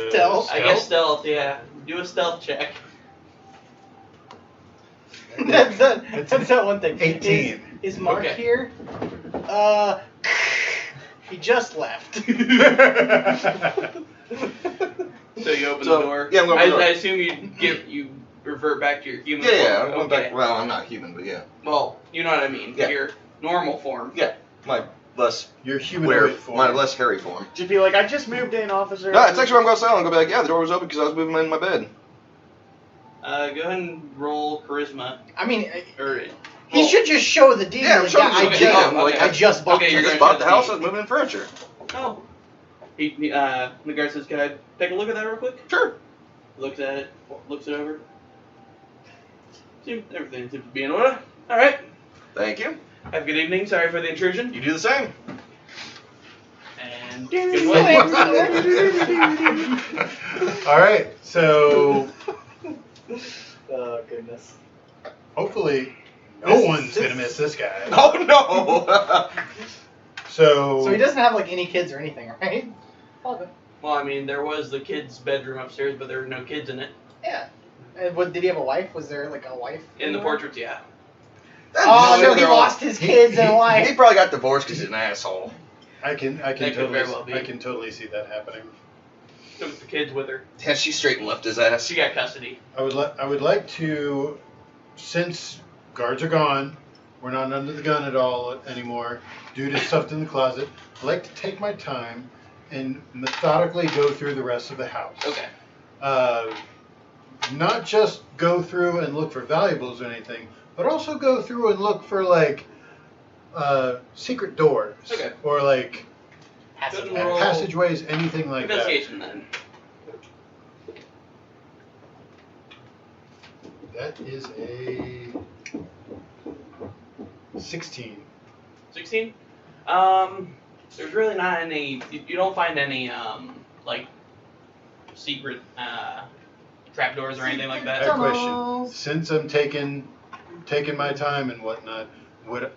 Stealth? I guess stealth. Yeah. Do a stealth check. That's that one thing. 18. Is Mark Okay. here? He just left. So you open So, the door. yeah, I'm going to the door. I assume you revert back to your human Yeah, form. I went Okay. back. Well, I'm not human, but yeah. Well, you know what I mean. Yeah. You're normal form. Yeah, my less Your humanoid form. my less hairy form. Just be like, I just moved in, officer. No, it's actually what I'm gonna say. I'm gonna be like, yeah, the door was open because I was moving in my bed. Go ahead and roll charisma. I mean, Or he should just show the deed. Yeah, I'm like, showing I you the just, deed. I'm like, I just bought Okay, I you're just gonna bought show the the house. deed. I was moving in furniture. Oh. The guard says, "Can I take a look at that real quick?" Sure. Looks at it. Looks it over. Everything seems to be in order. All right. Thank you. Have a good evening. Sorry for the intrusion. You do the same. And good luck. All right, so Oh goodness. hopefully no one's gonna miss this guy. Oh no. So So he doesn't have like any kids or anything, right? All good. Well, I mean, there was the kids' bedroom upstairs, but there were no kids in it. Yeah. And what, did he have a wife? Was there like a wife? In the anywhere? portraits, yeah. Oh no, he they're all- lost his kids and wife. He probably got divorced because he's an asshole. I can That could totally very well be. I can totally see that happening. Took the kids with her. Yeah, she straight and left his ass. She got custody. I would like to, since guards are gone, we're not under the gun at all anymore. Dude is stuffed in the closet. I'd like to take my time and methodically go through the rest of the house. Okay. Not just go through and look for valuables or anything, but also go through and look for like secret doors. Okay. Or like Good roll. passageways, anything like that. Investigation then. That is a 16. 16. There's really not any. You don't find any like secret trapdoors or anything like I that. have a question. Since I'm taking my time and whatnot, we're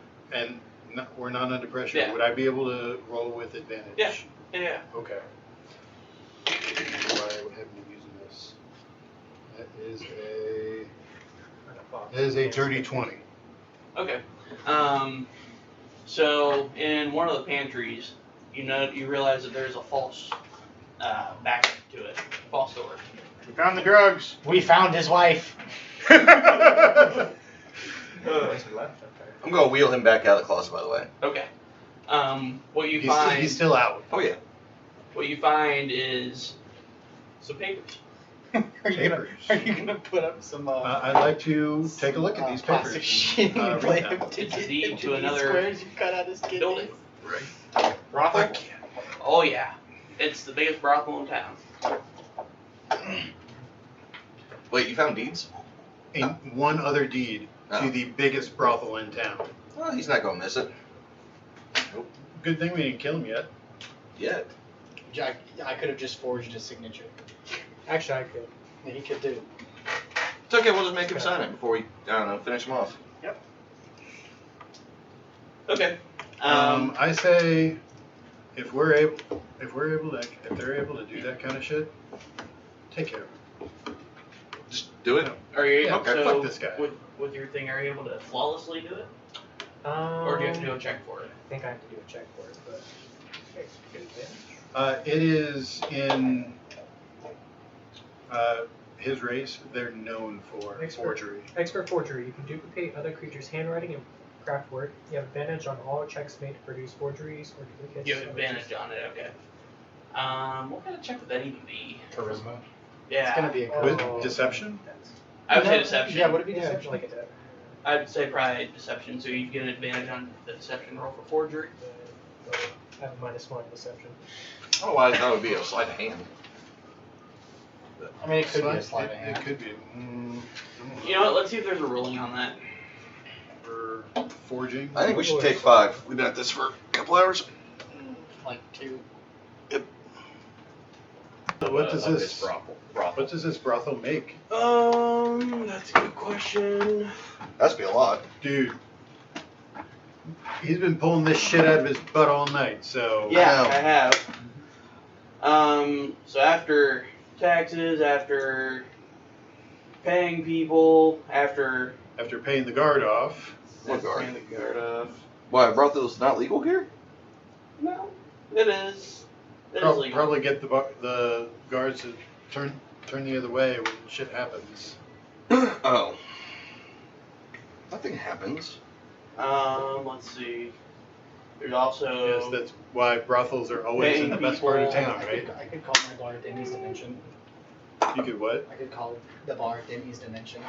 not under pressure, Yeah. would I be able to roll with advantage? Yeah. Yeah. Okay. Why haven't you using this? That is a dirty 20. Okay. So in one of the pantries, you realize that there's a false back to it, false door. We found the drugs. We found his wife. I'm gonna wheel him back out of the closet, by the way. Okay. What you He's find? still out. Oh yeah. What you find is some papers. Are you gonna put up some I'd like to take a look at these papers. plastic sheet and play right now. them to It's a get deed into to these another squares you cut out his kid. building. I Brothel? can't. Oh yeah, it's the biggest brothel in town. Wait, you found deeds? One other deed Oh. to the biggest brothel in town. Well, he's not gonna miss it. Good thing we didn't kill him yet. Yet. I could have just forged his signature. Actually, I could. Yeah, he could do. It's okay. We'll just make him sign it before we, I don't know, finish him off. Okay. I say, if they're able to do that kind of shit, take care of him. Just do it. Are you able Yeah, okay, to? fuck this guy. With your thing, are you able to flawlessly do it, Um, or do you have to do a check for it? I think I have to do a check for it, but. It is in his race. They're known for forgery. Expert forgery. You can duplicate other creatures' handwriting and craft work. You have advantage on all checks made to produce forgeries or duplicates. You have advantage on it. Okay. What kind of check would that even be? Charisma. Yeah. It's gonna be a With charisma. deception? I would say No, deception. Yeah, would it be Yeah, deception? like a I'd say probably deception, so you get an advantage on the deception roll for forgery. I have a -1 deception. Otherwise, that would be a sleight of hand. I mean, it could be a sleight of It hand. could be. You know what? Let's see if there's a ruling on that. For forging. I think we should take 5. We've been at this for a couple hours. Like 2. What does Of this? brothel. What does this brothel make, That's a good question. That's be a lot. dude? He's been pulling this shit out of his butt all night. So Yeah, Wow. I have. So after taxes, after paying people, after after paying the guard off, What guard? paying the guard off. Why, brothel's not legal here? No, it is. It is probably, legal. probably get the guards to turn the other way when shit happens. Oh. Nothing happens. Let's see. There's also. Yes, that's why brothels are always in the best part of town, right? I could call my bar Demi's Dimension. You could what? I could call the bar Demi's Dimension.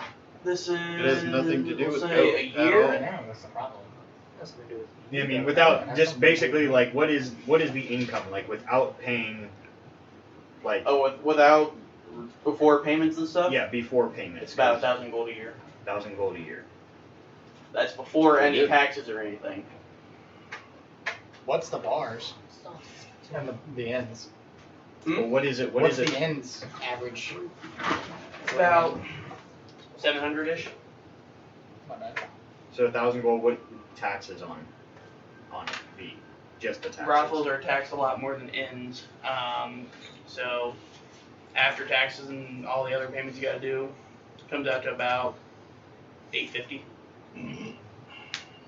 This is. It has nothing to do we'll with say goat a at year. all. I know, that's the problem. That's something to do with. Yeah, I mean, without just basically like what is the income like without paying, like Without before payments and stuff. yeah before payments. It's about 1,000 gold a year. 1,000 gold a year. That's before any good. taxes or anything. What's the bars? And the ends. Well, what is it? What's What is the it? ends average? It's about 700-ish. My bad. So 1,000 gold. What taxes on it be? Just the taxes. Brothels are taxed a lot more than inns. So after taxes and all the other payments you gotta do, comes out to about $850.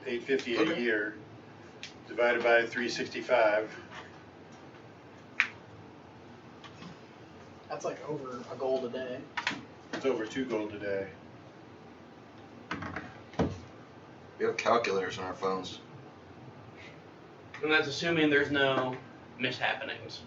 850 a year divided by 365. That's like over a gold a day. It's over 2 gold a day. We have calculators on our phones. And that's assuming there's no mishappenings.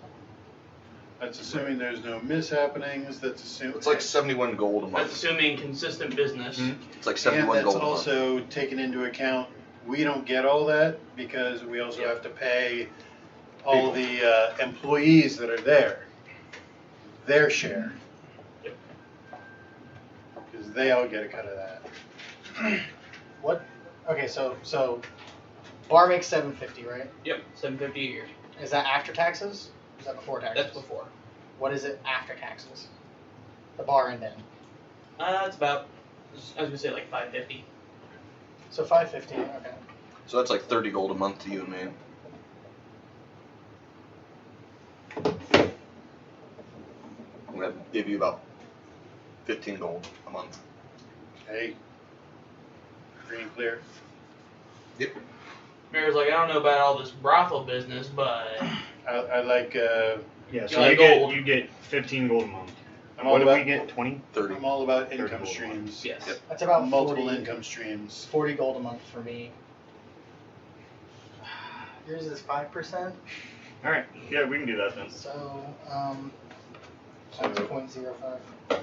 That's assuming there's no mishappenings. That's assuming It's like 71 gold a That's month. assuming consistent business. It's like and 71 that's gold a month. also taken into account. We don't get all that because we also have to pay all the employees that are there their share. Because they all get a cut of that. What? Okay, so bar makes 750, right? Yep, $750 a year. Is that after taxes? Is that before taxes? That's before. What is it after taxes? The bar and then. It's about, I was gonna say like $550. So 550. Okay. So that's like 30 gold a month to you and me. I'm gonna give you about 15 gold a month. Hey, green clear. Mayor's like, I don't know about all this brothel business, but I like. Yeah, so Yeah, you gold. get 15 gold a month. I'm What all did we about. get? 20? 30. I'm all about 30 income gold. streams. yes. Yep. That's about Multiple 40, income streams. 40 gold a month for me. Yours is 5%. All right. Yeah, we can do that then. So that's 0.05.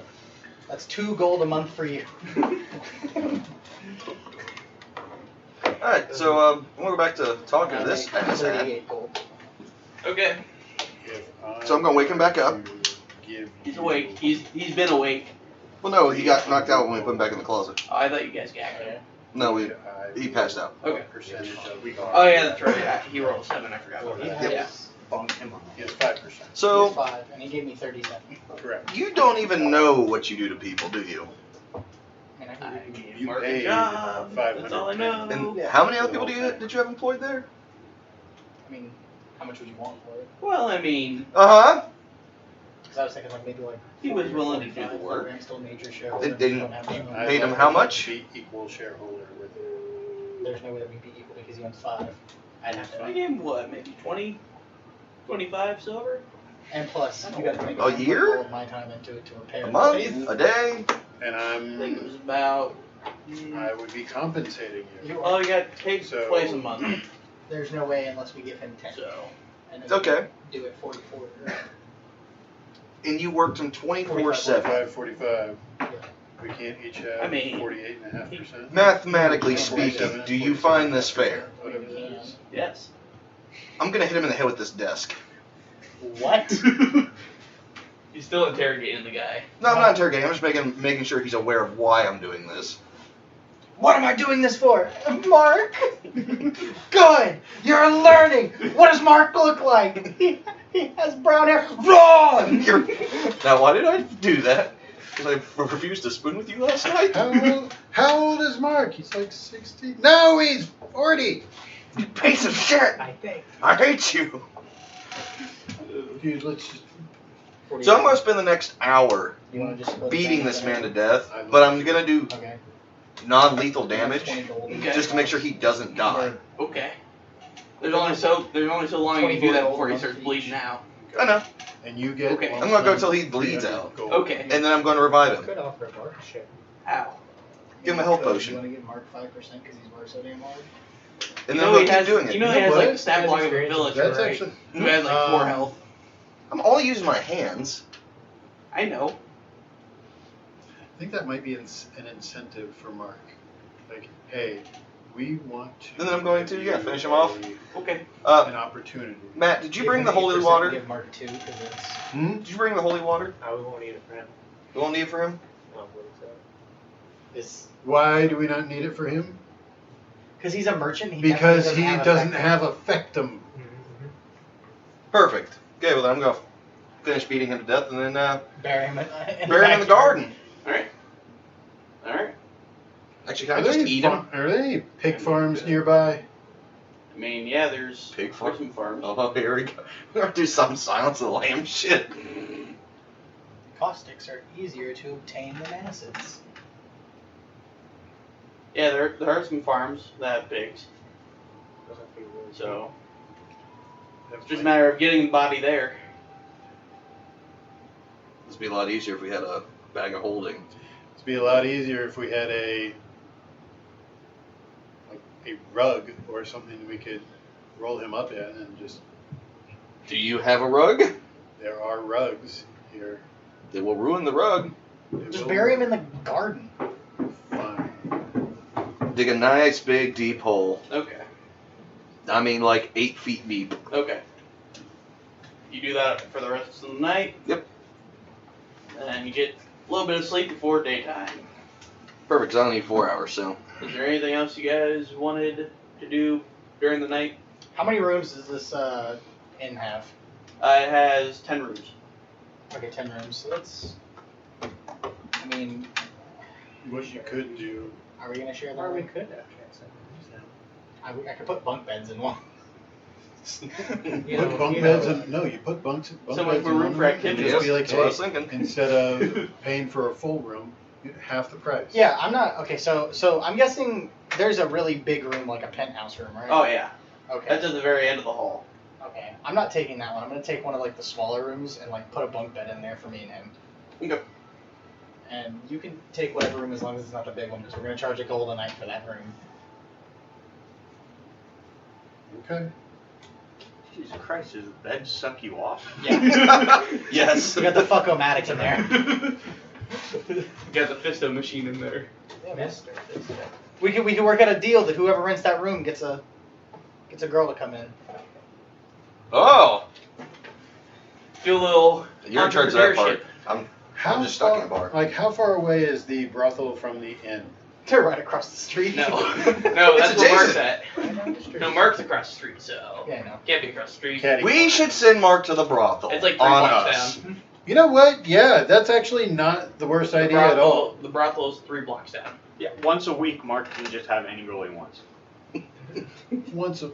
That's 2 gold a month for you. Alright, so I'm gonna go back to talking to this I make asshat. 38 gold. Okay. So I'm gonna wake him back up. He's awake. He's been awake. Well, no, he got knocked out when we put him back in the closet. Oh, I thought you guys gagged him. No, he passed out. Okay. Percentage of Oh yeah, that's right. Yeah, he rolled 7. I forgot about He that. has, Yeah. Bonk him on He has 5%. he has So 5, and he gave me 37. Correct. you don't even know what you do to people, do you? I mean, I can I give you- gave You Mark a paid job. That's all I 500. know. And how many other people did you have employed there? I mean, how much would you want for it? Well, I mean, Uh-huh. Because I was thinking like maybe like. He was 40 or willing to do the 45, work. I'm still a major shareholder. They don't have any money. I'd Paid him like how to much? Be equal shareholder with There's no way that we'd be equal because he owns 5. I'd have I to. gave him what, maybe 20, 25 silver? And plus, you got to make A year? all of my time into it to repair A the month? place. A day? and I think it was about. I would be compensating you. You Oh, are, you got to take So- place a month. there's no way unless we give him 10. So, And It's then okay. we do it 44. And you worked him 24/7. 45, 45. We can't each have I mean, 48.5%. Mathematically speaking, do you find this fair? Whatever that is. yes. I'm gonna hit him in the head with this desk. What? He's still interrogating the guy. No, I'm not interrogating. I'm just making sure he's aware of why I'm doing this. What am I doing this for? Mark? Good! You're learning! What does Mark look like? He has brown hair. Wrong! Now, why did I do that? Because I refused to spoon with you last night? How old is Mark? He's like 60. No, he's 40. You piece of shit! I think. I hate you! Dude, let's just. So I'm gonna spend the next hour You want to just split beating it this down? man to death, but I'm gonna do Okay. non-lethal damage 20 gold. Okay. just to make sure he doesn't die. Okay. There's only so long you can do that 24 before he gold starts each. bleeding out. I know. And you get. Okay. I'm gonna go till he bleeds out. Okay. And then I'm gonna revive him. Could offer a bark share. Ow. Give him a health You potion. want to give Mark 5% because he's worked so damn hard? And You then know we'll he keep has, doing it. you know he You know has what? like the stat Has block of a experience. villager, That's right? actually. Who has like 4 Um, health. I'm only using my hands. I know. I think that might be an incentive for Mark. Like, hey, we want to. And then I'm going to, give yeah, you finish him off. Okay. An opportunity. Matt, did you Give bring him the holy 8%, water? Give Mark 2 because it's. Did you bring the holy water? We won't need it for him. You won't need it for him? I don't believe so. It's Why do we not need it for him? Because he's a merchant. Because he definitely doesn't effect. have effectum. mm-hmm. Perfect. Okay, well then I'm going to finish beating him to death and then Bury him bury him in the garden. Alright. Actually, can I just eat him? Are there any pig farms nearby? I mean, yeah, there's Pig farm? some farms. Oh, here we go. We're going to do some Silence of the Lamb shit. Caustics are easier to obtain than acids. Yeah, there are some farms that have pigs. So it's just a matter of getting the body there. This would be a lot easier if we had a bag of holding. It'd be a lot easier if we had a rug or something we could roll him up in and just. Do you have a rug? There are rugs here. They will ruin the rug. Just bury him in the garden. Fine. Dig a nice big deep hole. Okay. I mean like 8 feet deep. Okay. You do that for the rest of the night. Yep. And you get a little bit of sleep before daytime. Perfect, 'cause I only need 4 hours, so. Is there anything else you guys wanted to do during the night? How many rooms does this inn have? It has 10 rooms. Okay, 10 rooms. So that's. I mean, What you could do. are we gonna share the Or we room? could actually have some rooms now. I could put bunk beds in one. You Put know, bunk you beds know, in. No, you put bunk So much beds more in room one for room and activities. just be like, That's what I hey, was thinking. instead of paying for a full room, half the price. Yeah, I'm not. Okay, so I'm guessing there's a really big room, like a penthouse room, right? Oh, yeah. Okay. That's at the very end of the hall. Okay. I'm not taking that one. I'm gonna take one of like the smaller rooms and like put a bunk bed in there for me and him. Okay. And you can take whatever room as long as it's not the big one, because we're gonna charge a gold a night for that room. Okay. Jesus Christ, does the bed suck you off? Yeah. Yes. We got the fuck-o-matic in there. You got the Fisto machine in there. Yeah, man. We can work out a deal that whoever rents that room gets a girl to come in. Oh! Do a little You're in charge of that part. entrepreneurship. How just stuck far, in a bar. Like, how far away is the brothel from the inn? They're right across the street. No. No, that's where Mark's at. Yeah, No, Mark's across the street, so. no. Can't be across the street. Caddy. We should send Mark to the brothel. It's like 3 on blocks us. down. You know what? Yeah, that's actually not the worst The idea at all. The brothel is 3 blocks down. Yeah, once a week, Mark can just have any girl he wants. Once a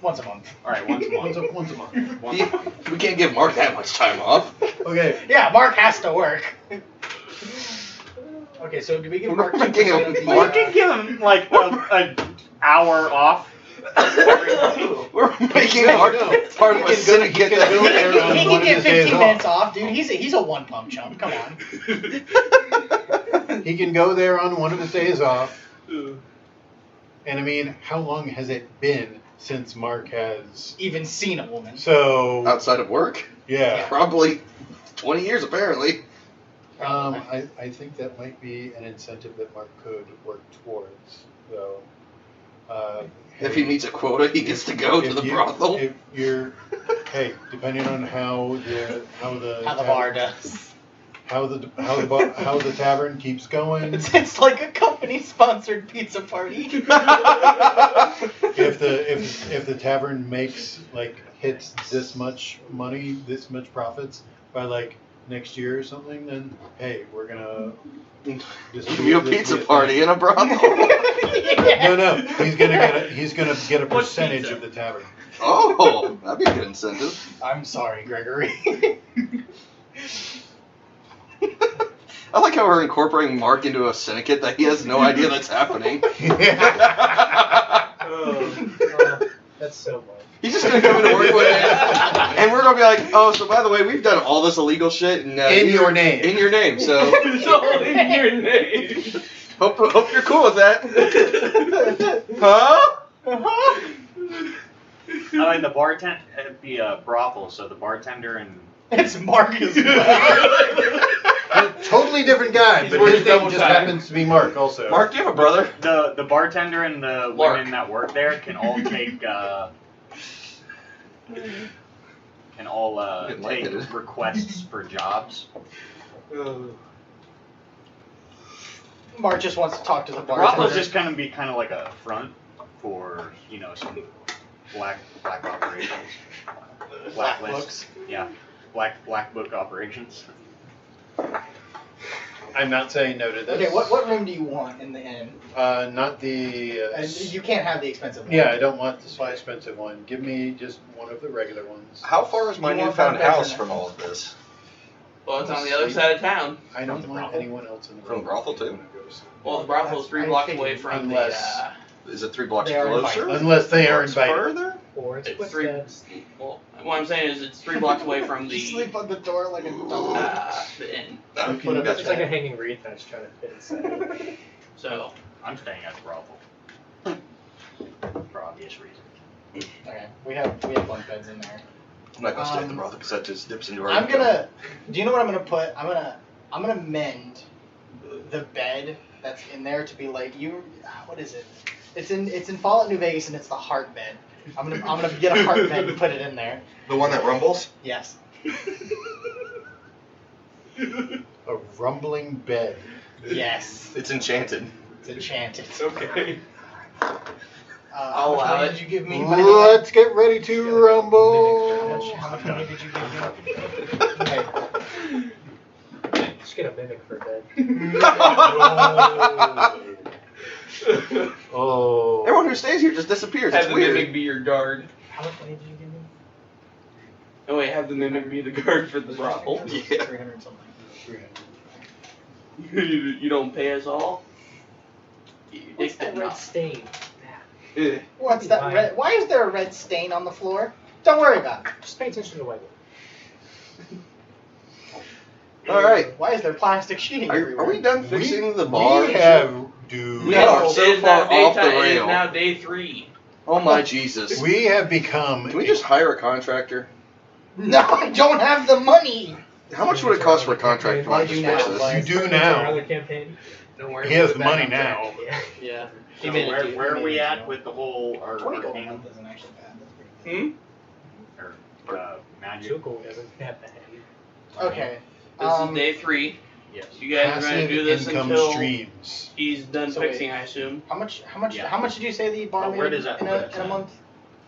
Once a month. Alright, once a month. once a month. Once He- we can't give Mark that much time off. Okay. Yeah, Mark has to work. Okay, so do we give Mark We're 2% of the, Mark can give him like an hour off. We're making No, Mark no. part He of a can go- he syndicate can that go there on he one can of get his days 15 off. minutes off, dude. He's a one pump chump. Come on. He can go there on one of his days off. And I mean, how long has it been since Mark has? Even seen a woman. So outside of work. yeah. Probably 20 years apparently. I think that might be an incentive that Mark could work towards, though. If he meets a quota, he gets to go to if the you- brothel. If you're, hey, depending on how the How the bar does. how the tavern keeps going, It's like a company-sponsored pizza party. if the tavern makes hits this much money, this much profits by next year or something, then hey, we're gonna Give you a pizza party in a brothel. No, he's gonna get a What's percentage pizza? of the tavern. Oh, that'd be a good incentive. I'm sorry, Gregory. I like how we're incorporating Mark into a syndicate that he has no idea that's happening. That's so much. He's just gonna come into work one day, and we're gonna be like, oh, so by the way, we've done all this illegal shit and, In your name. In your name, so It's all in your name. Hope you're cool with that. Huh? I mean, the bartender, it'd be a brothel, so the bartender and. It's Mark as well. Totally different guy, He's but working his name double just time. happens to be Mark also. Mark, do you have a brother? The bartender and the Mark. women that work there can all take Didn't like it. take requests for jobs. Mark just wants to talk to the The brothel's bartender. just gonna be kind of like a front for some black operations. Black Blacklist. books. Yeah, black book operations. I'm not saying no to this. Okay, what room do you want in the inn? Not the. You can't have the expensive one. Yeah, I don't want the slightly expensive one. Give me just one of the regular ones. How far is my You want newfound that house better? from all of this? Well, it's on the other side of town. I don't want anyone else in the From room. brothel too? Well, the brothel is 3 blocks away from the. Unless- Is it 3 blocks They are closer? Unless they are Or it's invited. further? Or it's It's with 3. beds. Well, what I'm saying is it's 3 blocks away from You the sleep on the door like a dog. the inn. You Put can- it It's like a hanging wreath that's trying to fit inside. So I'm staying at the brothel. For obvious reasons. Okay, we have bunk beds in there. I'm not gonna stay at the brothel because that just dips into our I'm income. gonna. Do you know what I'm gonna put? I'm gonna mend the bed that's in there to be like you. What is it? It's in Fallout New Vegas and it's the heart bed. I'm gonna get a heart bed and put it in there. The one that rumbles? Yes. A rumbling bed. Yes. It's enchanted. It's enchanted. Okay. I'll how much allow money it. did you give me? By the way? Let's get ready to How rumble. much money did you give me? Okay. Just get a mimic for a bed. Oh. Everyone who stays here just disappears. Have It's the weird. mimic be your guard. How much money did you give me? Oh wait, have the mimic be the guard for the brothel. Yeah. 300 something. You don't pay us all. You What's dick that did red not. stain? What's that red? Why is there a red stain on the floor? Don't worry about it. Just pay attention to the white one. All right. Why is there plastic sheeting everywhere? Are we done fixing the bar? We have, dude. We are so It is far now off the daytime. It is rail. now day 3. Oh my Jesus. We have become. Can we just hire a contractor? No, I don't have the money. How much would it cost for a contractor to Why just do fix now? this? Why- You do Our now. other campaign. Don't worry. He has we'll the put it money back on now. track. Yeah. He So made where it. are we at with the whole our 20 gold a hand month isn't actually bad. That's pretty good. or magic? Zuko doesn't have that. Okay. This is day 3. Yes. You guys are going Passive to do this income until streams. he's done So fixing, wait. I assume. How much Yeah. did you say the bar But where made does that in put a us in a at? month?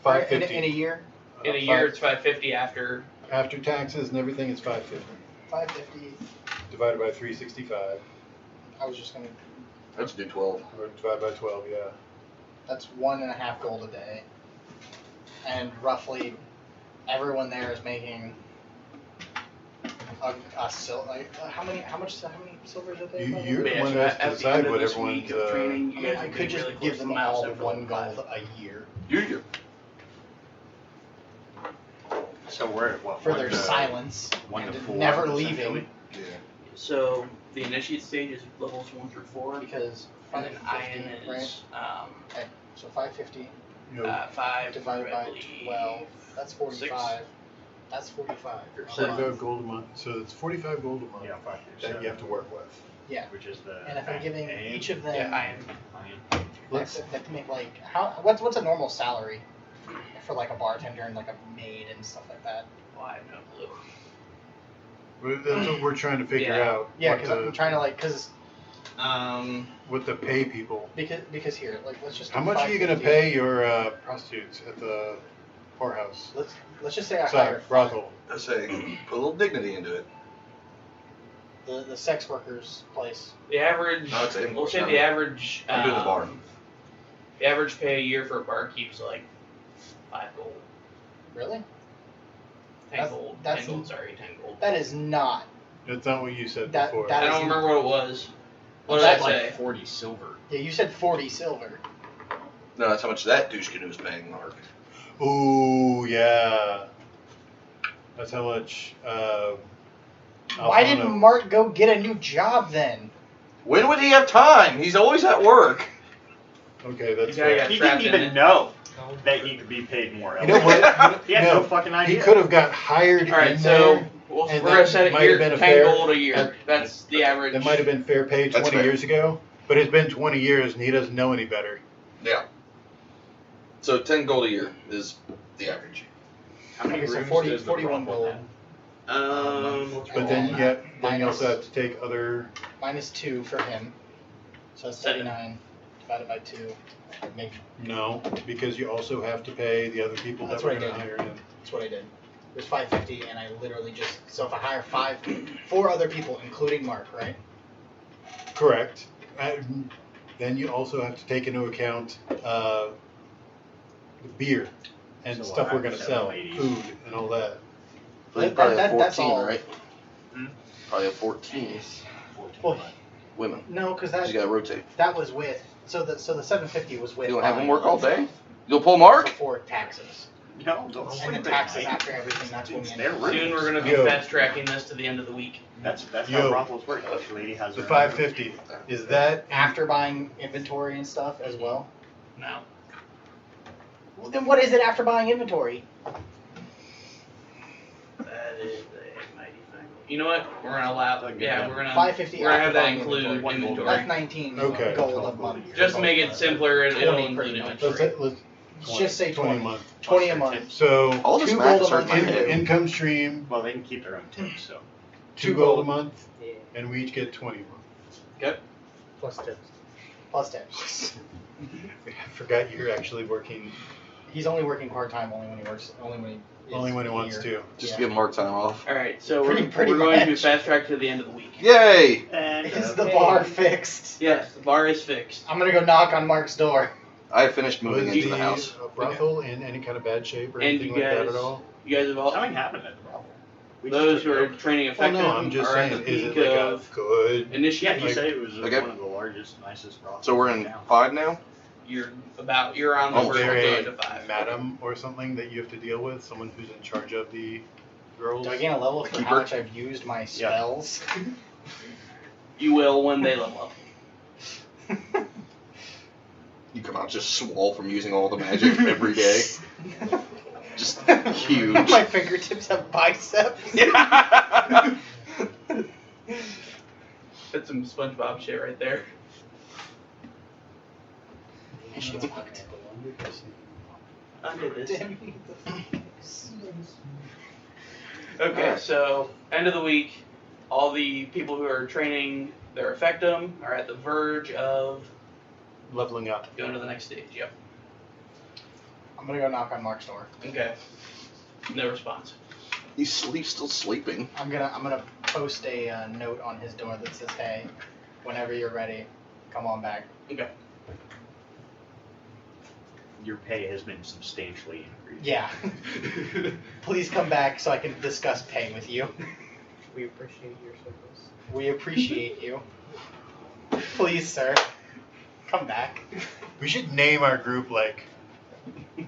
Or in a 550. year? In a year, it's 550 after. After taxes and everything, it's 550 550. divided by 365 I was just gonna. Let's do 12. or divided by 12. Yeah. That's 1.5 gold a day, and roughly everyone there is making how much silver did they? make? You're the Yeah, one so that has to at the decide end of what this everyone's. week of training, you guys I are could just really close give to them the mouse all over 1 level gold 5. a year You. So we're at what? for one their to- silence 1 to and 4, never essentially? leaving Yeah. So the initiate stage is levels 1 through 4, because and then iron 550, right? is So 550 You know, 5 divided I by believe. 12. That's 45. That's 45. Or a 45 month. gold a month. So it's 45 gold a month Yeah, 5 that you have to work with. Yeah. Which is the. And if I'm giving aim. each of them, Yeah, iron. Let's. they have to make like what's a normal salary for like a bartender and like a maid and stuff like that. Well, I have no clue. That's what we're trying to figure Yeah. out. Yeah, what because to- I'm trying to what to pay people. because here let's just. How do much are you gonna 550. pay your prostitutes at the whorehouse? Let's just say I Sorry, hire brothel. I say, put a little dignity into it. the sex workers place. The average, No, it's we'll say the average, I'm doing the bar. the average pay a year for a barkeep's like 5 gold. Really? 10 That's- gold. that's- 10 gold, sorry, 10 gold. That is not. That's not what you said That- before. that I is- don't remember what it was. What did That's I say? 40 silver. Yeah, you said 40 silver. No, that's how much that douche canoe is paying, Mark. Ooh, yeah. That's how much. Why Alphona- didn't Mark go get a new job then? When would he have time? He's always at work. Okay, that's Yeah, yeah. fair. He Trapped didn't in even it. know No. that he could be paid more. You know what? He had no fucking He idea. could have got hired All right, in so there. we're and gonna that set it might have here. been a 10 fair- gold a year. that- That's the average. That might have been fair pay That's 20 fair. years ago, but it's been 20 years and he doesn't know any better. Yeah. So 10 gold a year is the average. How many Okay, so rooms 40 does the 41 brothel gold. have? But then you also have to take other. Minus 2 for him. So that's 39 divided by 2. Maybe. No, because you also have to pay the other people That's that we're what I going to did. hire in. That's what I did. It was 550, and I literally just. So if I hire 4 other people, including Mark, right? Correct. Then you also have to take into account the beer and So stuff we'll we're going have to sell, 780. food and all that. So you That- probably that- have that's 14, all. right? Hmm? Probably have 14 Well, women. no, because 'Cause you gotta rotate. that was with. So the 750 was with. You don't have them buying work all day? stuff You'll pull Mark? before taxes. No, don't And sleep the at taxes night. after everything. That's when we It's end their up. room. Soon we're gonna be Yo. fast tracking this to the end of the week. That's Yo. how brothels work. Each lady has The her 550, is that After buying inventory and stuff as well. No. Well, then what is it after buying inventory? That is a mighty thing. You know what? We're gonna allow. Yeah, we're gonna. 550 We're gonna have after that buying include inventory. inventory. That's 19 Okay. gold a month. Just to make it simpler, it'll 20 include pretty much. inventory. let's Just say 20 a 20. month. 20 a month. So All this 2 math gold is a hurting my month. head. income stream, Well, they can keep their own tips, so. 2 gold a month, Yeah. and we each get 20 a month. Plus tips. Plus tips. I forgot you're actually working He's only working part time. Only when he wants to. Just Yeah. give Mark time off. All right, so Pretty we're going to much. fast track to the end of the week. Yay! And Is the bar fixed? Yes, the bar is fixed. I'm gonna go knock on Mark's door. I finished moving Was into the house. brothel in any kind of bad shape or And anything you like that guys- at all? You guys have all. something happened at the brothel. We Those just who took are it over. training Well, effective no, I'm just are at saying, the is peak it like a of good? Yeah, initiative. he said it was Okay. one of the largest, nicest brothels. So we're in 5 now? You're on the Oh, first there day a to 5. madam or something that you have to deal with? Someone who's in charge of the girls? Do I gain a level for how Keeper? much I've used my spells? You will when they level up. You come out just swole from using all the magic every day. Just huge. My fingertips have biceps. Yeah. That's some SpongeBob shit right there. Under this. Okay, so end of the week, all the people who are training their effectum are at the verge of Leveling up. going to the next stage. Yep. I'm gonna go knock on Mark's door. Okay. No response. He's still sleeping. I'm gonna post a note on his door that says, "Hey, whenever you're ready, come on back." Okay. Your pay has been substantially increased. Yeah. Please come back so I can discuss pay with you. We appreciate your service. We appreciate you. Please, sir, come back. We should name our group like.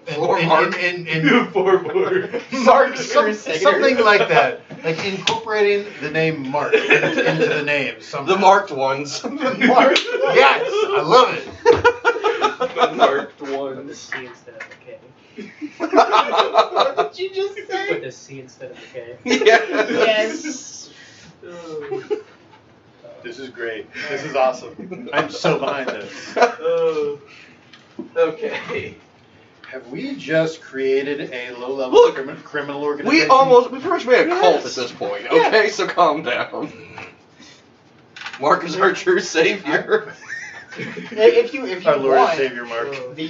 Floor Mark. Mark Something like that. Like incorporating the name Mark into the name. Somehow. The marked ones. Mark. Yes, I love it. The marked With a ones. C instead of a K. What did you just say? With a C instead of a K. Yes. This is great. This is awesome. I'm so behind this. Okay. Have we just created a low-level Look, criminal organization? We pretty much made a cult at this point, okay? So calm down. Mark is our true savior. If you Our Lord and want, Savior Mark. the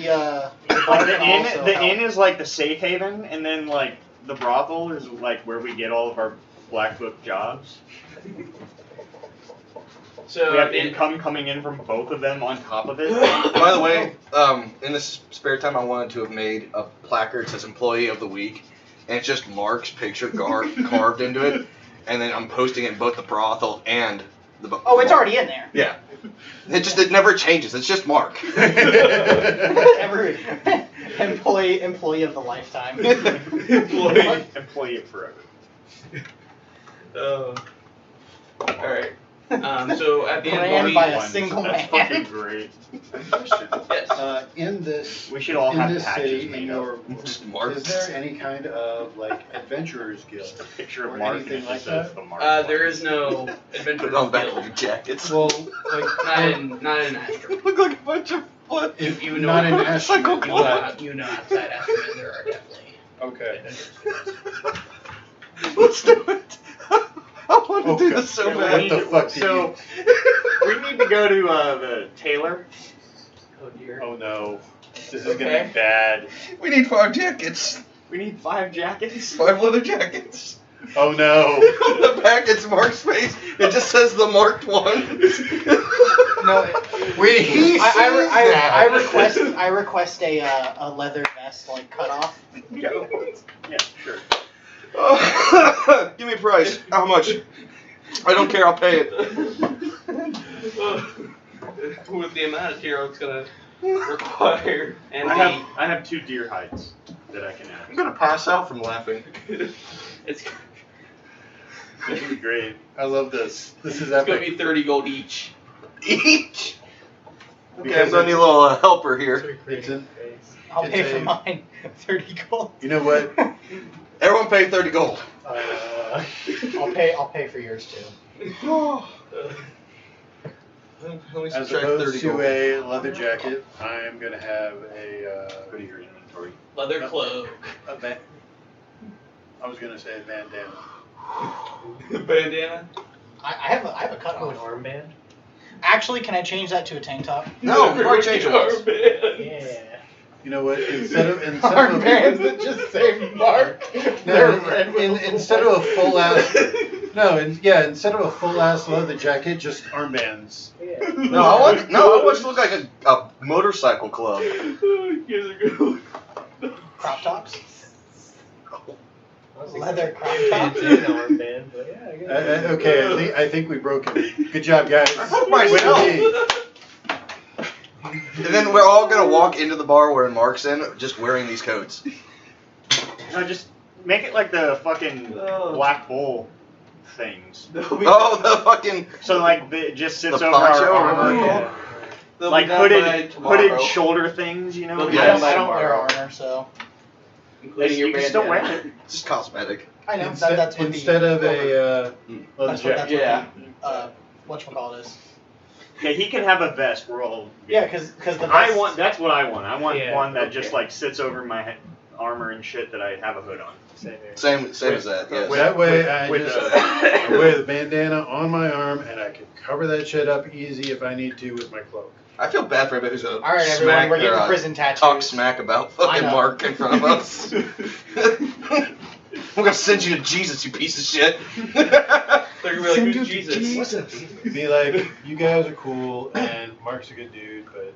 Like the inn, also the help. inn is like the safe haven, and then like the brothel is like where we get all of our black book jobs. So We have income coming in from both of them on top of it. By the way, in this spare time, I wanted to have made a placard that says Employee of the Week, and it's just Mark's picture carved into it, and then I'm posting it in both the brothel and the book. Oh, it's already in there. Yeah. It never changes. It's just Mark. Every employee of the lifetime. Employee of forever. Alright. So at the end of Ran the by week, a single That's man. fucking great. Question. yes. In this, We should all in have this patches city, in made your, up. Just Mark. is there any kind of like adventurers guild? Just a picture Or of Mark and anything it like just says that? the Mark. There one. is no Put adventure it on the back of guild. your jackets. Well, like Not in Astro. Look like a bunch of what? if you know- not in Ashton, You know outside Astro, there are definitely okay. adventures guilds. Let's do it. I want to do Okay. this so Yeah, What bad. we the need- fuck did so, we need to go to the tailor. Oh dear. Oh no, this is Okay. gonna be bad. We need 5 jackets. We need 5 jackets. 5 leather jackets. Oh no. The packet's Mark's face. It just says the marked one. No, When he says that, I request a leather vest like cut off. Yeah, sure. Give me a price. How much? I don't care. I'll pay it. With the amount of material it's gonna require, and I have 2 deer hides that I can I'm add. gonna pass out from laughing. it's This is great. I love this. This is gonna epic. be 30 gold each. Each. Okay, Because I'm gonna need a little helper here. It's in, I'll It's pay for a- mine. 30 gold. you know what? Everyone pay 30 gold. I'll pay for yours too. Let me As subtract opposed 30 to gold. a leather jacket, I am gonna have Go to your inventory. Leather cloak. a ba- I was gonna say a bandana. Bandana. I have a Oh, an cutoff. armband? Actually, can I change that to a tank top? No, Mark changed it once. Yeah. You know what? Instead of Armbands that just say Mark. They're red with a instead of a full ass instead of a full ass leather jacket, just armbands. Yeah. No, I want to look like a motorcycle club. You guys are good. crop tops. I was Leather crop It's tops. an armband, but yeah, I guess. Okay, I think we broke it. Good job, guys. Myself. Way to be. And then we're all gonna walk into the bar where Mark's in, just wearing these coats. No, just make it like the fucking Black Bull things. Oh, the fucking So like it just sits The over our poncho or armor. whatever. They'll Like be done by hooded tomorrow, shoulder things, you know? They'll be I done don't, by I don't wear tomorrow. armor, so including your You can still wear bandana. it. It's just cosmetic. I know Instead, that's what instead the, of a leather that's what jacket. Yeah. whatchamacallit is. Yeah, he can have a vest. We're all. Yeah, because the I vest- want. That's what I want. I want Yeah, one that just okay. like sits over my armor and shit that I have a hood on. Same here. Same as that. Yes. That way, I with just the- I wear the bandana on my arm, and I can cover that shit up easy if I need to with my cloak. I feel bad for everybody who's gonna All right, everyone, smack we're getting or, prison tattoos. talk smack about fucking know. Mark in front of us. I'm gonna send you to Jesus, you piece of shit. They're gonna be like, Send who's you to Jesus? Be like, you guys are cool, and Mark's a good dude, but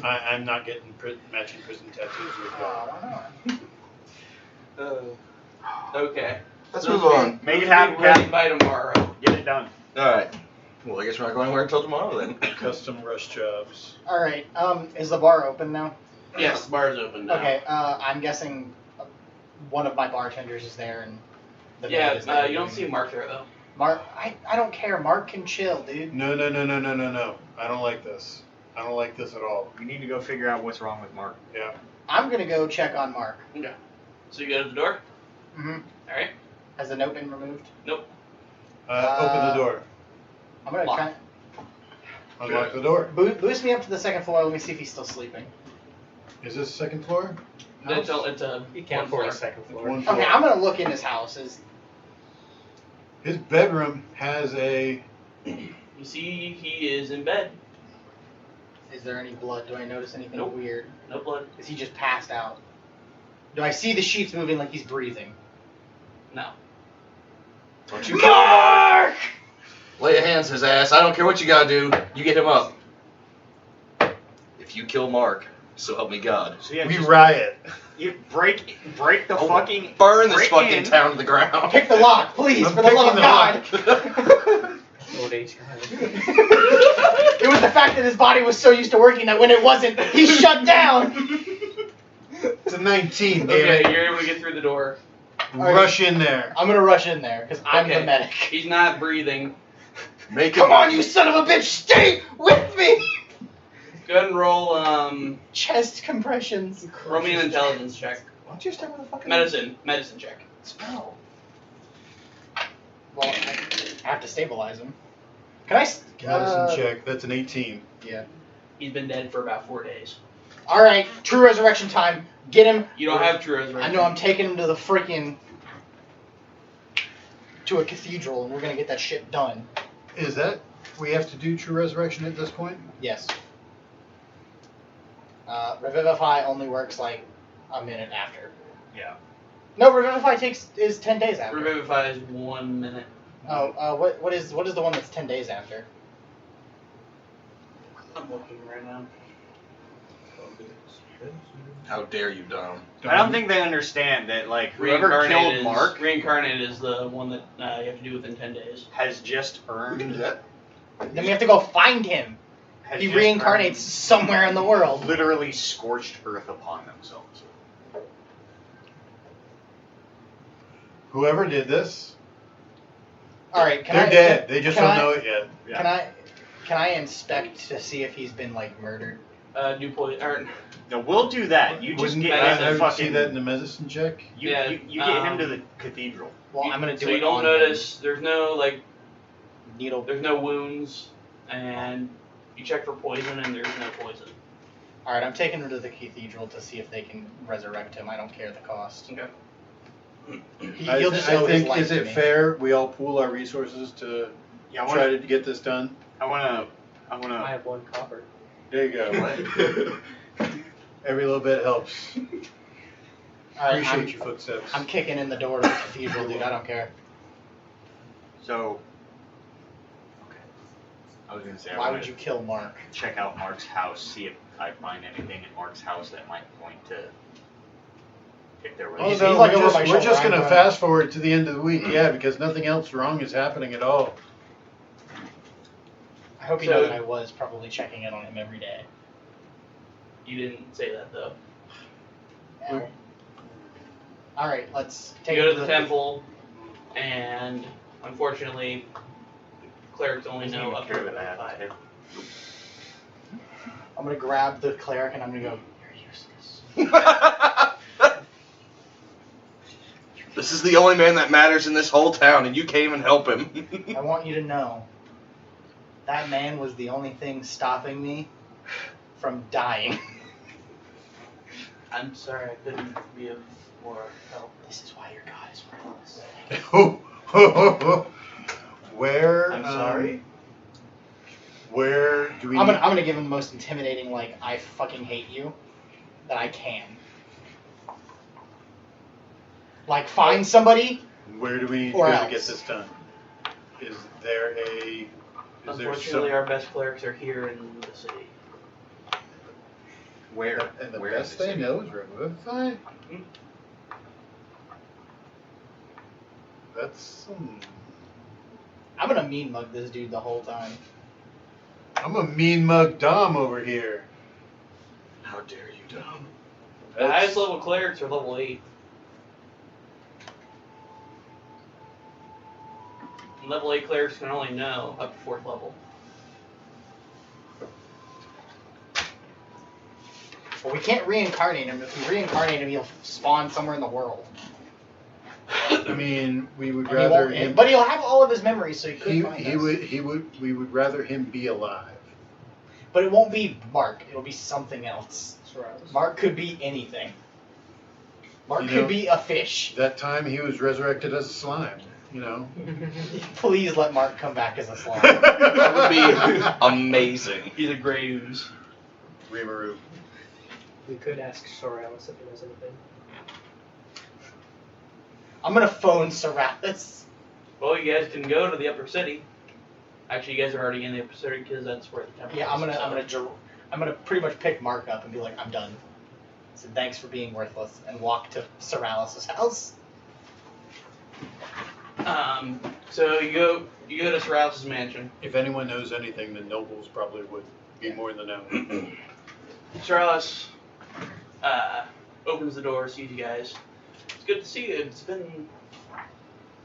I'm not getting matching prison tattoos with you. Okay. Let's move on. Make it Those will be happen, ready Cap. by tomorrow. Get it done. All right. Well, I guess we're not going anywhere until tomorrow then. Custom rush jobs. All right, is the bar open now? Yes, the bar's open now. Okay, I'm guessing one of my bartenders is there and the maid is Yeah, there. you don't see Mark there though. Mark. I don't care. Mark can chill, dude. No. I don't like this. I don't like this at all. We need to go figure out what's wrong with Mark. Yeah. I'm gonna go check on Mark. So you go to the door. Mm-hmm. All right. Has the note been removed? Open the door. I'm gonna Lock. kind Unlock the door. of boost me up to the second floor. Let me see if he's still sleeping. Is this second floor? It's a You can't one afford a floor. second It's floor. one floor. Okay, I'm gonna look in his house. His bedroom has a. You see, he is in bed. Is there any blood? Do I notice anything Nope. weird? No blood. Is he just passed out? Do I see the sheets moving like he's breathing? No. Don't you kill Mark! Lay your hands on his ass. I don't care what you gotta do. You get him up. If you kill Mark, so help me God. So yeah, We just- riot. you break the Oh, fucking. Burn this break fucking in. town to the ground. Pick the lock, please, I'm for the love of picking the God. Old age guy. It was the fact that his body was so used to working that when it wasn't, he shut down. It's a 19, damn Okay, it. you're able to get through the door. Rush in there. I'm gonna rush in there because I'm Okay. the medic. He's not breathing. Make Come him- on, you son of a bitch, stay with me! Go ahead and roll Chest compressions. roll me an intelligence check. Why don't you start with a fucking Medicine check. spell? Well, I have to stabilize him. Can I? Medicine check. That's an 18. Yeah. He's been dead for about 4 days. All right, true resurrection time. Get him. You don't have true resurrection. I know. I'm taking him to the freaking to a cathedral, and we're gonna get that shit done. Is that we have to do true resurrection at this point? Yes. Revivify only works like a minute after. Yeah. No, Revivify is 10 days after. Revivify is 1 minute. Oh, what is the one that's 10 days after? I'm looking right now. How dare you, Dom? I don't think they understand that, like, whoever killed Mark Reincarnate is the one that you have to do within 10 days. has just We earned. can do that. Then we have to go find him. Has He just reincarnates somewhere in the world. earned literally scorched earth upon themselves. Whoever did this, All right, they're dead. They just can don't I- know it yet. Can I inspect to see if he's been like murdered? Do poison. Or, No, we'll do that. You just Wouldn't get medicine. I him would fucking. see that in the medicine check? You, Yeah, you get him to the cathedral. Well, I'm gonna do so it. you don't on notice. There's no needle. There's no wounds, and you check for poison, and there's no poison. All right, I'm taking him to the cathedral to see if they can resurrect him. I don't care the cost. Okay. He'll just owe his life is to it me. fair we all pool our resources to Yeah, try to get this done? I wanna. I have 1 copper. There you go. Every little bit helps. All right, Appreciate your footsteps. I'm kicking in the door to the cathedral, dude. I don't care. So. Okay. I was gonna say. Why would you kill Mark? check out Mark's house, see if I find anything in Mark's house that might point to if there was. Oh He's no, like we're over my just, we're just shoulder. gonna I'm fast forward to the end of the week, yeah, because nothing else wrong is happening at all. I hope you So- know that I was probably checking in on him every day. You didn't say that though. Yeah. All right, let's You take go him to the temple, and unfortunately, clerics only know up to Care that I have 5. to take. I'm gonna grab the cleric and I'm gonna go. You're useless. This is the only man that matters in this whole town, and you can't even help him. I want you to know that man was the only thing stopping me from dying. I'm sorry, I couldn't be of more help. This is why your God is worthless. Where? I'm sorry. Where do we? I'm need- gonna give him the most intimidating, like, I fucking hate you that I can. Like, find somebody. Where do we need to Or go to else. get this done? Is there a? Is there Unfortunately, some? our best clerics are here in the city. Where? And the Where best is this they in? know is Revivify. Mhm. That's. I'm gonna mean mug this dude the whole time. I'm a mean mug Dom over here. How dare you, Dom? The highest level clerics are level 8. And level 8 clerics can only know up to 4th level. Well, we can't reincarnate him. If we reincarnate him, he'll spawn somewhere in the world. I mean, we would And he rather won't- him. but he'll have all of his memories, so he could He, find he us. would. We would rather him be alive. But it won't be Mark. It'll be something else. Sorrows. Mark could be anything. Mark You could know- be a fish. That time he was resurrected as a slime. You know. Please let Mark come back as a slime. That would be amazing. He's a gray ooze. Rimuru. We could ask Soralis if he knows anything. I'm gonna phone Seraphis. Well, you guys can go to the upper city. Actually, you guys are already in the upper city because that's where the temple Yeah, is. I'm gonna pretty much pick Mark up and be like, I'm done. So thanks for being worthless, and walk to Seralis' house. So you go to Sorrells' mansion. If anyone knows anything, the nobles probably would be more in the know. Sorrells opens the door, sees you guys. It's good to see you. It's been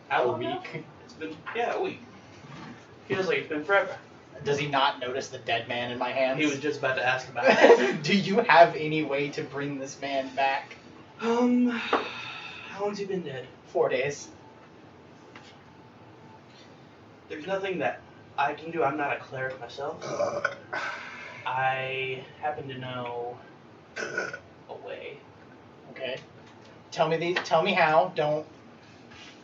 how long now? week. It's been a week. Feels like it's been forever. Does he not notice the dead man in my hands? He was just about to ask about it. Do you have any way to bring this man back? How long's he been dead? 4 days. There's nothing that I can do. I'm not a cleric myself. I happen to know a way. Okay. Tell me how. Don't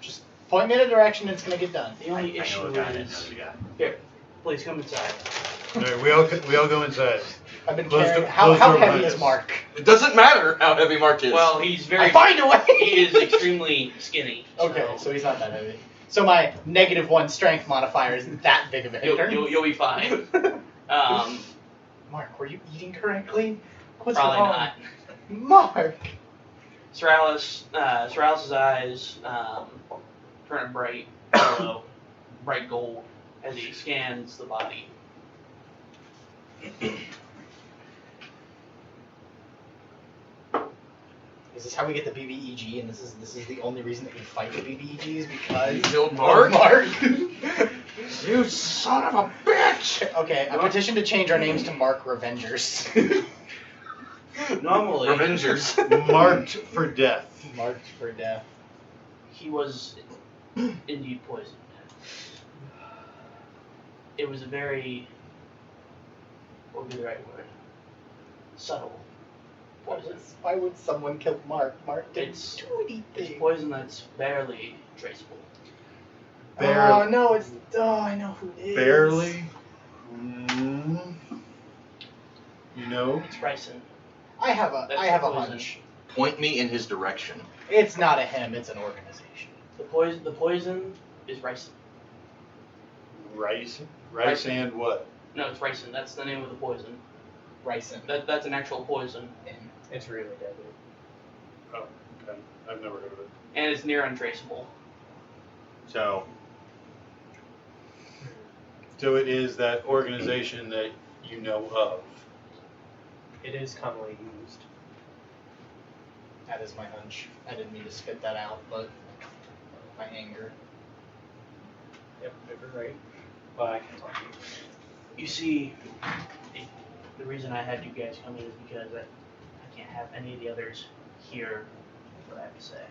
just point me in a direction and it's gonna get done. The only I issue know a guy that is knows a guy. here. Please come inside. All right, we all go inside. I've been Close carrying. the- How close the door heavy behind is us. Mark? It doesn't matter how heavy Mark is. Well, he's very. I find a way. He is extremely skinny. Okay, so he's not that heavy. So my -1 strength modifier isn't that big of a hindrance. You'll be fine. Mark, were you eating correctly? What's Probably wrong? not. Mark. Soralis's eyes turn bright yellow, bright gold as he scans the body. Is this how we get the BBEG? And this is the only reason that we fight the BBEG is because You killed of Mark? Mark. You son of a bitch! Okay, I petition to change our names to Mark Revengers. Normally, Revengers. Marked for death. Marked for death. he was indeed poisoned. It was a very, what would be the right word? Subtle poison. Why would someone kill Mark? Mark didn't It's- do It's anything. poison that's barely traceable. Oh no, it's I know who it is. Barely. Mm. You know? It's ricin. I have a That's a poison. hunch. Point me in his direction. It's not a him. It's an organization. The poison is ricin. Rice Rice. and what? No, it's ricin. That's the name of the poison. Ricin. That's an actual poison, It's really deadly. Oh, okay. I've never heard of it. and it's near untraceable. So it is that organization that you know of. It is commonly used. That is my hunch. I didn't mean to spit that out, but my anger. Yep, you're right. Well, I can talk to you. You see, the reason I had you guys come in is because I can't have any of the others hear what I have to say.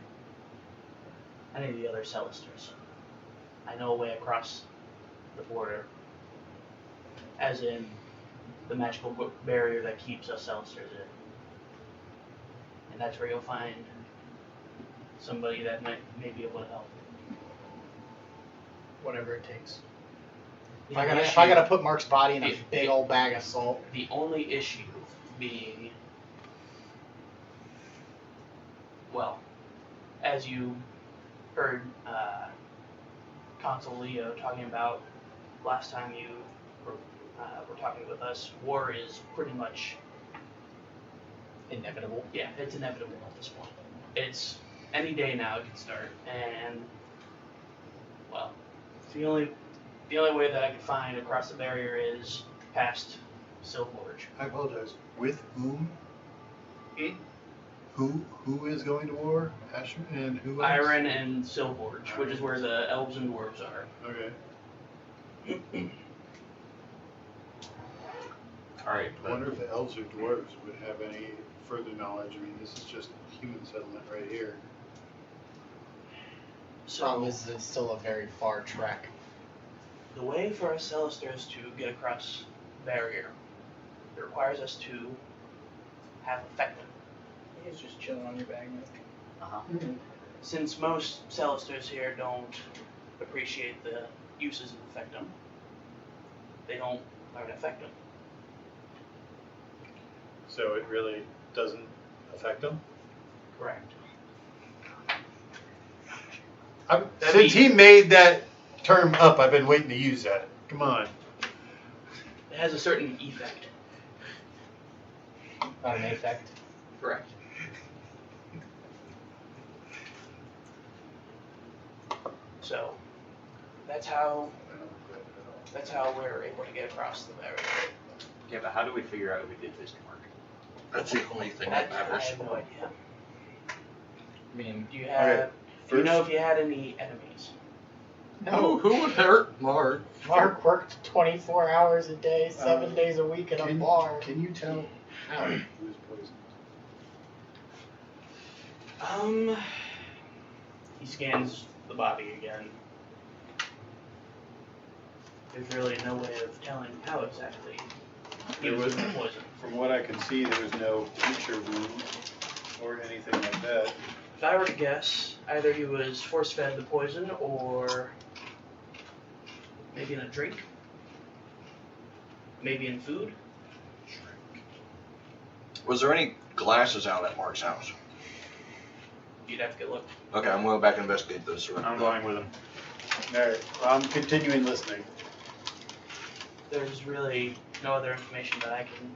Any of the other Celesters. I know a way across the border, as in the magical barrier that keeps us Celesters in. And that's where you'll find somebody that may be able to help. Whatever it takes. The If I only gotta issue- put Mark's body in a the- big old bag of salt. The only issue being, well, as you heard Consul Leo talking about last time you were talking with us, war is pretty much, Inevitable. yeah, it's inevitable at this point. It's any day now it can start, and, well, the only way that I could find across the barrier is past Silforge. I apologize. With whom? Hmm? Who is going to war? Asher and who else? Iron and Silforge, which is where the elves and dwarves are. Okay. Alright, I wonder if the elves or dwarves would have any further knowledge. I mean, this is just human settlement right here. Problem is, it's still a very far trek. The way for us Celesters to get across the barrier, it requires us to have effectum. He's just chilling on your bag, Nick. Since most Celesters here don't appreciate the uses of effectum, they don't learn effectum. So it really doesn't affect them? Correct. Since he made that term up, I've been waiting to use that. Come on. It has a certain effect. Not an effect. Correct. So, that's how we're able to get across the barrier. yeah, but how do we figure out who did this to Mark? That's the only thing I that matters. have no idea. I mean, Do you have? Okay, Do you know first- if you had any enemies? No. Who would hurt Mark? Mark worked 24 hours a day, 7 days a week at a bar. Can you tell how he was poisoned? He scans the body again. There's really no way of telling how exactly he There was was- poisoned. From what I can see, there was no puncture wound or anything like that. If I were to guess, either he was force-fed the poison or maybe in a drink, maybe in food. Was there any glasses out at Mark's house? You'd have to get looked. Okay, I'm going back and investigate this. I'm going with him. Alright, I'm continuing listening. There's really no other information that I can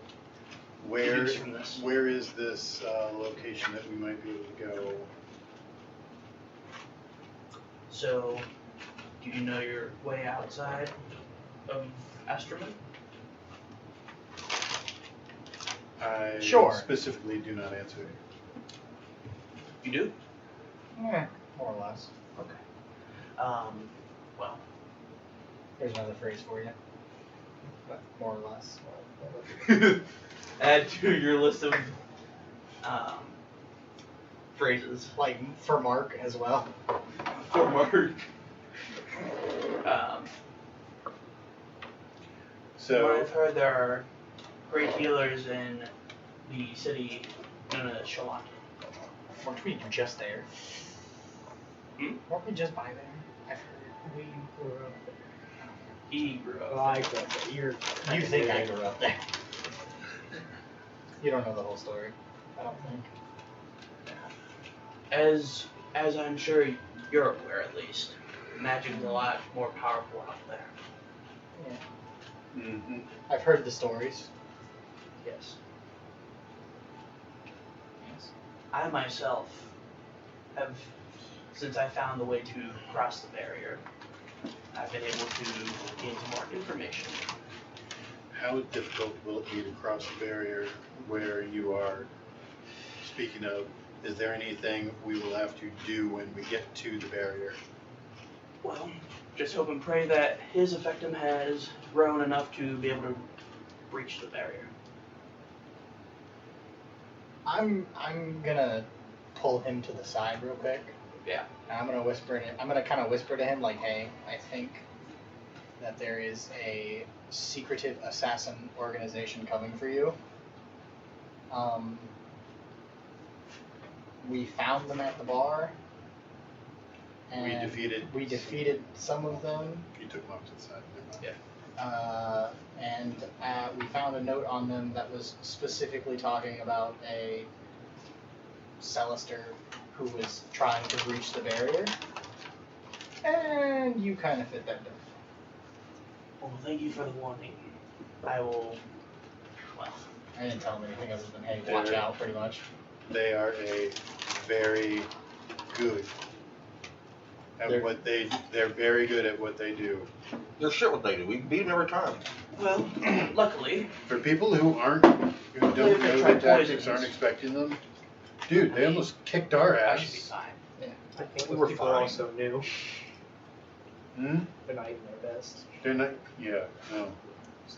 Where deduce from this. where is this location that we might be able to go? So, do you know your way outside of Asterman? I Sure. specifically do not answer. You do? Yeah, more or less. Well, There's another phrase for you. But more or less. add to your list of phrases. Like for Mark as well. For Mark. So I've heard there are great healers in the city known as Shalot. Weren't we just there? Weren't we just by there? I've heard. We grew up there. He grew up. Well, I grew up there. You're You think I grew up there? You don't know the whole story. I don't think. As I'm sure you're aware at least, magic's a lot more powerful out there. mhm. I've heard the stories. Yes. Yes. I myself have, since I found the way to cross the barrier, I've been able to gain some more information. How difficult will it be to cross the barrier where you are speaking of? Is there anything we will have to do when we get to the barrier? Well, just hope and pray that his effectum has grown enough to be able to breach the barrier. I'm gonna pull him to the side real quick. Yeah. And I'm gonna kind of whisper to him like, hey, I think that there is a secretive assassin organization coming for you. We found them at the bar. And we defeated some of them. You took them up to the side. Yeah. And we found a note on them that was specifically talking about a Celester who was trying to breach the barrier. And you kind of fit that bill. Well, thank you for the warning. I will. Well, I didn't tell him anything other than, hey, watch There. out, pretty much. They are a very good at They're- what they're very good at what they do. They're shit what they do. We beat them every time. well, luckily, For people who don't know They the try tactics, poisons. aren't expecting them, dude, they almost kicked our I should be ass. fine. I think We those were people fine. are also new. Hmm? They're not even their best. They're not. Yeah. No.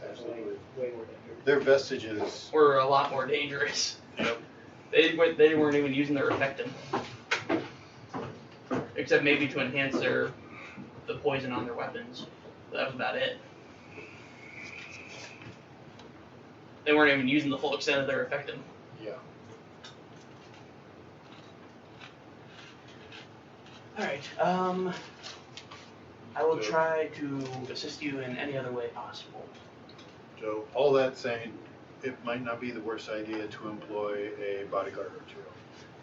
They're Absolutely. way more dangerous. They're vestiges. We're a lot more dangerous. Yep. They weren't even using their effectum, except maybe to enhance the poison on their weapons. But that was about it. They weren't even using the full extent of their effectum. Yeah. Alright, I will try to assist you in any other way possible. So all that saying, it might not be the worst idea to employ a bodyguard or two.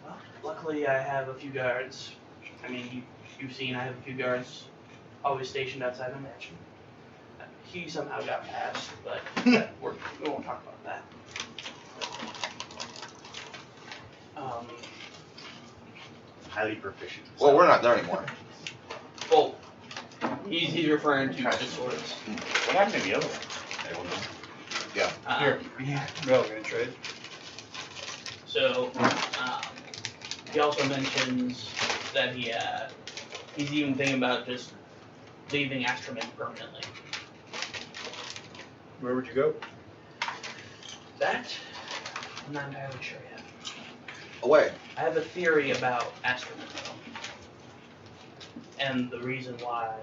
Well, luckily I have a few guards. I mean, you've seen I have a few guards always stationed outside my mansion. He somehow got past, but we won't talk about that. Highly proficient. Well, we're not there anymore. Well, he's referring to the swords. What happened to the other one? They will know. Here. Well, we're gonna trade. So, he also mentions that he's even thinking about just leaving Astroman permanently. Where would you go? That, I'm not entirely sure yet. Away. I have a theory about Astroman, though. And the reason why,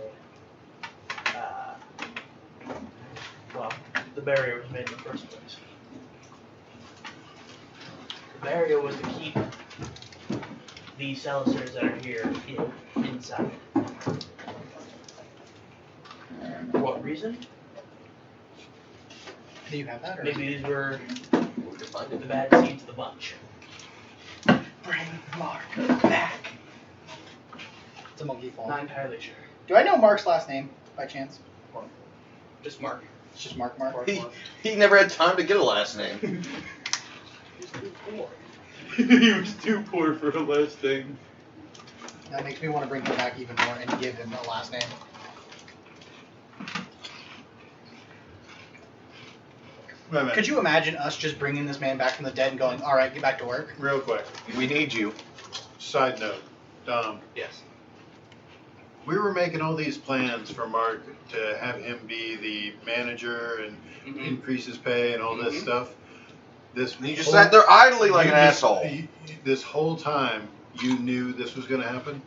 well, the barrier was made in the first place. The barrier was to keep the Celicers that are here inside. For what reason? Do you have that? Or Maybe these were We can find the it. bad seeds of the bunch. bring Mark back. It's a monkey fall. Not entirely sure. Do I know Mark's last name by chance? Just Mark. It's just Mark. Mark. He never had time to get a last name. He was too poor for a last name. That makes me want to bring him back even more and give him a last name. Wait a minute. Could you imagine us just bringing this man back from the dead and going, all right, get back to work? Real quick. We need you. Side note. Yes. We were making all these plans for Mark to have him be the manager and Mm-hmm. increase his pay and all this Mhm. stuff. This You just whole- sat there idly like you an just- asshole. This whole time, you knew this was going to happen?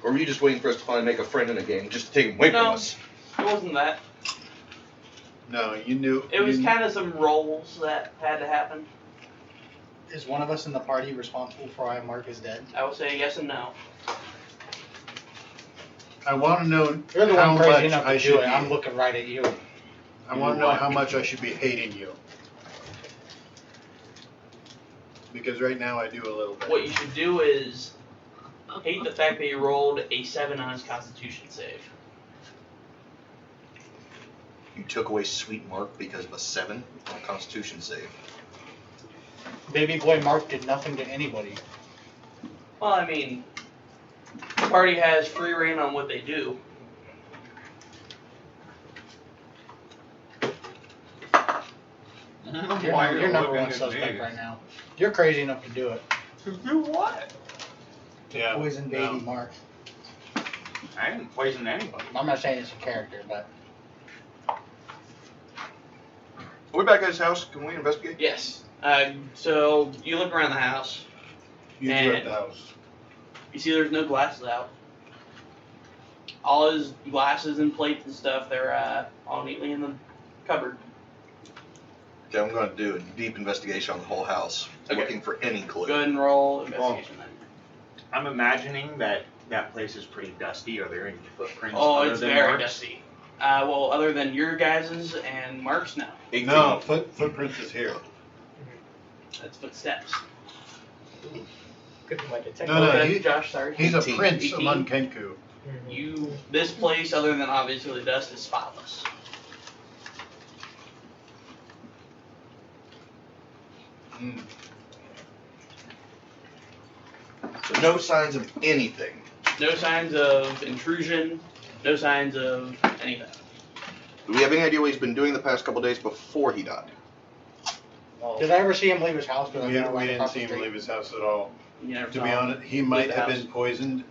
Or were you just waiting for us to finally make a friend in a game just to take him away from No. us? It wasn't that. No, you knew. It was you- kind of some roles that had to happen. Is one of us in the party responsible for why Mark is dead? I will say yes and no. I want to know You're the how one crazy much enough I to should do it. be. I'm looking right at you. I want to know how much I should be hating you. Because right now I do a little bit. What you should do is hate the fact that you rolled a 7 on his Constitution save. You took away Sweet Mark because of a 7 on a Constitution save. Baby boy Mark did nothing to anybody. Well, I mean, the party has free reign on what they do. You're number one suspect right now. You're crazy enough to do it. To do what? Yeah. Poison baby no. Mark. I didn't poison anybody. I'm not saying it's a character, but Are we back at his house? Can we investigate? Yes. So you look around the house. You And- left the house. You see there's no glasses out. All his glasses and plates and stuff, they're all neatly in the cupboard. Okay, I'm going to do a deep investigation on the whole house, Okay. looking for any clue. Go ahead and roll investigation then. I'm imagining that that place is pretty dusty. Are there any footprints? Oh, other it's than very Mark's? dusty. Well, other than your guys's and Mark's, no. 18. No, footprints is here. That's footsteps. Could be like a tech. No, no, Go ahead, he- Josh, sorry. He's a 18. prince 18. among Kenku. You, this place, other than obviously the dust, is spotless. Mm. So no signs of anything. No signs of intrusion. No signs of anything. Do we have any idea what he's been doing the past couple days before he died? did I ever see him leave his house? We didn't see him leave his house at all. You never To saw be him honest, he leave might the have house. been poisoned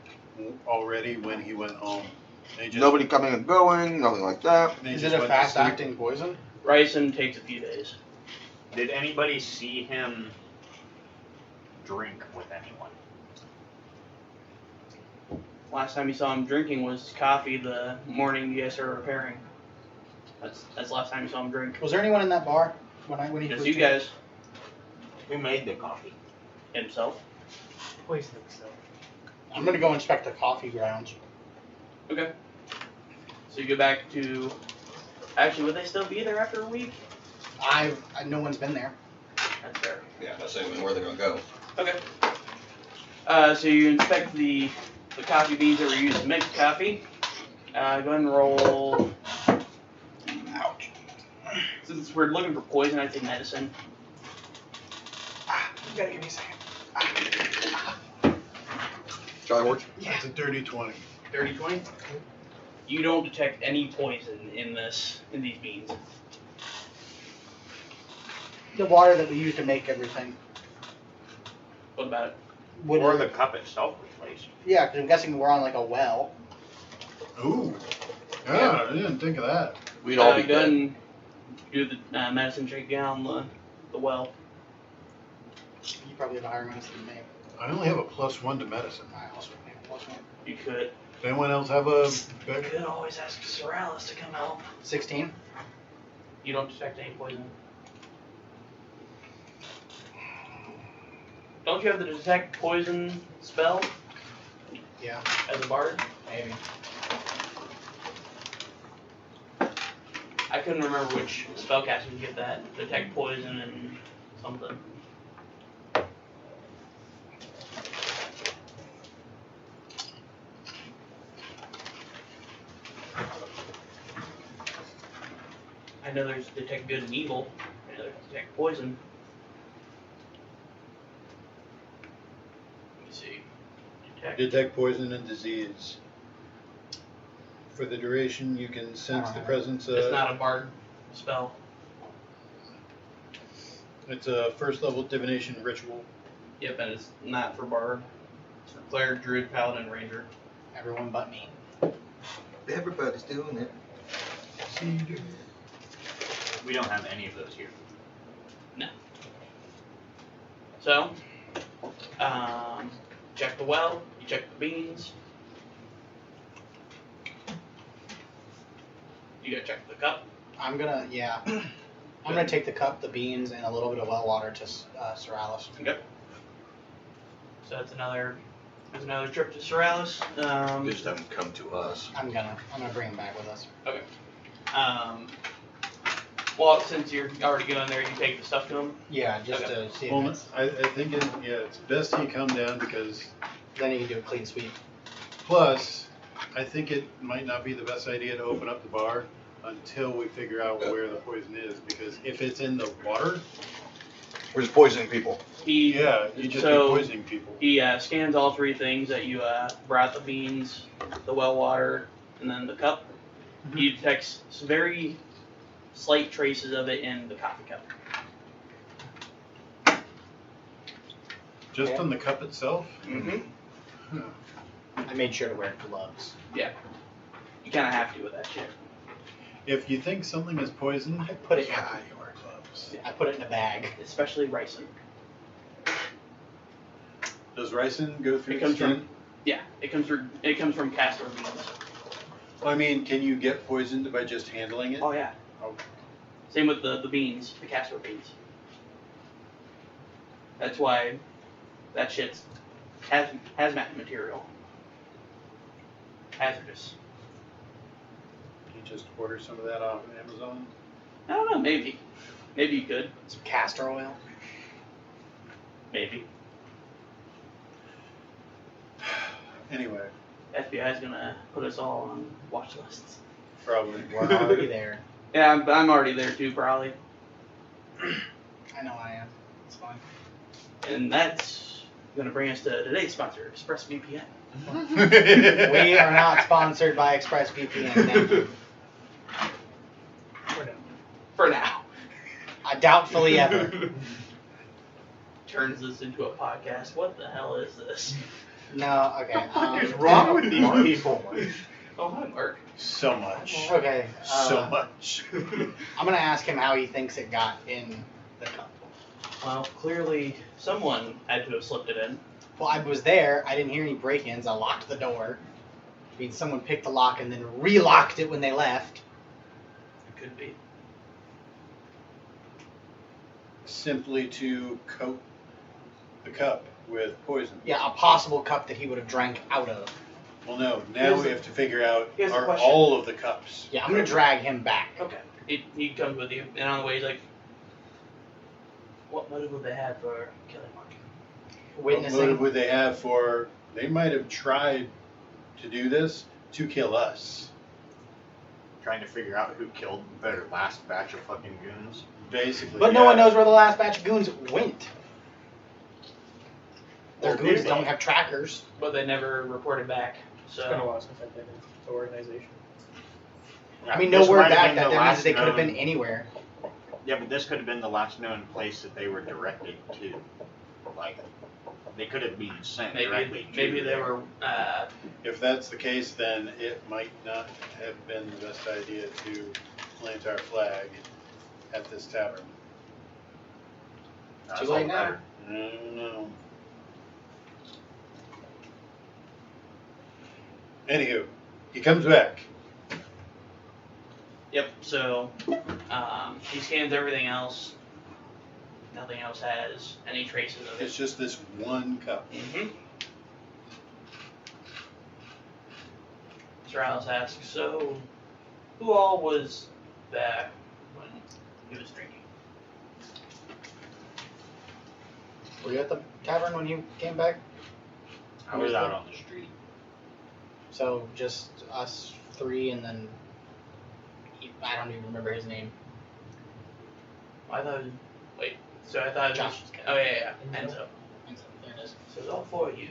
already when he went home. They just, Nobody coming and going, nothing like that. they Is just it a went to fast sleep. acting poison? Ricin takes a few days. Did anybody see him drink with anyone? Last time you saw him drinking was coffee the morning you guys started repairing. That's the last time you saw him drink. Was there anyone in that bar when he Just first you came? guys. Who made the coffee? Himself. Poison himself. I'm gonna go inspect the coffee grounds. Okay. So you go back to. Actually, would they still be there after a week? No one's been there. That's fair. Yeah, not saying where they're going to go. Okay. So you inspect the coffee beans that were used to make the coffee. Go ahead and roll. Ouch. Since we're looking for poison, I'd say medicine. You gotta give me a second. Charlie Horse? That's a dirty 20. 30-20. You don't detect any poison in these beans. The water that we use to make everything. What about it? Would Or the cup itself was laced. Yeah, because I'm guessing we're on like a well. Ooh. Yeah, I didn't think of that. We'd all be go dead. and do the medicine check down the well. You probably have a higher medicine than me. I only have a +1 to medicine. I also have a +1. You could. Does anyone else have a You better? could always ask Soralis to come help. 16. You don't detect any poison. Don't you have the detect poison spell Yeah, as a bard? maybe. I couldn't remember which spellcaster would get that. Detect poison and something. I know there's detect good and evil. I know there's detect poison. Let me see. Detect poison and disease. For the duration, you can sense the presence of. It's not a bard spell. It's a first level divination ritual. Yep, and it's not for bard. It's for cleric, druid, paladin, ranger. Everyone but me. Everybody's doing it. We don't have any of those here. So, check the well. You check the beans. You gotta check the cup. I'm gonna, yeah. I'm gonna take the cup, the beans, and a little bit of well water to Soralis. Okay. So that's another trip to Soralis. We just have them come to us. I'm gonna bring him back with us. Well, since you're already going there, you take the stuff to him. Yeah, just Okay. to see if Well, it's, I think it's best he come down because then you can do a clean sweep. plus, I think it might not be the best idea to open up the bar until we figure out where the poison is because if it's in the water, We're just poisoning people. He you just So- be poisoning people. he scans all three things that you brought: the beans, the well water, and then the cup. He detects some very slight traces of it in the coffee cup. Just on the cup itself? Mm-hmm. I made sure to wear gloves. You kind of have to with that shit. If you think something is poison, I put it. you wear gloves. I put it in a bag. Especially ricin. Does ricin go through It the comes skin? Yeah, it comes from castor beans. I mean, can you get poisoned by just handling it? Oh yeah. Oh. Same with the beans, the castor beans. That's why that shit's hazmat material. Hazardous. You just order some of that off Amazon? I don't know, maybe. Maybe you could. Some castor oil. Maybe. Anyway, FBI's gonna put us all on watch lists. probably. We're already there. Yeah, I'm already there too, probably. I know I am. It's fine. And that's gonna bring us to today's sponsor, ExpressVPN. We are not sponsored by ExpressVPN. Thank you. For now. Doubtfully ever. Turns this into a podcast. What the hell is this? No. Okay. What is wrong with these people? Oh, hi, Mark. So much. Okay. So much. I'm gonna ask him how he thinks it got in the cup. Well, clearly someone had to have slipped it in. Well, I was there. I didn't hear any break-ins. I locked the door. I mean, someone picked the lock and then relocked it when they left. It could be. Simply to coat the cup with poison. Yeah, a possible cup that he would have drank out of. Well, no. Now Here's we the- have to figure out here's the are question. all of the cups. Yeah, I'm gonna drag him back. Okay. He comes with you, and on the way he's like, what motive would they have for killing Mark? What motive Witnessing. would they have for? They might have tried to do this to kill us. Trying to figure out who killed their last batch of fucking goons. Basically. But no one knows where the last batch of goons went. Their Well, goons maybe. don't have trackers. But they never reported back. It's been a So while since I've been in the organization. I mean, This no word might have back. been That the means last they could have been known- anywhere. Yeah, but this could have been the last known place that they were directed to. Like, they could have been sent Maybe directly to maybe they were. If that's the case, then it might not have been the best idea to plant our flag at this tavern. That's Too all late the now. better. I don't know. Anywho, he comes back. Yep. So he scans everything else. Nothing else has any traces of It's it. just this one cup. Mm-hmm. Sir Alice asks, so who all was there when he was drinking? Were you at the tavern when you came back? I was out on the street. So just us three, and then I don't even remember his name. I thought. Wait. So I thought. Josh. Oh yeah. Enzo. There it is. So it's all for you.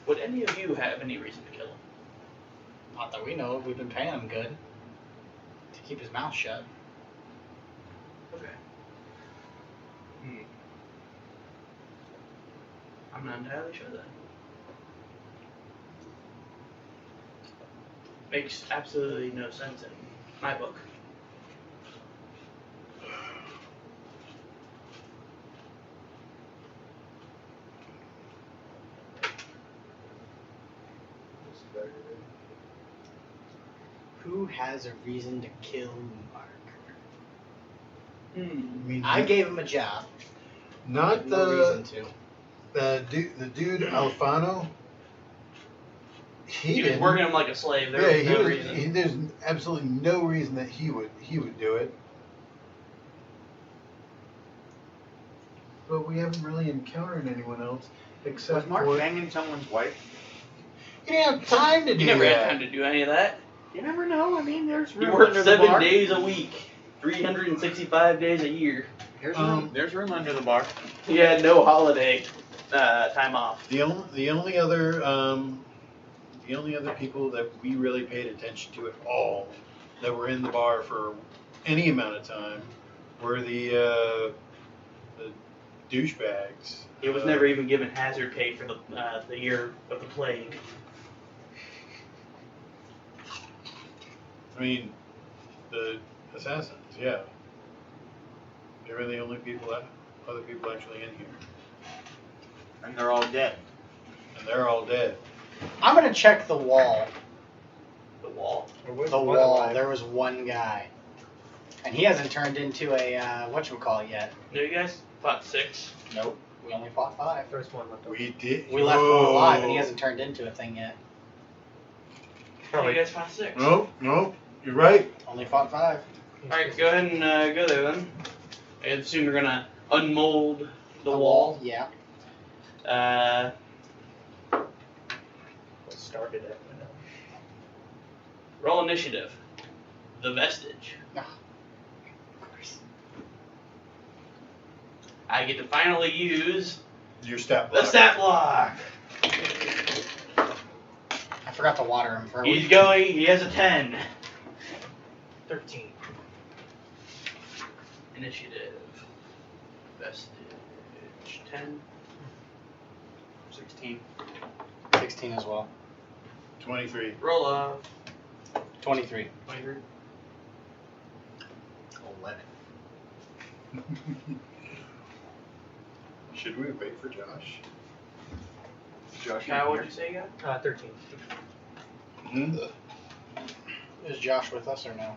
Would any of you have any reason to kill him? Not that we know of. We've been paying him good to keep his mouth shut. Okay. I'm not entirely sure then. Makes absolutely no sense in my book. Who has a reason to kill Mark? I mean, I gave him a job. not No reason the to. the dude Alfano. He was didn't. working him like a slave. There Yeah, was no reason. there's absolutely no reason that he would do it. But we haven't really encountered anyone else except Was Mark for. banging someone's wife? You didn't have time to do You never that. had time to do any of that. You never know. I mean, there's You room work under the 7 bar. days a week, 365 days a year. There's room under the bar. You had no holiday time off. The only other people that we really paid attention to at all that were in the bar for any amount of time were the douchebags. He was never even given hazard pay for the year of the plague. I mean, the assassins, yeah. They were the only other people actually in here, And they're all dead. and they're all dead. I'm gonna check the wall. The wall. The wall. There was one guy, and he hasn't turned into a whatchamacallit yet. No, you guys fought 6. Nope. We only fought 5. First one left over. We did. We left one alive, and he hasn't turned into a thing yet. No, you guys fought 6. Nope. You're right. Only fought 5. Alright, go ahead and go there then. I assume you're gonna unmold the wall. Yeah. What started it? Roll initiative. The vestige. Of course. I get to finally use Your stat the block. stat block. I forgot to water him for a He's week. going. He has a 10. 13. Initiative. Vestige. 10. 16. 16 as well. 23. Roll off. 23. 23. 11. Should we wait for Josh? Josh, Kyle, what'd you say you got? 13. Is Josh with us or no?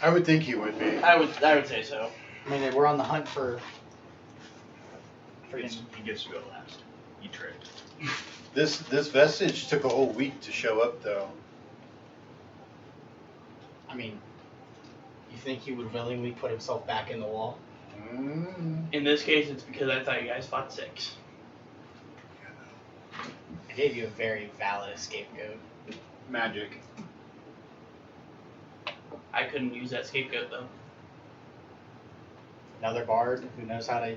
I would think he would be. I would say so. I mean, we're on the hunt for. He gets to go last. You tricked. This vestige took a whole week to show up, though. I mean, you think he would willingly put himself back in the wall? In this case, it's because I thought you guys fought 6. I gave you a very valid scapegoat. Magic. I couldn't use that scapegoat though. Another bard who knows how to,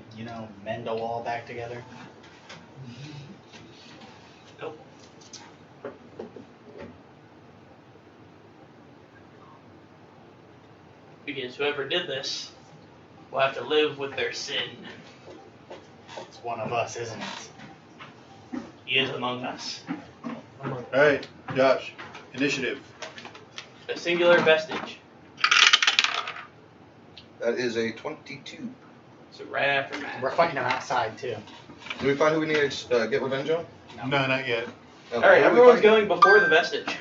mend a wall back together. Nope. Because whoever did this will have to live with their sin. It's one of us, isn't it? He is among us. Alright, Josh, initiative. A singular vestige. That is a 22. So right after Matt. We're fighting him outside too. Did we find who we need to get revenge on? No, not yet. Oh, Alright, who did we everyone's find? going before the vestige.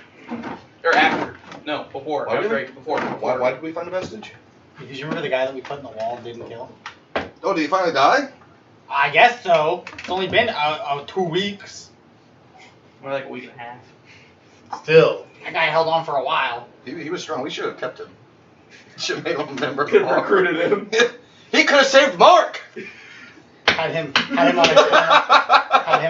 Or after. No, before. Why I was did we- right. Before. Why did we find a vestige? Because you remember the guy that we put in the wall and didn't kill? Oh, did he finally die? I guess so. It's only been 2 weeks. More like a week and a half. Still. That guy held on for a while. He was strong. We should have kept him. Should have made him a member of Could the have bar. recruited him. He could have saved Mark! Had him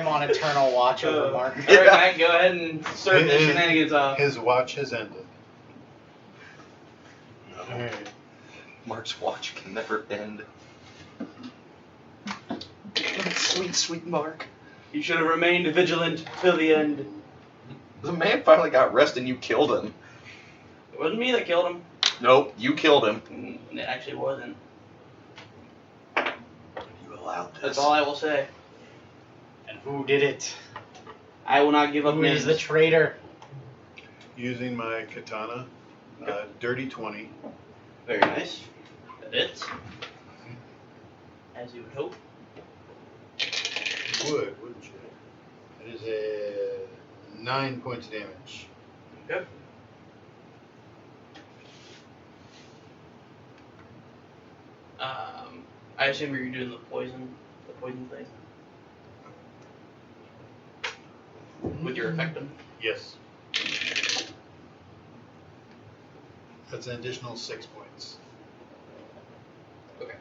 on eternal watch over Mark. Alright, Matt, go ahead and start the shenanigans off. His watch has ended. Alright. Mark's watch can never end. Damn it, sweet, sweet Mark. You should have remained vigilant till the end. The man finally got rest and you killed him. It wasn't me that killed him. Nope, you killed him. It actually wasn't. You allowed this. That's all I will say. And who did it? I will not give up Who names. is the traitor? Using my katana. Dirty 20. Very nice. That hits. As you would hope. Would, wouldn't you? It is a 9 points of damage. Okay. I assume you're doing the poison thing with your effective. Yes. That's an additional 6 points. Okay.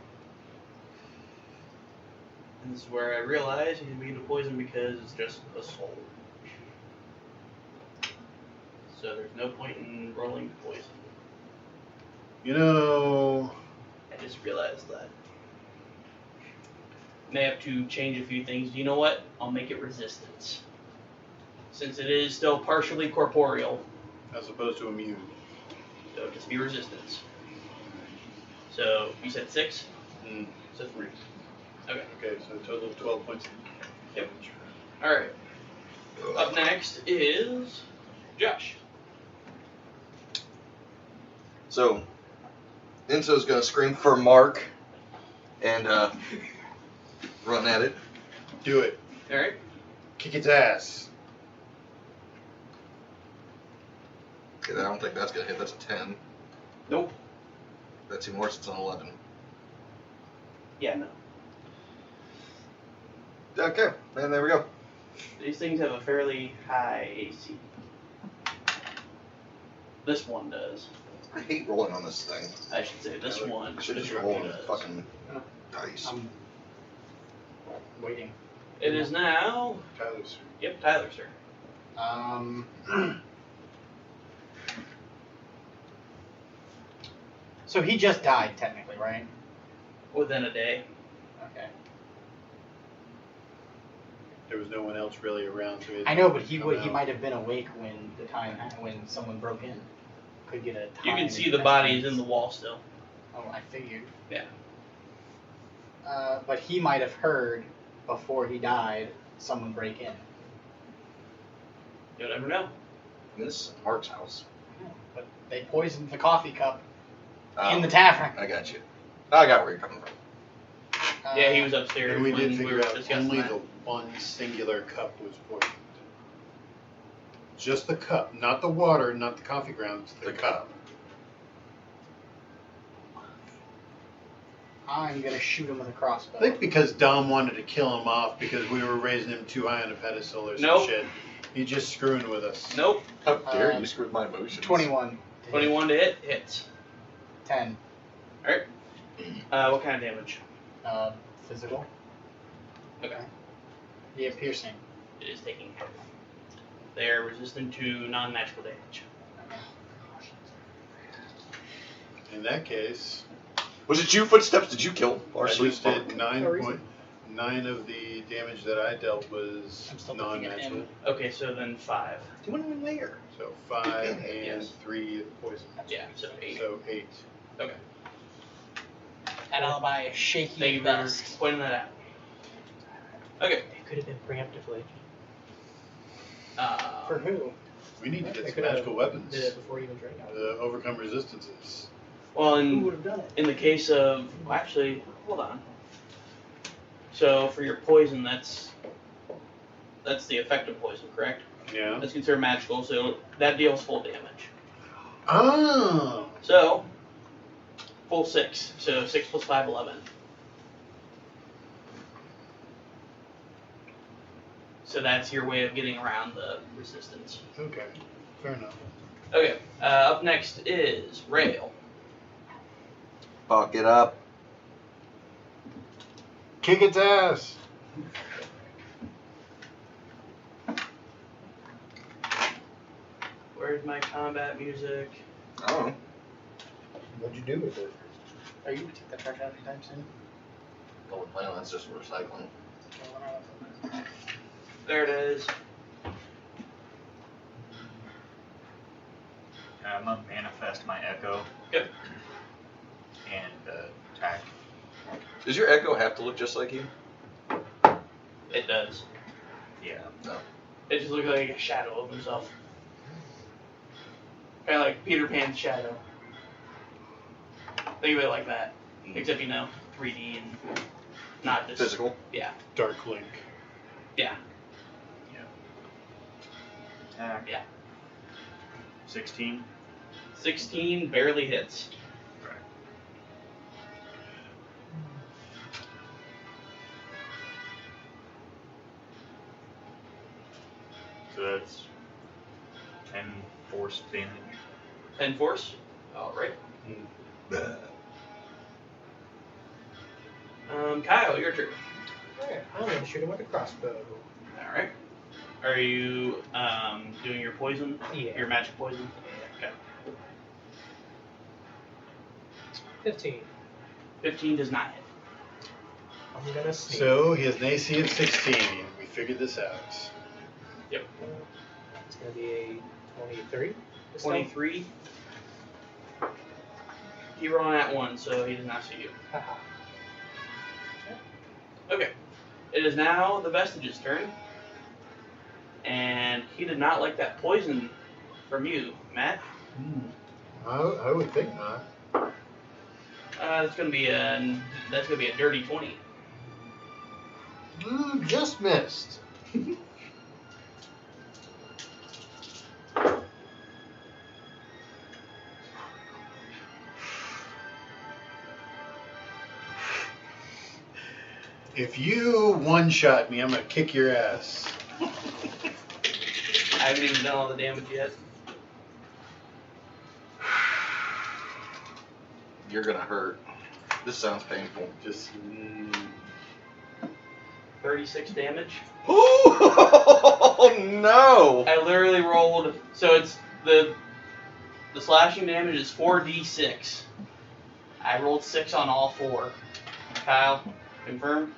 And this is where I realize he's immune to poison because it's just a soul. So there's no point in rolling poison. You know, I just realized that. May have to change a few things. You know what? I'll make it resistance. Since it is still partially corporeal, as opposed to immune. so just be resistance. So you said 6? Mm. So 3. Okay. Okay, so a total of 12 points of Yep. damage. Alright. Up next is Josh. So, Enzo's gonna scream for Mark and run at it. Do it. Alright. Kick its ass. Okay, I don't think that's gonna hit. That's a 10. Nope. That's even worse. It's an 11. Yeah, no. Okay, and there we go. These things have a fairly high AC. This one does. I hate rolling on this thing. I should say this one. I should just specifically roll on does. fucking dice. I'm waiting. It is now. Tyler's. Yep, Tyler, sir. So he just died, technically, right? Within a day. Okay. There was no one else really around, so I know, but he come would. He out. might have been awake when someone broke in. Could get a You time can see and the bodies in measurements. the wall still. Oh, I figured. Yeah. But he might have heard before he died someone break in. You'll never know. This is Mark's house. But they poisoned the coffee cup Oh, in the tavern. I got you. I got where you're coming from. Yeah, he was upstairs And we when did we figure were out discussing only that. the one singular cup was poisoned. Just the cup, not the water, not the coffee grounds, the cup. I'm gonna shoot him with a crossbow. I think because Dom wanted to kill him off because we were raising him too high on a pedestal or some Nope. shit. He just screwing with us. Nope. How dare you screw with my emotions? 21. 21 to hit. Hits. 10. What kind of damage? Physical. Okay. Yeah, piercing. It is taking half. They are resistant to non-natural damage. In that case, Was it you, Footsteps? Did you kill our I sweet just Mark? did 9 of the damage that I dealt was I'm still looking at non-natural. him. Okay, so then 5. Do you want him later? So 5 and Yes. 3 poison. Yeah, so 8. So 8. Okay. And I'll buy a shaky Thank you for best. pointing that out. Okay. It could have been preemptively. For who? We need to They get some could have magical weapons Did it before you even tried out. to overcome resistances. Well, Who in would have done it? in the case of, well, actually, hold on. So for your poison, that's the effective poison, correct? Yeah. That's considered magical, so that deals full damage. Oh. So full 6. So 6 plus 5, 11. So that's your way of getting around the resistance. Okay. Fair enough. Okay. Up next is Rail. Fuck it up. Kick its ass. Where's my combat music? I don't know. What'd you do with it? Are you gonna take that trash out anytime soon? Oh, we're playing, that's just recycling. There it is. I'm gonna manifest my echo. Good. And attack. Does your echo have to look just like you? It does. Yeah. No. It just looks like a shadow of himself. Kind of like Peter Pan's shadow. Think of it like that. Except, 3D and not just... Physical? Yeah. Dark Link. Yeah. Attack. Yeah. 16. 16 barely hits. Right. So that's 10 force damage. 10 force. Alright. Kyle, your turn. Alright, I'm gonna shoot him with a crossbow. Alright. Are you doing your poison? Yeah. Your magic poison? Okay. 15. 15 does not hit. I'm gonna sneak. So he has an AC of 16. We figured this out. It's gonna be a 23. this time. 23. He rolled at 1, so he does not see you. Haha. Okay. It is now the Vestige's turn. And he did not like that poison from you, Matt. I would think not. That's gonna be a dirty 20. Just missed. If you one-shot me, I'm gonna kick your ass. I haven't even done all the damage yet. You're gonna hurt. This sounds painful. Just 36 damage. Oh no! I literally rolled. So it's the slashing damage is 4d6. I rolled 6 on all 4. Kyle, confirm.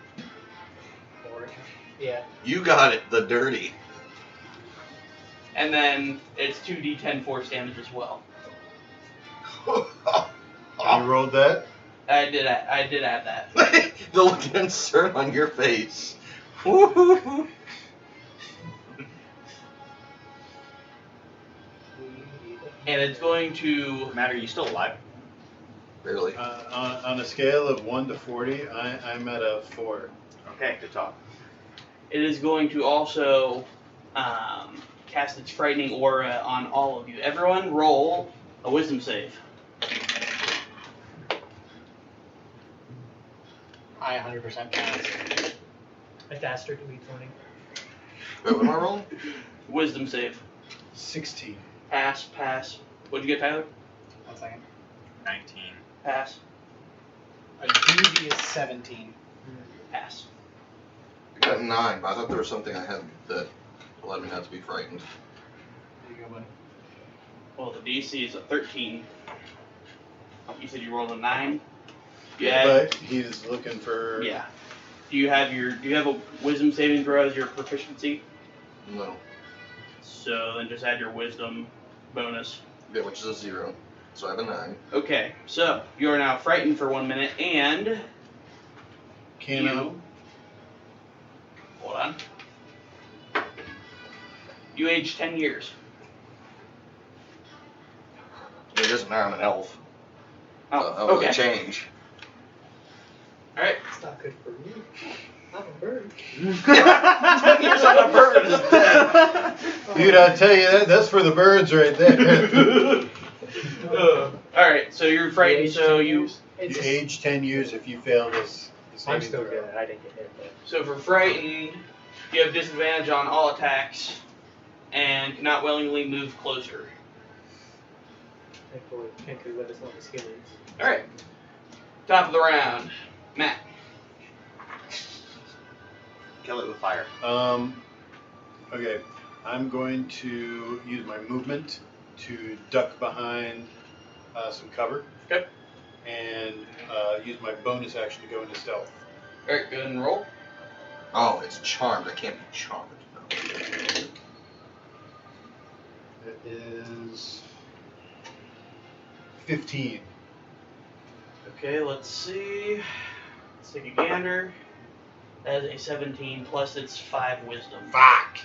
4. Yeah. You got it, the dirty. And then it's 2d10 force damage as well. you rolled that. I did add that. The look of concern on your face. Woo-hoo-hoo. And it's going to. Matt, are you still alive? Barely. On a scale of 1 to 40, I'm at a 4. Okay, good talk. It is going to also cast its frightening aura on all of you. Everyone, roll a wisdom save. I 100% pass. A dastard to be 20. Wait, what am I rolling? Wisdom save. 16. Pass. What'd you get, Tyler? 1 second. 19. Pass. A DV is 17. Pass. I got a 9, but I thought there was something I had that allowed me not to be frightened. There you go, buddy. Well, the DC is a 13. You said you rolled a 9? But he's looking for. Yeah. Do you have a wisdom saving throw as your proficiency? No. So then just add your wisdom bonus. Yeah, which is a 0. So I have a 9. Okay, so you are now frightened for 1 minute, and Camo. hold on. You age 10 years. It doesn't matter, I'm an elf. Oh, I will okay. change. All right. It's not good for me. I'm a bird. 10 years on a bird is dead. Dude, I tell you that's for the birds right there. All right, so you're frightened. So you You age 10 years if you fail this. I'm still good. I didn't get hit. But. so for frightened, you have disadvantage on all attacks, and cannot willingly move closer. Thankfully, can't go live as long as humans. All right. Top of the round, Matt. Kill it with fire. Okay, I'm going to use my movement to duck behind some cover. Okay. And use my bonus action to go into stealth. All right, go ahead and roll. Oh, it's charmed. I can't be charmed. It is 15. Okay, let's see. Let's take a gander. That is a 17 plus its 5 wisdom. Fuck!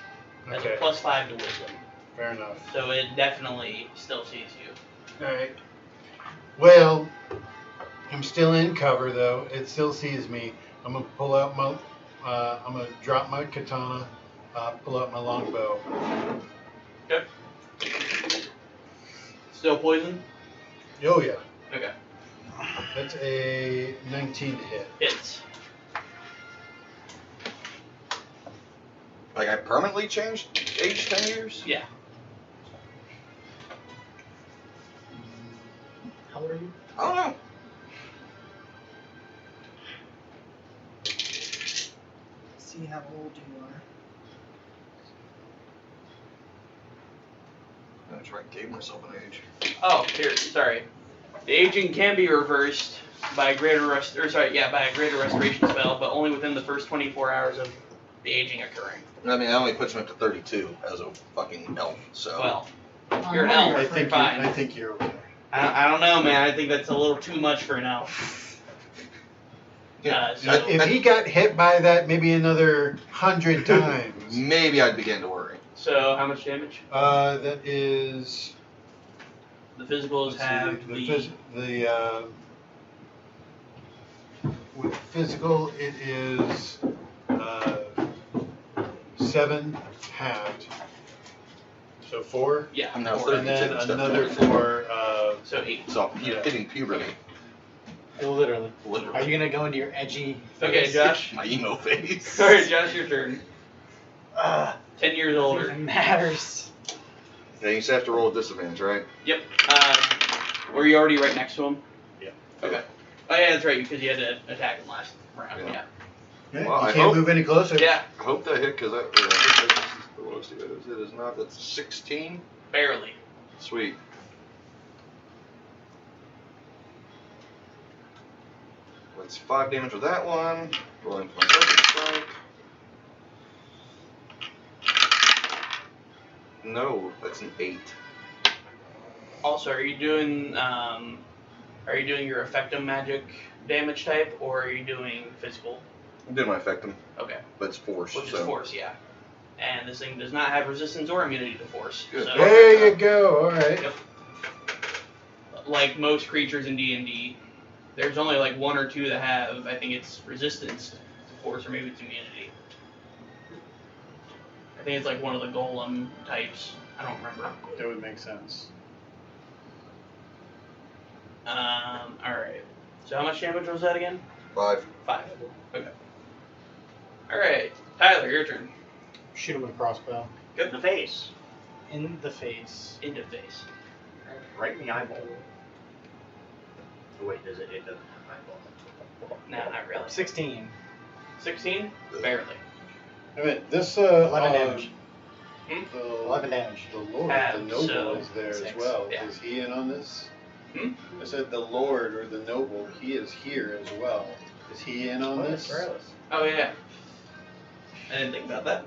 That's Okay, a plus 5 to wisdom. fair enough. So it definitely still sees you. Alright. Well, I'm still in cover though. It still sees me. I'm gonna pull out my, I'm gonna drop my katana, pull out my longbow. Okay. Still poison? Oh yeah. Okay. That's a 19 to hit. Hits. Like I permanently changed age 10 years? Yeah. How old are you? I don't know. See how old you are. That's right, gave myself an age. Oh, here, sorry. The aging can be reversed by a greater by a greater restoration spell, but only within the first 24 hours of the aging occurring. I mean, that only puts me up to 32 as a fucking elf, so. Well, you're an elf. I You're think fine. I think you're okay. I don't know, man. I think that's a little too much for an elf. So If he got hit by that maybe another 100 times. Maybe I'd begin to worry. So how much damage? That is. The physicals have with physical it is 7 halved. So 4. Yeah. I'm now four. And then 32 instead of another 22. 4. So 8. So you're hitting puberty. Literally. Are Literally. you gonna go into your edgy face? Okay, Josh. My emo face. Sorry, Josh, your turn. 10 years older. It matters. Yeah, you just have to roll with disadvantage, right? Yep. Were you already right next to him? Yeah. Okay. Oh yeah, that's right, because you had to attack him last round. Yeah. Yeah. Yeah, Well, you I can't hope- move any closer. Yeah, I hope that hit because that. Let's see what it is. It is not. That's 16. barely. Sweet. That's 5 damage with that one. Rolling for my second strike. No, that's an 8. Also, are you doing your effective magic damage type, or are you doing physical? I'm doing my effectum, Okay. but it's force. Which is so. force, yeah. And this thing does not have resistance or immunity to force. Good. So, There you go. All right. Yep. Like most creatures in D&D, there's only like 1 or 2 that have, I think it's resistance to force, or maybe it's immunity. I think it's like one of the golem types. I don't remember. That would make sense. Alright. So how much damage was that again? 5. 5. Okay. Alright. Tyler, your turn. Shoot him with a crossbow. In the face. In the face. Into face. Right in the eyeball. Oh, wait, does it? It doesn't have eyeball. No, not really. 16. 16? Barely. I mean, this 11 damage. The, 11 damage. the Lord, Ah, the noble so is there as 6. well. Yeah. Is he in on this? Hmm? I said the Lord or the noble. He is here as well. Is he in on this? Morales. Oh yeah. I didn't think about that.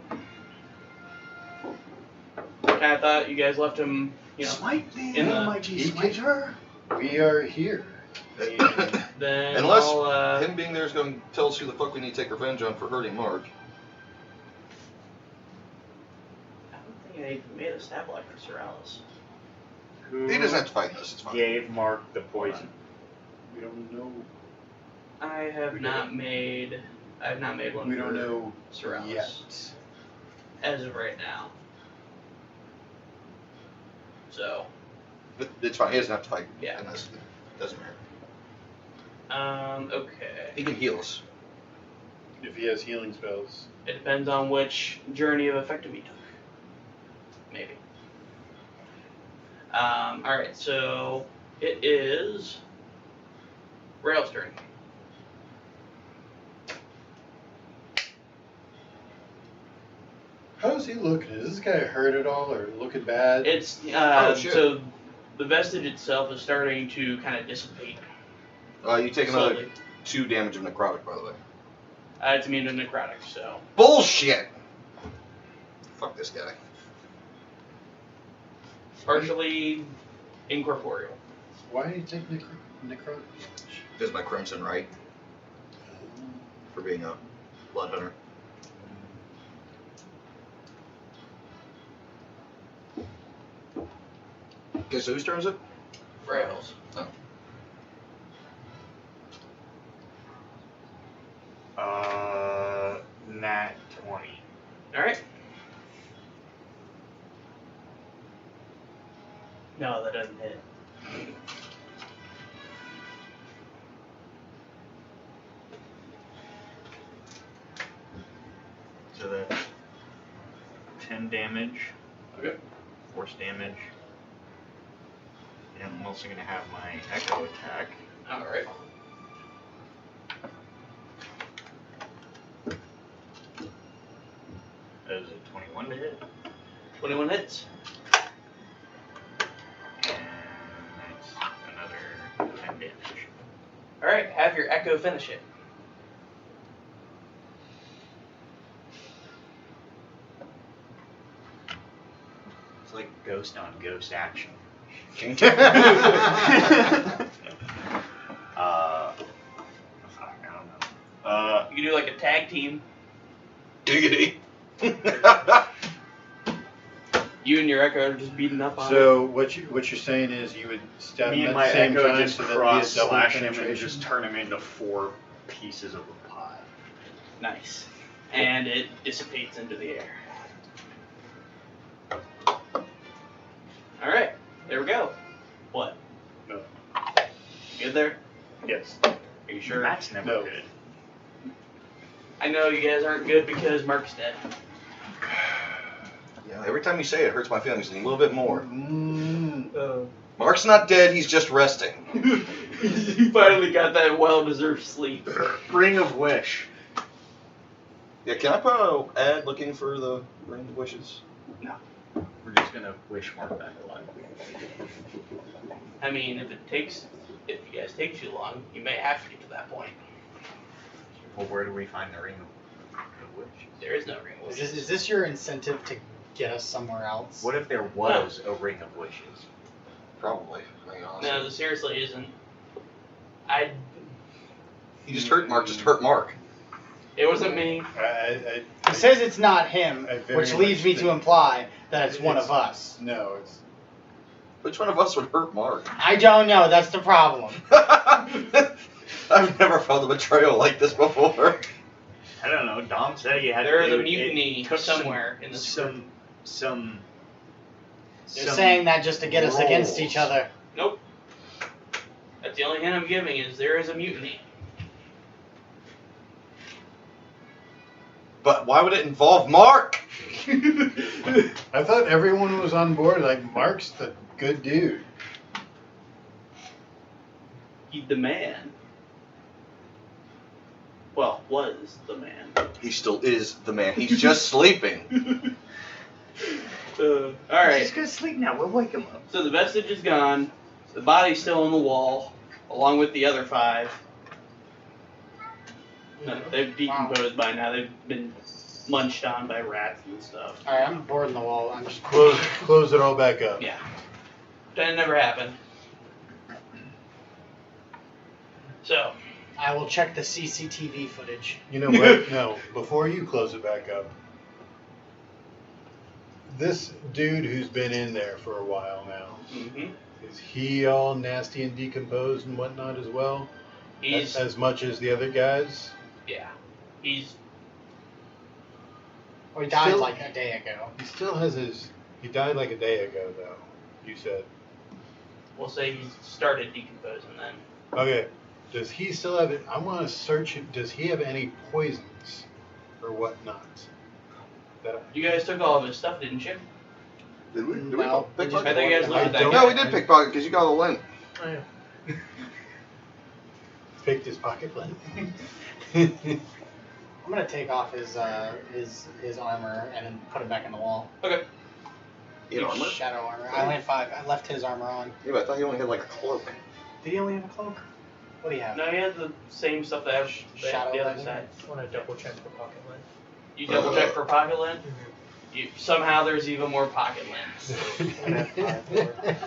Kinda thought you guys left him, you know, Smite me, in the- almighty he can- smiter. We are here. then Unless I'll, him being there is going to tell us who the fuck we need to take revenge on for hurting Mark. I don't think I even made a stab like for Morales. Who He doesn't have to fight us. It's fine. gave Mark the poison? We don't know. I have not made one We for don't know Morales yet. as of right now. So, But it's fine. He doesn't have to fight. Yeah. Unless it doesn't matter. okay. He can heal us. If he has healing spells. It depends on which journey of effective he took. Maybe. Alright, so it is Rail's turn. How's he looking? Is this guy hurt at all or looking bad? It's Oh, shit. so the vestige itself is starting to kind of dissipate You take another slowly. 2 damage of necrotic, by the way. It's immune to necrotic, so Bullshit! Fuck this guy. partially incorporeal. Why did he take necrotic damage? Because my Crimson right for being a blood hunter. Okay, so whose turn is it? Rails. Oh. Nat 20. Alright. No, that doesn't hit. So that's 10 damage. Okay. Force damage. And I'm also going to have my echo attack. Alright. That is a 21 to hit. 21 hits. And that's another 10 damage. Alright, have your echo finish it. It's like ghost on ghost action. Fuck, Fuck, I don't know. You can do like a tag team. Diggity. You and your echo are just beating up on it. So what you're saying is you would stab Me him and at my the same echo time just so that'd be cross a double slash him and penetration? just turn him into 4 pieces of a pie. Nice. And it dissipates into the air. Alright, there we go. What? No. You good there? Yes. Are you sure? That's never No. good. I know you guys aren't good because Mark's dead. Yeah, every time you say it, it hurts my feelings a little bit more. Mm. Mark's not dead, he's just resting. You finally got that well-deserved sleep. Ring of Wish. Yeah, can I put an ad looking for the Ring of Wishes? We're just gonna wish Mark back alive. I mean, if you guys take too long, you may have to get to that point. Well, where do we find the Ring of Wish? There is no ring of wishes. Is this your incentive to get us somewhere else? What if there was a Ring of Wishes? Probably. I mean, honestly. No, there seriously isn't. You just hurt Mark, just hurt Mark. It wasn't me. He says it's not him, I very which leads much me to think imply that it's one of us. No, it's Which one of us would hurt Mark? I don't know. That's the problem. I've never felt a betrayal like this before. I don't know. Dom said he had. There is a it mutiny took somewhere in this group. Some. They're saying that just to get us against each rolls. other. Nope. That's the only hint I'm giving is there is a mutiny. But why would it involve Mark? I thought everyone was on board. Like Mark's the good dude. He's the man. Well, was the man. He still is the man. He's just sleeping. Alright. He's gonna sleep now. We'll wake him up. So the vestige is gone. The body's still on the wall, along with the other 5. No, they've decomposed by now. They've been munched on by rats and stuff. Alright, I'm boarding the wall. I'm just Close it all back up. Yeah. That never happened. So, I will check the CCTV footage. You know what? No, before you close it back up, this dude who's been in there for a while now, is he all nasty and decomposed and whatnot as well? he's As much as the other guys? yeah. He's Oh, he died Still- like a day ago. He still has his. He died like a day ago, though. You said. we'll say he's started decomposing then. Okay. Does he still have it? I want to search him. Does he have any poisons or whatnot? That You guys took all of his stuff, didn't you? Did we? Did No, we we pickpocket? I think you guys looked at that don't- guy. No, we did pickpocket because you got a lint. Oh, yeah. picked his pocket lint. I'm gonna take off his armor and then put it back in the wall. Okay. You know, armor? Shadow armor. I only had 5. I left his armor on. Yeah, but I thought you only had like a cloak. Did he only have a cloak? What do you have? No, he has the same stuff that I have Shadow the other Legend? side. I want to double check for pocket lint. You double check for pocket lint. Somehow there's even more pocket lints.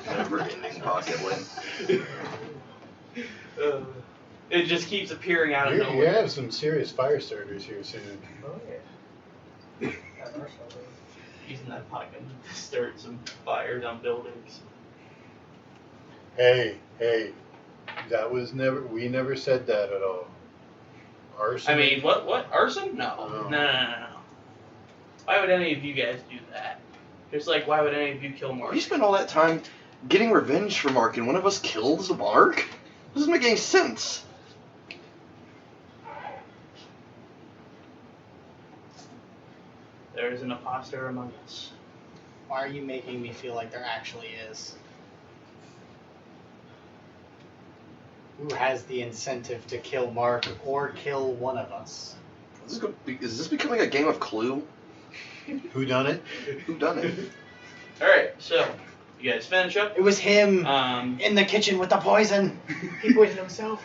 Never ending pocket lint. It just keeps appearing out of You nowhere. have some serious fire starters here soon. Oh, yeah. At our side. Using that pocket to start some fires on buildings. Hey, that was never. We never said that at all. Arson. I mean, what? Arson? No. Oh. No. Why would any of you guys do that? Just like, why would any of you kill Mark? We spent all that time getting revenge for Mark, and one of us kills Mark? Doesn't make any sense. There is an imposter among us. Why are you making me feel like there actually is? Who has the incentive to kill Mark or kill one of us? Is this becoming a game of Clue? Who done it? Who done it? Alright, so, you guys finish up? It was him Um, in the kitchen with the poison. He poisoned himself.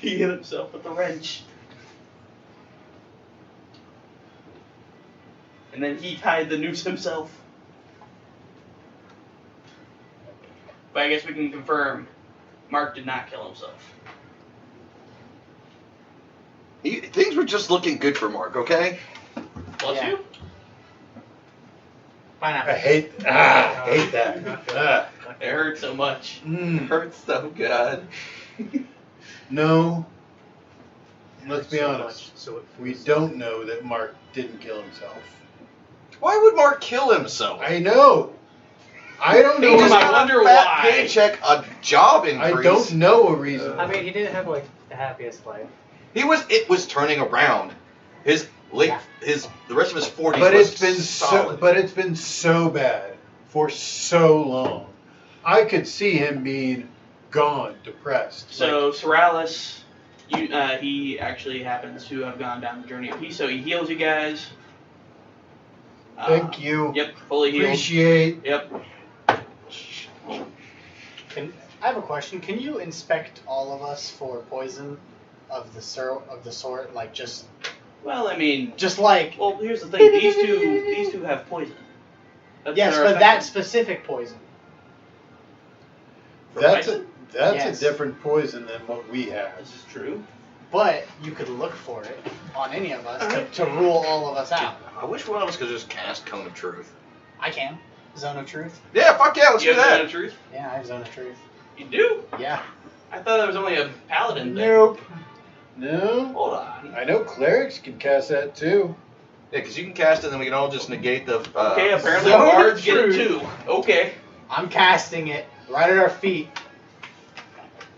he hit himself with a wrench. And then he tied the noose himself. But I guess we can confirm Mark did not kill himself. Things were just looking good for Mark, okay? Bless Yeah. you. Pineapple. I hate that. Ah. It hurt so much. Hurts so good. No. Let's be So honest. much, so it We feels- don't know that Mark didn't kill himself. Why would Mark kill himself? I know. I don't He know. just I got wonder a fat why. paycheck, a job increase. I don't know a reason. I mean, he didn't have like the happiest life. It was turning around. The rest of his 40s But was it's been solid. it's been so bad for so long. I could see him being gone, depressed. So Soralis, he actually happens to have gone down the journey of peace, so he heals you guys. Thank you. Yep, fully healed. Appreciate. Yep. I have a question. Can you inspect all of us for poison of the sort? Like just like well, here's the thing. These two have poison. yes, They're but that effective specific poison. for That's poison. Yes. a different poison than what we have. This is true. But you could look for it on any of us to rule all of us out. I wish one of us could just cast Cone of Truth. I can. Zone of Truth. Yeah, fuck yeah, let's You do have Zone that. of Truth? Yeah, I have Zone of Truth. You do? Yeah. I thought there was only a paladin thing. Nope. No. Hold on. I know clerics can cast that too. Yeah, because you can cast it and then we can all just negate the. Okay, apparently Zone of bards get it Truth. too. Okay. I'm casting it right at our feet.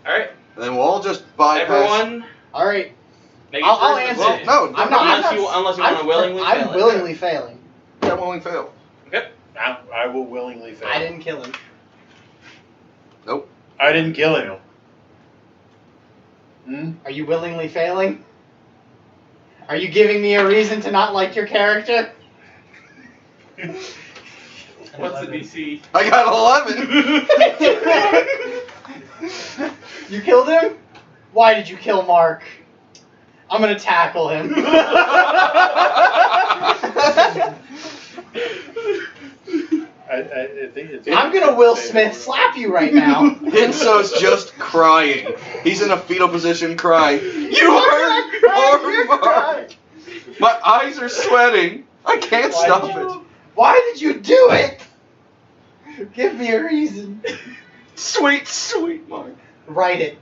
Alright. And then we'll all just bypass. Everyone, All right. make I'll it answer. first. Well, no, I'm not. Unless you want to willingly fail I'm it. willingly failing. Yeah, willingly fail. I will willingly fail. I didn't kill him. I didn't kill him. Hmm? Are you willingly failing? Are you giving me a reason to not like your character? What's the DC? I got 11. You killed him? Why did you kill Mark? I'm gonna tackle him. I think it's. I'm gonna Will Smith slap you right now. Hinso's just crying. He's in a fetal position crying. You hurt You're Mark. crying. My eyes are sweating. I can't stop it. Why did you do it? Give me a reason. Sweet, sweet Mark. Write it.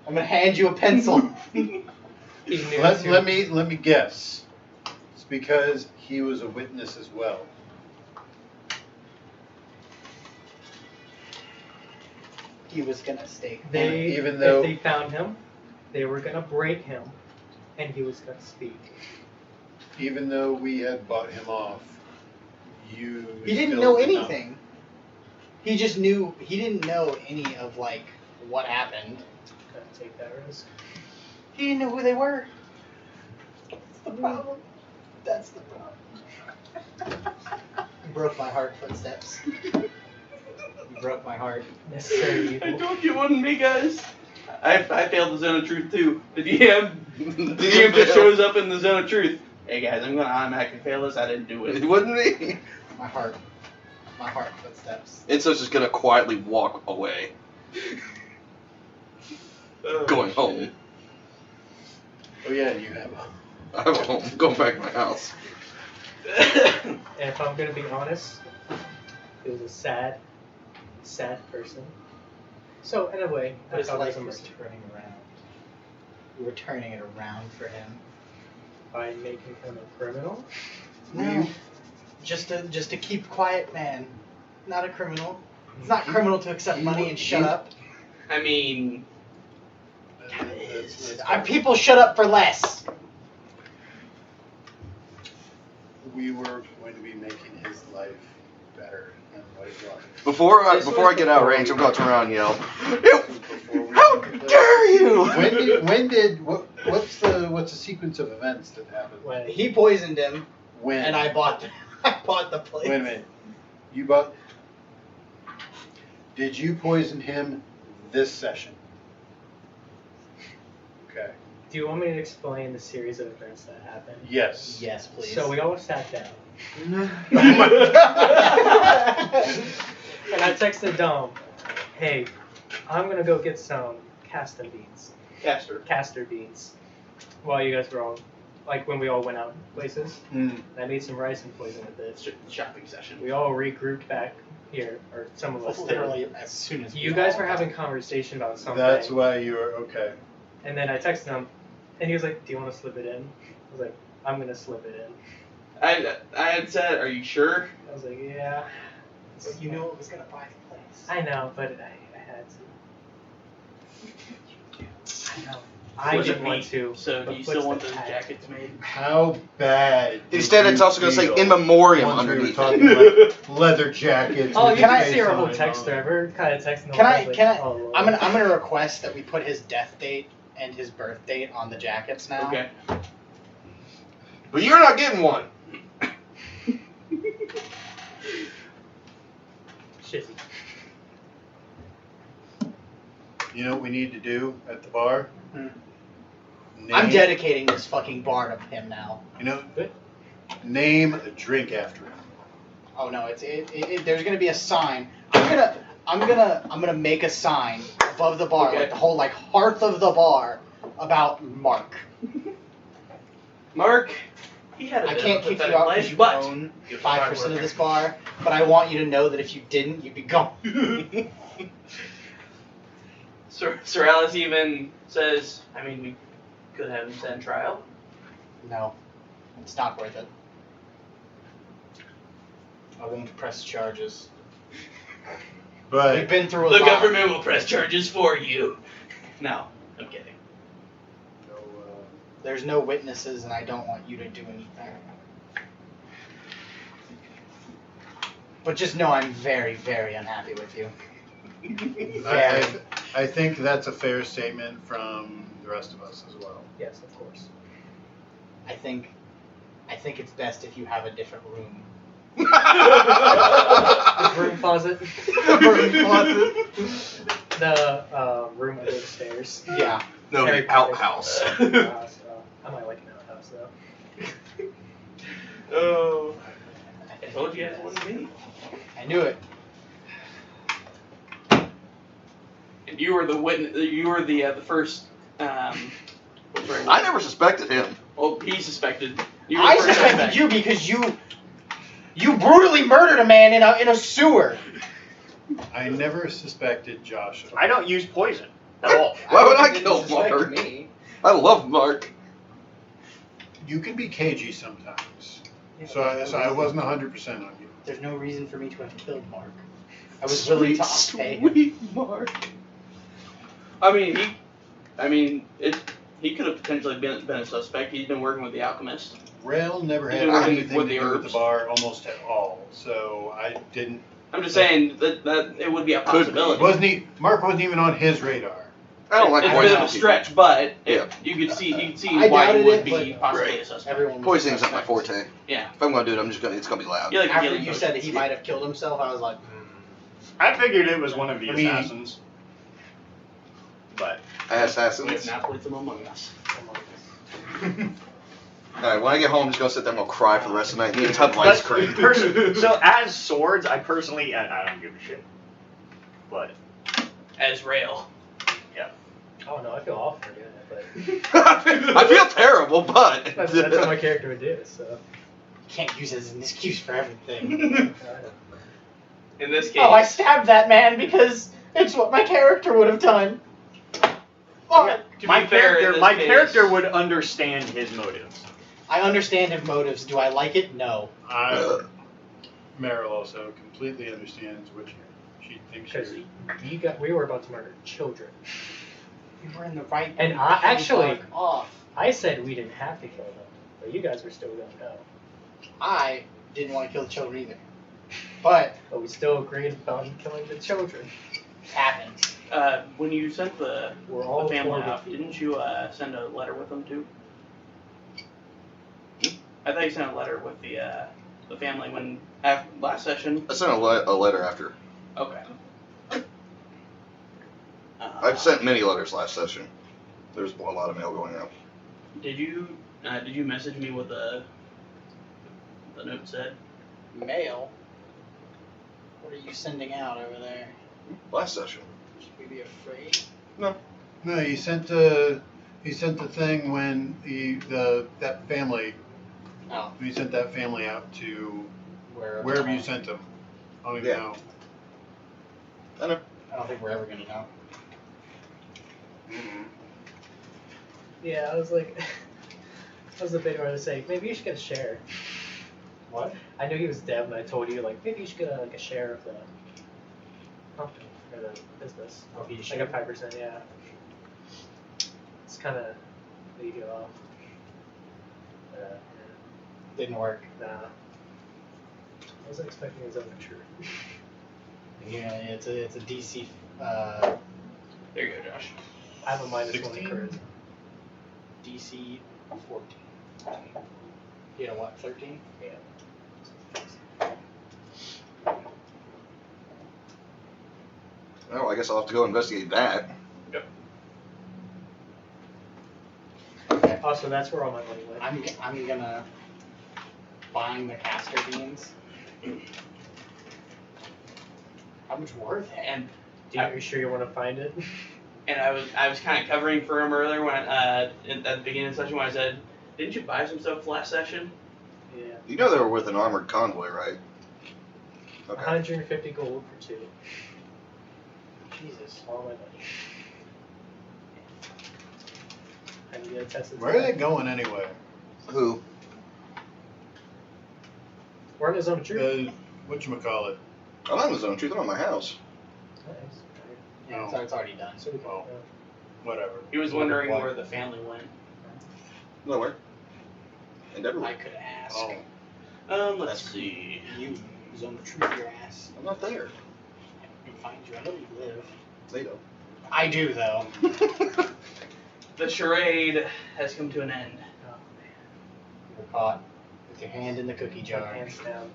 I'm gonna hand you a pencil. Let me guess. It's because he was a witness as well. He was gonna stake. Even though- if they found him, they were gonna break him, and he was gonna speak. Even though we had bought him off, you. He didn't still know did not. anything. He just knew. He didn't know any of like what happened. Gotta take that risk. He didn't know who they were. That's the problem. That's the problem. You broke my heart, footsteps. You broke my heart. Necessary I evil. told you it wasn't me, guys. I failed the zone of truth too. The DM just shows up in the zone of truth. Hey guys, I'm gonna automatically fail this. I didn't do It it. wasn't me. My heart. My heart, footsteps. Hinso's just gonna quietly walk away, Oh, going shit. home. Oh yeah, you have. I'm home, going back to my house. And if I'm gonna be honest, he was a sad person. So in a way, But I his thought it was life a was mercy turning around. You were turning it around for him. by making him a criminal. No. Just to keep quiet, man. Not a criminal. It's not criminal to accept money and shut up. I mean, People shut up for less. We were going to be making his life better than what it was. Before I This was get out of before range, I'm gonna turn around and yell, Before we "How dare you!" What's the sequence of events that happened? When He poisoned him, When? and I bought the place. Wait a minute. You bought. Did you poison him this session? Okay. do you want me to explain the series of events that happened? Yes. Yes, please. So we all sat down, Oh and I texted Dom, "Hey, I'm gonna go get some castor beans, while you guys were all, like when we all went out places. Mm. And I made some rice and poison with it. it's just a shopping session. We all regrouped back here, or some of us did. Literally, as soon as You we guys all were got- having conversation about something. That's why you were okay. And then I texted him, and he was like, "Do you want to slip it in?" I was like, "I'm gonna slip it in." I had said, are you sure? I was like, "Yeah." But you knew it was gonna buy the place. I know, but I had to. I know. I Was it didn't want me? to. So do but you still want those footsteps had jackets made? How bad? did Instead, you it's also gonna say feel "in memoriam" once we were underneath talking it. about leather jackets. Oh, with you the can face see our on whole it. text thread. We're kind of texting. Can I? Oh, I'm gonna request that we put his death date and his birth date on the jackets now. Okay. But you're not getting one. Shizzy. You know what we need to do at the bar? Hmm. Name, I'm dedicating this fucking bar to him now. You know, Good. name a drink after him. Oh no, there's gonna be a sign. I'm gonna make a sign above the bar, Okay. like the whole like hearth of the bar, about Mark. Mark, he had a I bit can't of a kick you pathetic out life, because you but own you're a 5% hard of worker. this bar, but I want you to know that if you didn't, you'd be gone. Sir Alice even says, I mean, we could have him stand trial. No, it's not worth it. I won't press charges. We've But been through a The lot. government will press charges for you. No, I'm kidding. There's no witnesses, and I don't want you to do anything. But just know I'm very, very unhappy with you. I think that's a fair statement from the rest of us as well. Yes, of course. I think it's best if you have a different room. The broom closet. The broom closet. The room under the stairs. Yeah. No, Harry the Potter. outhouse. So, So. Oh. I told you it wasn't me. I knew it. And you were the witness. You were the first. What's right? I never suspected him. Well, he suspected. You were I the first suspected suspect. you because you brutally murdered a man in a sewer. I never suspected Josh. I don't use poison at all. Why would I didn't kill suspect Mark? me. I love Mark. You can be cagey sometimes. So I wasn't 100% on you. There's no reason for me to have killed Mark. I was willing to pay him. Sweet Mark. He could have potentially been a suspect. He's been working with the alchemist. Rail never You had do working anything with to the do with herbs. the bar almost at all. So I didn't. I'm just saying that it would be a possibility. Mark wasn't even on his radar. I don't like It's a bit poisoning of a people. stretch, but Yeah. you could see I why doubted he would it, be but- possibly a Right. suspect. Everyone was Poisoning's not my suspect. forte. Yeah. If I'm gonna do it, it's gonna be loud. You like After healing you said that potions. he might have killed himself, I was like, I figured it was one of the I mean- assassins. But We have Assassins. now played some Among Us. Alright, when I get home, I'm just gonna sit there and I'm gonna cry for the rest of the night. Eat a ton of ice cream. so as swords, I personally, I don't give a shit. But As Rail. Oh no, I feel awful for doing it, but I feel terrible, but that's what my character would do. So. can't use it as an excuse for everything. In this case. Oh, I stabbed that man because it's what my character would have done. Oh, to my be fair, in character, this my case- character would understand his motives. I understand his motives. Do I like it? No. Meryl also completely understands what she thinks Because you're. we were about to murder children. You were in the right. And I actually- Fuck off. I said we didn't have to kill them, but you guys were still going to go. I didn't want to kill the children either, but But we still agreed about killing the children. it happens. When you sent the We're all family for off, defeat. didn't you send a letter with them too? I thought you sent a letter with the family when last session. I sent a letter after. Okay. I've sent many letters last session. There's a lot of mail going out. Did you message me what the note said? Mail. What are you sending out over there? Last session. Should we be afraid? No, he sent the thing when that family. Oh, He sent that family out to wherever you sent them. I don't even Yeah. know. I know. I don't think we're ever gonna know. Yeah, I was like, I was debating whether to say, maybe you should get a share. What? I knew he was dead, and I told you, like, maybe you should get like a share of the company, or the business. Oh, he Like should. a 5%, yeah. It's kind of lead you off. Didn't work. Nah. I wasn't expecting his own truth. Yeah, it's a DC. There you go, Josh. I have a -1 in 16? charisma. DC 14. You know what? 13. Yeah. Well, I guess I'll have to go investigate that. Okay. Also, that's where all my money went. I'm gonna buying the castor beans. How much were they? And Are you sure you want to find it? I was kind of covering for him earlier when at the beginning of the session when I said, didn't you buy some stuff last session? Yeah. You know they were with an armored convoy, right? Okay. 150 gold for 2. Jesus. All my money. I can get a test. Where are they going anyway? Who? We're in the zone of truth. Whatchamacallit? I'm not in the zone of truth. I'm at my house. Nice. Yeah, No. it's already done. So Well, whatever. He was wondering where the family went. Nowhere. And I everywhere. could ask. Oh. Let's see. You zone the truth your ass. I'm not there. I can find you. I know you live. They don't. I do though. The charade has come to an end. Oh, You're caught with your hand in the cookie man. jar. Hands down.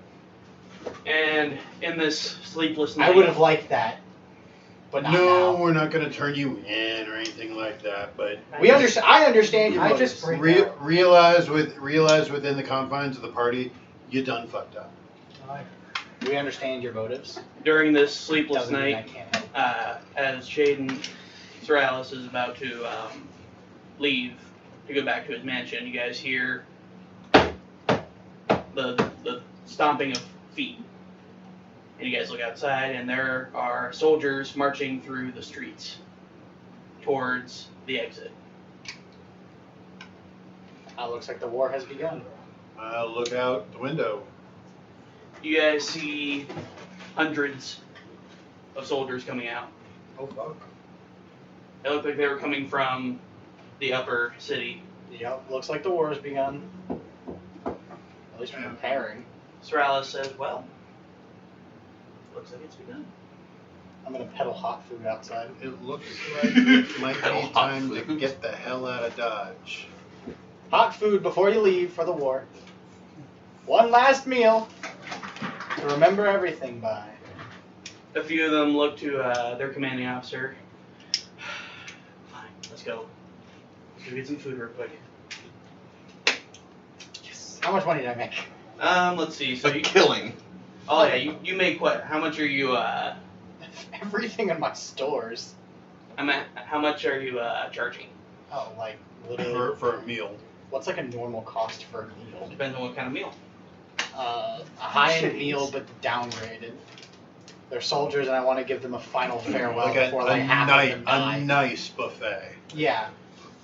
And in this sleepless I night, would have liked that. but not No, now. we're not going to turn you in or anything like that. But We understand. I understand your I motives. just bring out. realize within the confines of the party, you done fucked up. We understand your motives. During this sleepless Doesn't mean I night, can't help. as Shaden Soralis is about to leave to go back to his mansion, you guys hear the stomping of feet. And you guys look outside, and there are soldiers marching through the streets towards the exit. Looks like the war has begun. Look out the window. You guys see hundreds of soldiers coming out. Oh fuck. It looked like they were coming from the upper city. Yep, looks like the war has begun. At least we're preparing. Soralis says, well, looks like it's begun. I'm gonna peddle hot food outside. It looks like it might Hell, be hot time to food. get the hell out of Dodge. Hot food before you leave for the war. One last meal to remember everything by. A few of them look to their commanding officer. Fine, let's go. Let's go get some food real quick. Yes. How much money did I make? Let's see. So A you, killing. oh yeah, you make what? How much are you? Everything in my stores. How much are you charging? Oh, like literally. For a meal. What's like a normal cost for a meal? Depends on what kind of meal. A high-end meal, but downgraded. They're soldiers, and I want to give them a final farewell Like before like half of them die. a nice buffet. Yeah.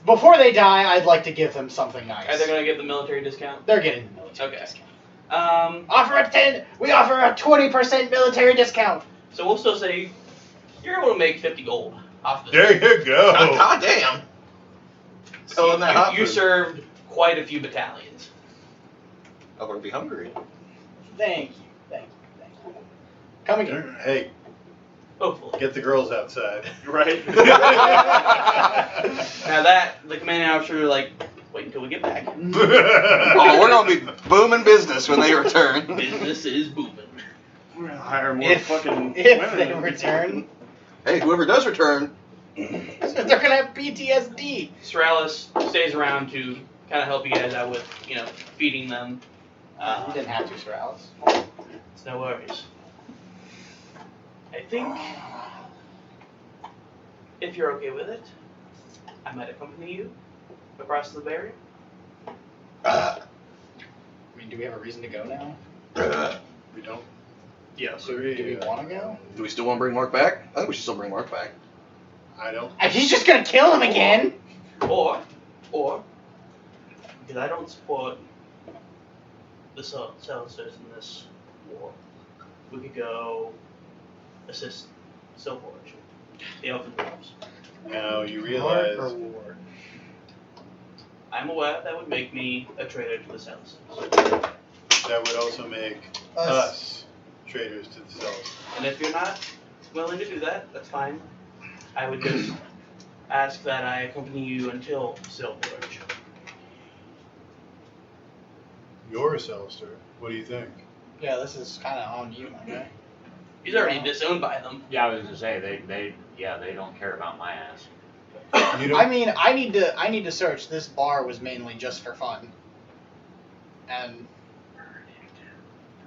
Before they die, I'd like to give them something nice. Are they gonna get the military discount? They're getting the military Okay. discount. Offer We offer a 20% military discount. So we'll still say you're able to make 50 gold off this. There you go. God damn. Selling that hot You food. served quite a few battalions. I'm gonna be hungry. Thank you. Come again. Hey, Hopefully. get the girls outside. Right? Now that the commanding officer was like, wait until we get back. Oh, we're gonna be booming business when they return. Business is booming. We're gonna hire more If fucking they women. return, Hey, whoever does return, they're gonna have PTSD. Soralis stays around to kind of help you guys out with, feeding them. You didn't have to, Sir Alice. It's no worries. I think if you're okay with it, I might accompany you across the barrier. I mean, do we have a reason to go now? We don't. Yes. Do we want to go? do we still want to bring Mark back? I think we should still bring Mark back. I don't. He's just gonna kill him again. Or, because I don't support the Celesters in this war, we could go assist Silverwatch, the Elfin Dwarves. Now you War realize or war? I'm aware that would make me a traitor to the Celesters. that would also make us traitors to the Celestials. And if you're not willing to do that, that's fine. I would just ask that I accompany you until Silverwatch. You're a Celestial. What do you think? Yeah, this is kind of on you, my guy. He's already disowned by them. Yeah, I was gonna say they don't care about my ass. You don't. I mean, I need to search. This bar was mainly just for fun, and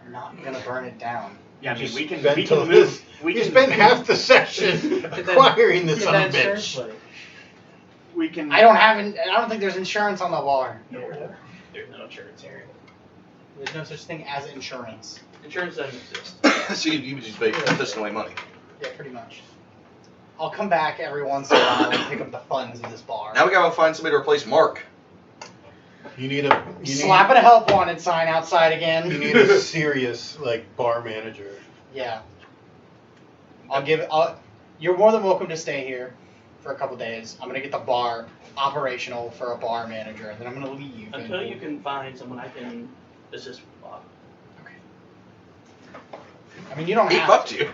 I'm not gonna burn it down. Yeah, I mean Just we can spent till move. this- We You can spent half the session acquiring this son of a bitch. We can. I don't think there's insurance on the bar. There's no insurance here. There's no such thing as insurance. Insurance doesn't exist. So you just be pissing away money. Yeah, pretty much. I'll come back every once in a while and pick up the funds of this bar. Now we gotta find somebody to replace Mark. You need a. You Slapping a help wanted sign outside again. You need a serious bar manager. Yeah. You're more than welcome to stay here for a couple days. I'm gonna get the bar operational for a bar manager, and then I'm gonna leave. Until you can find someone I can assist with Bob. I mean, you don't He have fucked to. you.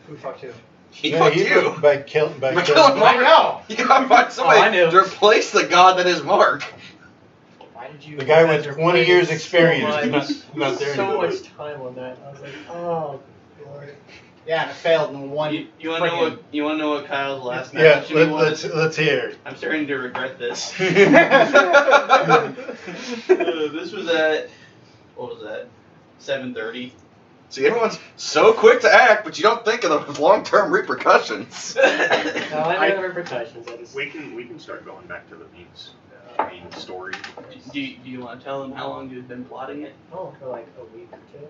Who fucked who? He fucked you. By killing By Mark. killing Mark. I know. You gotta find I somebody knew. to replace the god that is Mark. Why did you? The guy with After 20 years playing experience, so not, much- not there so anymore. much time on that. I was like, oh, Lord. Yeah, and it failed in one. You want to know what? You want to know what Kyle's last Yeah, message to me was? let's hear. I'm starting to regret this. What? This was at what was that? 7:30. See, everyone's so quick to act, but you don't think of the long-term repercussions. No, I know the repercussions. We can start going back to the main story. Do you want to tell them how long you've been plotting it Oh, for like a week or two.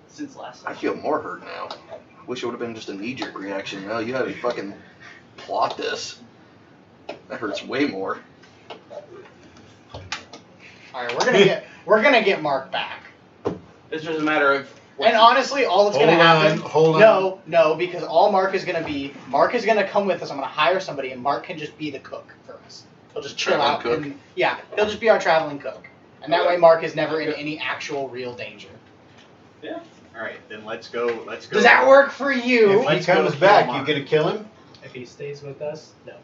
since last I time? feel more hurt now. Wish it would have been just a knee-jerk reaction. No, you had to fucking plot this. That hurts way more. All right, we're gonna get Mark back. It's just a matter of. And honestly, all that's gonna happen. Hold on. No, because all Mark is gonna come with us. I'm gonna hire somebody, and Mark can just be the cook for us. He'll just chill Traveling out. cook? And, yeah, he'll just be our traveling cook, and that way Mark is never in any actual real danger. Yeah. All right, then let's go. Does that work for you? If he Let's go comes kill back, Mark. you gonna kill him? If he stays with us, no.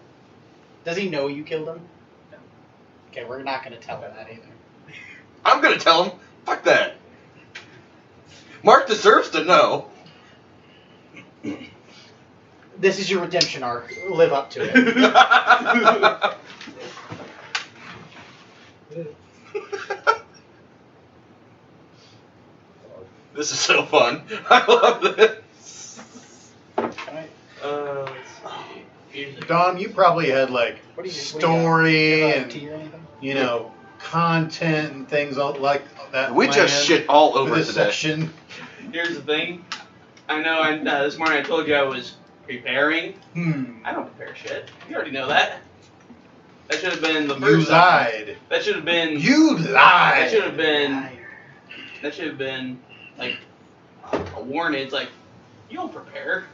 Does he know you killed him? No. Okay, we're not gonna tell him that either. I'm gonna tell him. Fuck that. Mark deserves to know. This is your redemption arc. Live up to it. This is so fun. I love this. Alright. Let's see. Here's a- Dom, you probably had like What do you story you have and tea or anything? content and things like that. We just planned shit all for over this today. section. Here's the thing. I know. This morning I told you I was preparing. I don't prepare shit. You already know that. That should have been the You first. lied. That should have been. You That should have lied. been. That should have been like a warning. It's like you don't prepare.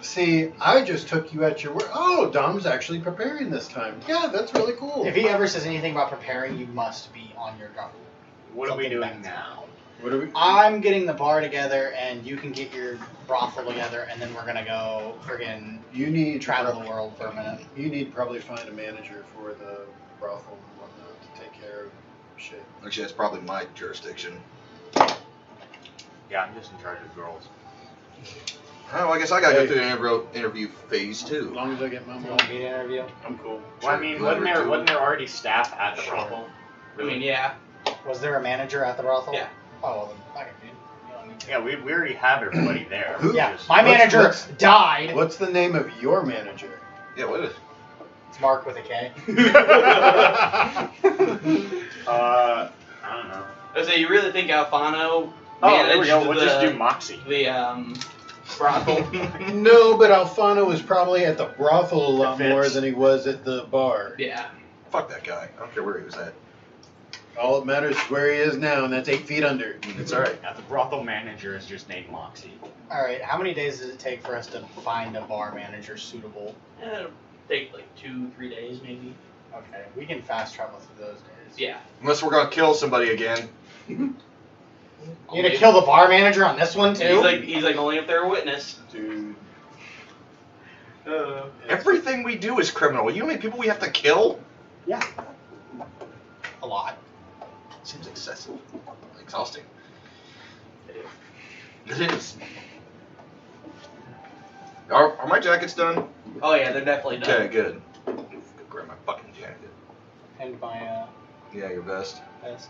See, I just took you at your word. Oh, Dom's actually preparing this time. Yeah, that's really cool. If he ever says anything about preparing, you must be on your guard. What are we Something doing bad. now? What are we? I'm getting the bar together, and you can get your brothel together, and then we're gonna go friggin' You need travel the world for a minute. You need to probably find a manager for the brothel and whatnot to take care of shit. Actually, that's probably my jurisdiction. Yeah, I'm just in charge of girls. Oh, I guess I gotta go through the interview phase As too. long as I get my You money, want me to interview? I'm cool. Well, I mean, wasn't there already staff at the Sure. brothel? I mean, yeah. Was there a manager at the brothel? Yeah. Oh, well, then fuck it, dude. You don't need to. Yeah, we already have everybody there. Who? Yeah, Just- my manager what's- died. What's the name of your manager? Yeah, what is? It's Mark with a K. I don't know. I say, you really think Alfano Oh, there we managed go. We'll the, just do Moxie. the brothel? No, but Alfano was probably at the brothel a lot It fits. more than he was at the bar. Yeah. Fuck that guy. I don't care where he was at. All that matters is where he is now, and that's 8 feet under. It's alright. Yeah, the brothel manager is just named Moxie. Alright, how many days does it take for us to find a bar manager suitable? It'll take like 2-3 days maybe. Okay, we can fast travel through those days. Yeah. Unless we're gonna kill somebody again. You gonna kill the bar manager on this one too? He's like only if they're a witness. Dude. Everything we do is criminal. You know how many people we have to kill? Yeah. A lot. Seems excessive. Exhausting. It is. Are my jackets done? Oh yeah, they're definitely done. Okay, good. Go grab my fucking jacket. And my Yeah, your vest. vest.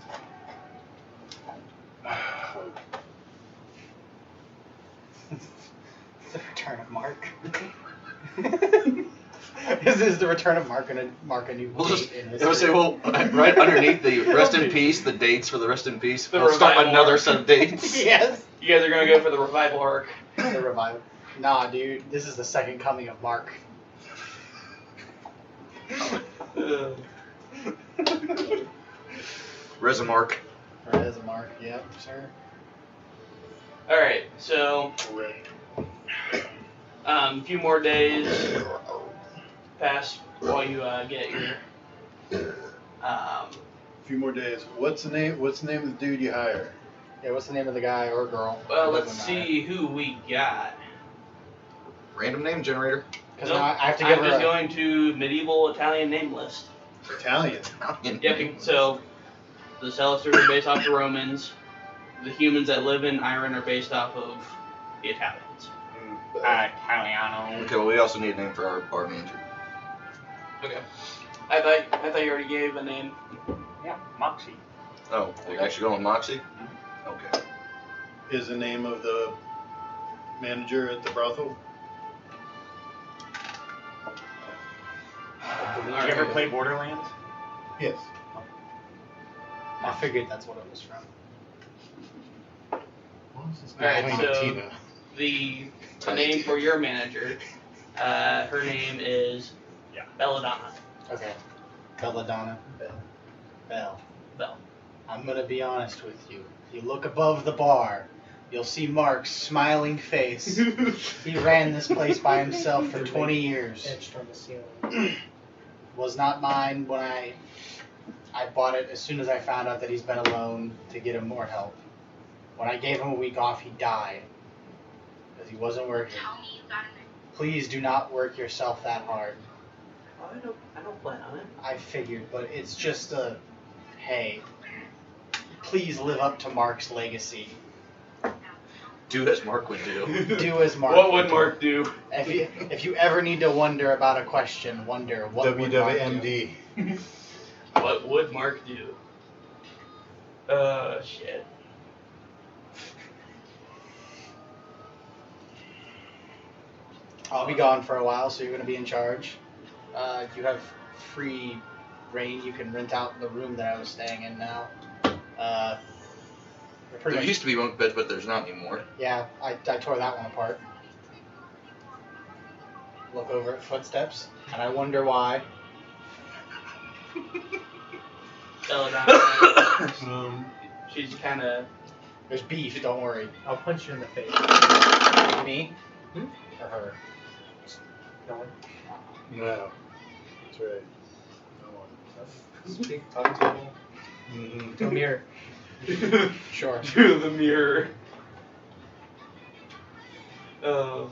The return of Mark. This is the return of Mark and Mark a new We'll just, date in it would say, history. well, right underneath the rest in peace, the dates for the rest in peace. The We'll start revival another arc. set of dates. Yes. You guys are gonna go for the revival arc. The revival. Nah, dude, this is the second coming of Mark. Resumark. There is a Mark. Yep, sir. All right, so a few more days pass while you get your A few more days. What's the name? What's the name of the dude you hire? Yeah, what's the name of the guy or girl? well, let's Doesn't matter. see who we got. Random name generator. 'Cause Nope, now I have to give I'm her just a- going to medieval Italian name list. Italian. Yep. So the Celesters are based off the Romans. the humans that live in Iron are based off of the Italians. Italiano. Okay, well, we also need a name for our bar manager. Okay. I thought you already gave a name. Yeah, Moxie. Oh, we're actually going with Moxie? Okay. Is the name of the manager at the brothel? Did you ever play Borderlands? Yes. I figured that's what it was from. Alright, Tiny so Tina. the name for your manager, her name is Belladonna. Okay. Belladonna. Bell. Bell. I'm gonna be honest with you. If you look above the bar, you'll see Mark's smiling face. He ran this place by himself for 20 years. Etched on the ceiling. Was not mine when I bought it as soon as I found out that he's been alone to get him more help. When I gave him a week off, he died because he wasn't working. Please do not work yourself that hard. Oh, I don't plan on it. I figured, but it's just a, hey, please live up to Mark's legacy. Do as Mark would do. Do as Mark. What would Mark do? If you ever need to wonder about a question, wonder what would Mark do? WWMD. What would Mark do? Shit. I'll be gone for a while, so you're going to be in charge. You have free reign. You can rent out the room that I was staying in now. Pretty There much, used to be bunk beds, but there's not anymore. yeah, I tore that one apart. Look over at footsteps, and I wonder why. Belladonna. She's kind of. There's beef, don't worry. I'll punch you in the face. Me? Or her? No one. No. That's right. No one. Speak, talk to me. Mm-hmm. To a mirror. Sure. To the mirror. Oh.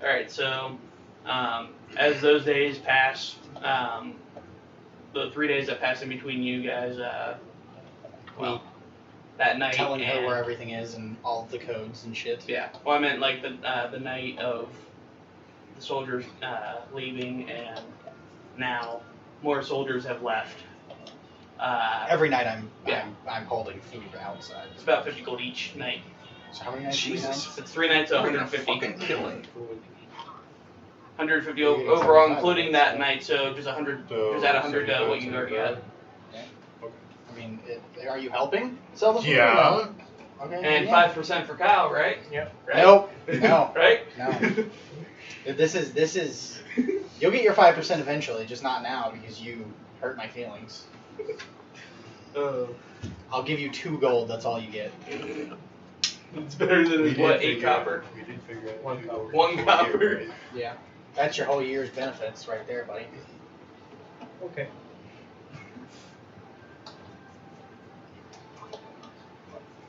Alright, so, as those days pass, the 3 days that pass in between you guys, that night. Telling her and- where everything is and all of the codes and shit. Yeah. Well, I meant like the night of the soldiers leaving, and now more soldiers have left. Every night Yeah. I'm holding food outside. It's about 50 gold each night. So how many nights? Jesus. It's 3 nights, so We're gonna 150. fucking kill him. 150 You're getting overall, 75 including nights, that so- night. So just 100. So, Just add 100 to what you already got. I mean, are you helping sell the food? or Yeah. no? Okay. And yeah. 5% for Kyle, right? Yep. Right? Nope. No. Right? No. This is. You'll get your 5% eventually, just not now because you hurt my feelings. I'll give you 2 gold. That's all you get. It's better than We what, did 8 figure copper? We did figure out. 1 copper. 1 copper. Yeah. That's your whole year's benefits right there, buddy. Okay.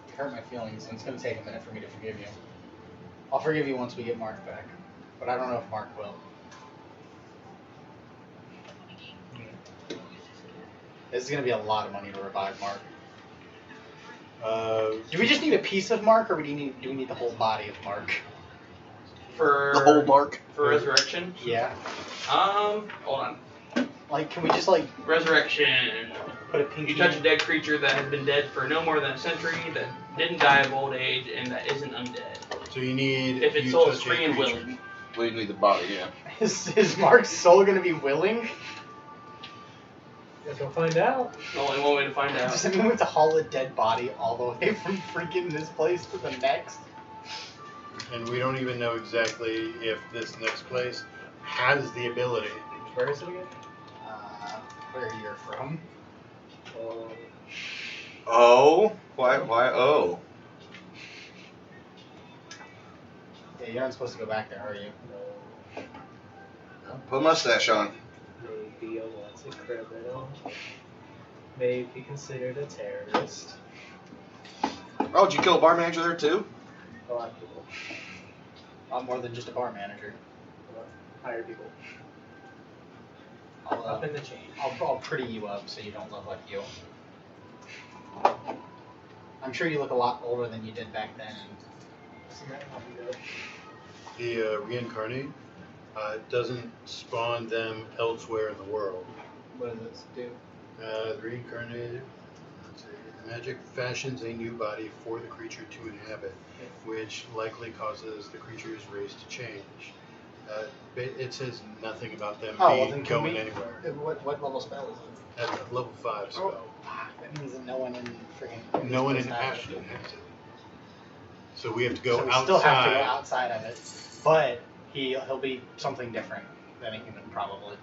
You hurt my feelings, and it's gonna take a minute for me to forgive you. I'll forgive you once we get Mark back, but I don't know if Mark will. This is gonna be a lot of money to revive Mark. Do we just need a piece of Mark, or do we need the whole body of Mark? For The whole Mark. For resurrection. Yeah. Hold on. Like, can we just like Resurrection. put a pinky? You touch a dead creature that has been dead for no more than a century, that didn't die of old age, and that isn't undead. So you need. If its you soul is touch a free and creature. willing. We need the body, yeah. Is Mark's soul gonna be willing? Guess we'll find out. Only one way to find out. Does that mean we have to haul a dead body all the way from freaking this place to the next? And we don't even know exactly if this next place has the ability. Where is it again? Where you're from? Oh? Why oh? Yeah, you're not supposed to go back there, are you? No. Put a mustache on. Maybe a wanted criminal. Maybe considered a terrorist. Oh, did you kill a bar manager there too? A lot of people. A lot more than just a bar manager. Hire people. I'll Up in the chain. I'll pretty you up so you don't look like you. I'm sure you look a lot older than you did back then. Isn't that how we go? The reincarnate doesn't spawn them elsewhere in the world. What does this do? The reincarnated, let's see, magic fashions a new body for the creature to inhabit, which likely causes the creature's race to change. It says nothing about them going anywhere. What level spell is it? That's a level 5 spell. That means that no one in freaking. No one in Ashton has it. So we have to go So we outside. still have to go outside of it, but he'll be something different than a human probably.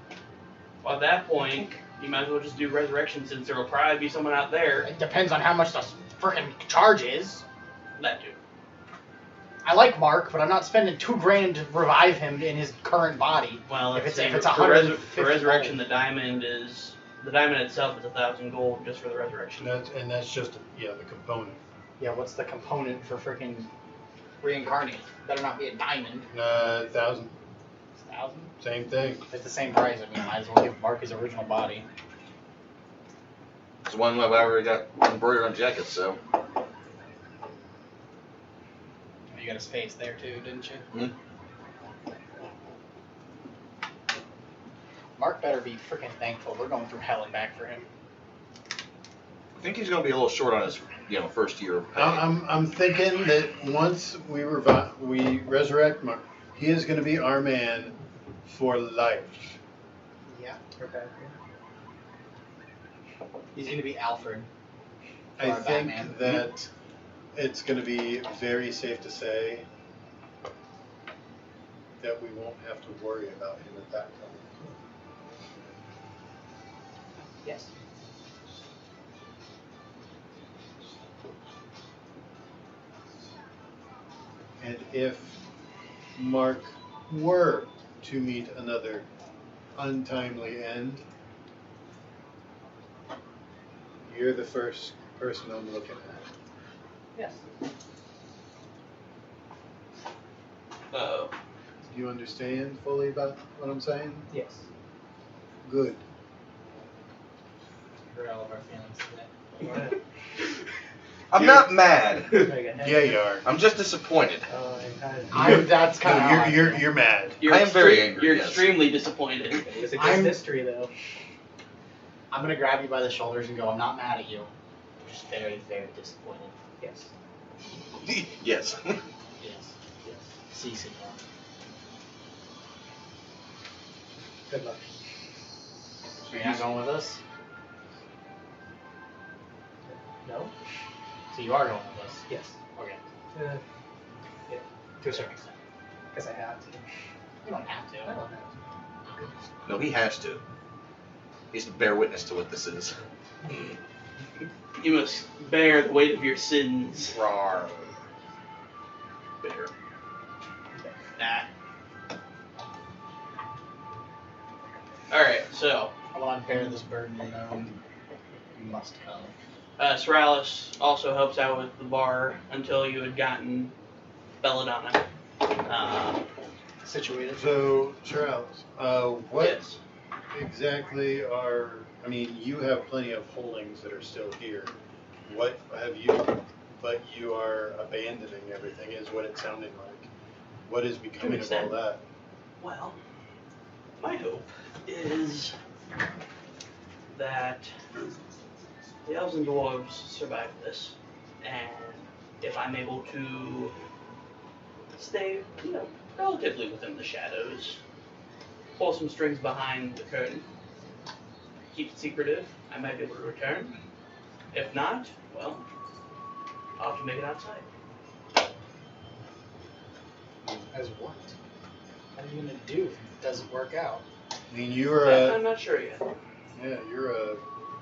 Well, at that point, you might as well just do resurrection since there will probably be someone out there. It depends on how much the freaking charge is. That too. I like Mark, but I'm not spending $2,000 to revive him in his current body. Well, if let's it's see, if it's for 150 resurrection, gold. the diamond itself is 1,000 gold just for the resurrection. That's just the component. Yeah, what's the component for freaking reincarnate? Better not be a diamond. 1,000. 1,000? Same thing. If it's the same price, I mean, I might as well give Mark his original body. It's one I've already got embroidered on jackets, so. You got his face there too, didn't you? Mark better be freaking thankful. We're going through hell and back for him. I think he's going to be a little short on his, first year of pay. I'm thinking that once we resurrect Mark, he is going to be our man for life. Yeah. Okay. He's going to be Alfred. I Or think Batman. that it's going to be very safe to say that we won't have to worry about him at that point. Yes. And if Mark were to meet another untimely end, you're the first person I'm looking at. Yes. Uh-oh. Do you understand fully about what I'm saying? Yes. Good. Hurt all of our feelings today. I'm not mad. Yeah, you are. I'm just disappointed. That's kind of. You're mad. You're I am very angry, You're yes. extremely disappointed. It was a good I'm- mystery, though. I'm gonna grab you by the shoulders and go. I'm not mad at you. I'm just very, very disappointed. Yes. Yes. Yes. Yes. See, senor. Good luck. So you're not going with us? No? So you are going with us? Yes. Okay. Yeah. To a certain extent. Because I have to. You don't have to. I don't have to. No, he has to. He has to bear witness to what this is. You must bear the weight of your sins. Rawr. Bear. Nah. Alright, so, I will not bear this burden alone. You must come. Soralis also helps out with the bar until you had gotten Belladonna. Situated. So, Charles, what Yes. exactly are? I mean, you have plenty of holdings that are still here. What have you? But you are abandoning everything, is what it sounded like. What is becoming of all that? Well, my hope is that the elves and dwarves survive this, and if I'm able to stay, relatively within the shadows, pull some strings behind the curtain, keep it secretive, I might be able to return. If not, well, I'll have to make it outside. As what? What are you gonna do if it doesn't work out? I mean, you're I'm not sure yet. you're a.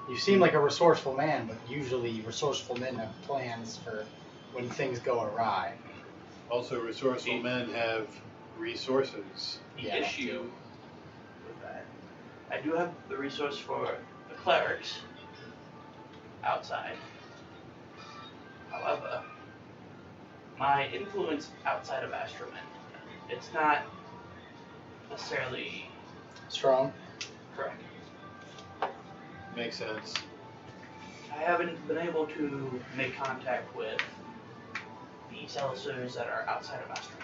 You seem like a resourceful man, but usually resourceful men have plans for when things go awry. Also, resourceful men have resources. The Yeah, issue with that, I do have the resource for the clerics outside. However, my influence outside of Astromen, it's not necessarily Strong. correct. Makes sense. I haven't been able to make contact with the sellers that are outside of Astro.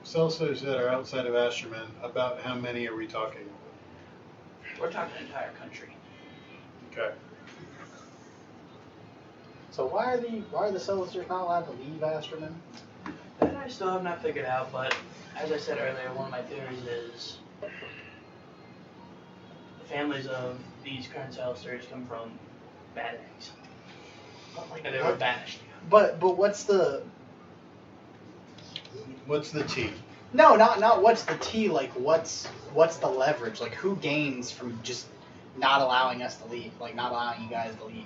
Sellers that are outside of Asherman, about how many are we talking? We're talking entire country. Okay. So why are the Celesters not allowed to leave Astroman? That I still have not figured out, but as I said earlier, one of my theories is the families of these current Celesters come from bad eggs. And they were banished. But what's the T? No, not what's the T, like what's the leverage? Like who gains from just not allowing us to leave? Like not allowing you guys to leave?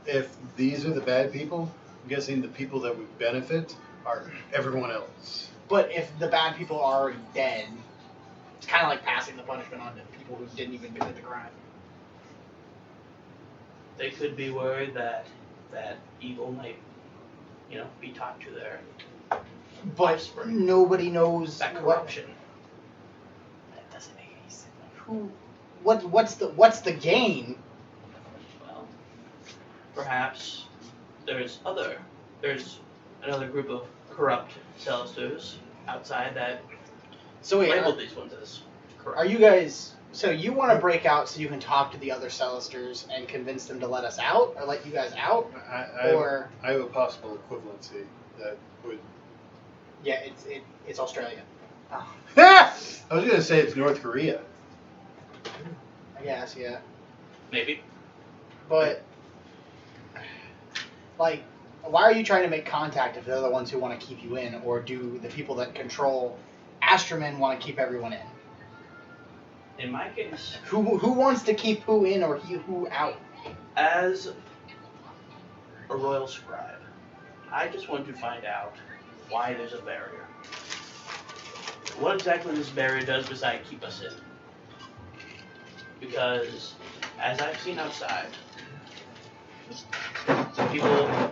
If these are the bad people, I'm guessing the people that would benefit are everyone else. But if the bad people are already dead, it's kind of like passing the punishment on to people who didn't even commit the crime. They could be worried that evil might, be taught to their But offspring. nobody knows That what. corruption. That doesn't make any sense. Like, what's the gain? Well, perhaps there's another group of corrupt Celesters outside that So wait, labeled these ones as corrupt. are you guys? So you want to break out so you can talk to the other Celesters and convince them to let us out or let you guys out? Or I have a possible equivalency that would. yeah, it's Australia. Oh, I was gonna say it's North Korea. I guess yeah. Maybe. But like, why are you trying to make contact if they're the ones who want to keep you in, or do the people that control Astromen want to keep everyone in? In my case, Who wants to keep who in or who out? as a royal scribe, I just want to find out why there's a barrier. What exactly this barrier does besides keep us in. Because, as I've seen outside, people,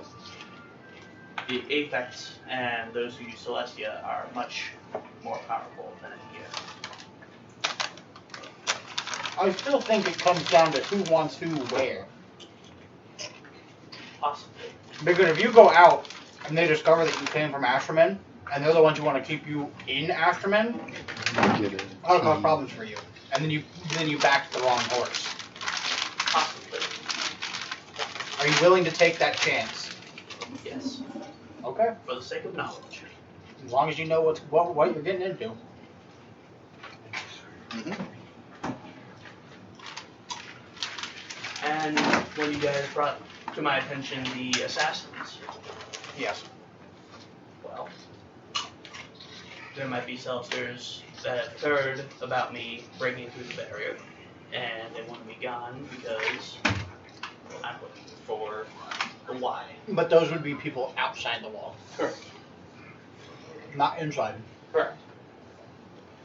the Apex and those who use Celestia are much more powerful than in here. I still think it comes down to who wants who where. Possibly. Because if you go out and they discover that you came from Astromen, and they're the ones who want to keep you in Astromen, that'll cause problems for you. And then you backed the wrong horse. Possibly. Are you willing to take that chance? Yes. Okay. For the sake of knowledge. As long as you know what you're getting into. And when you guys brought to my attention the assassins, Yes. well, there might be Celesters that have heard about me breaking through the barrier, and they want me gone because I'm looking for the why. But those would be people outside the wall. Correct. Not inside. Correct.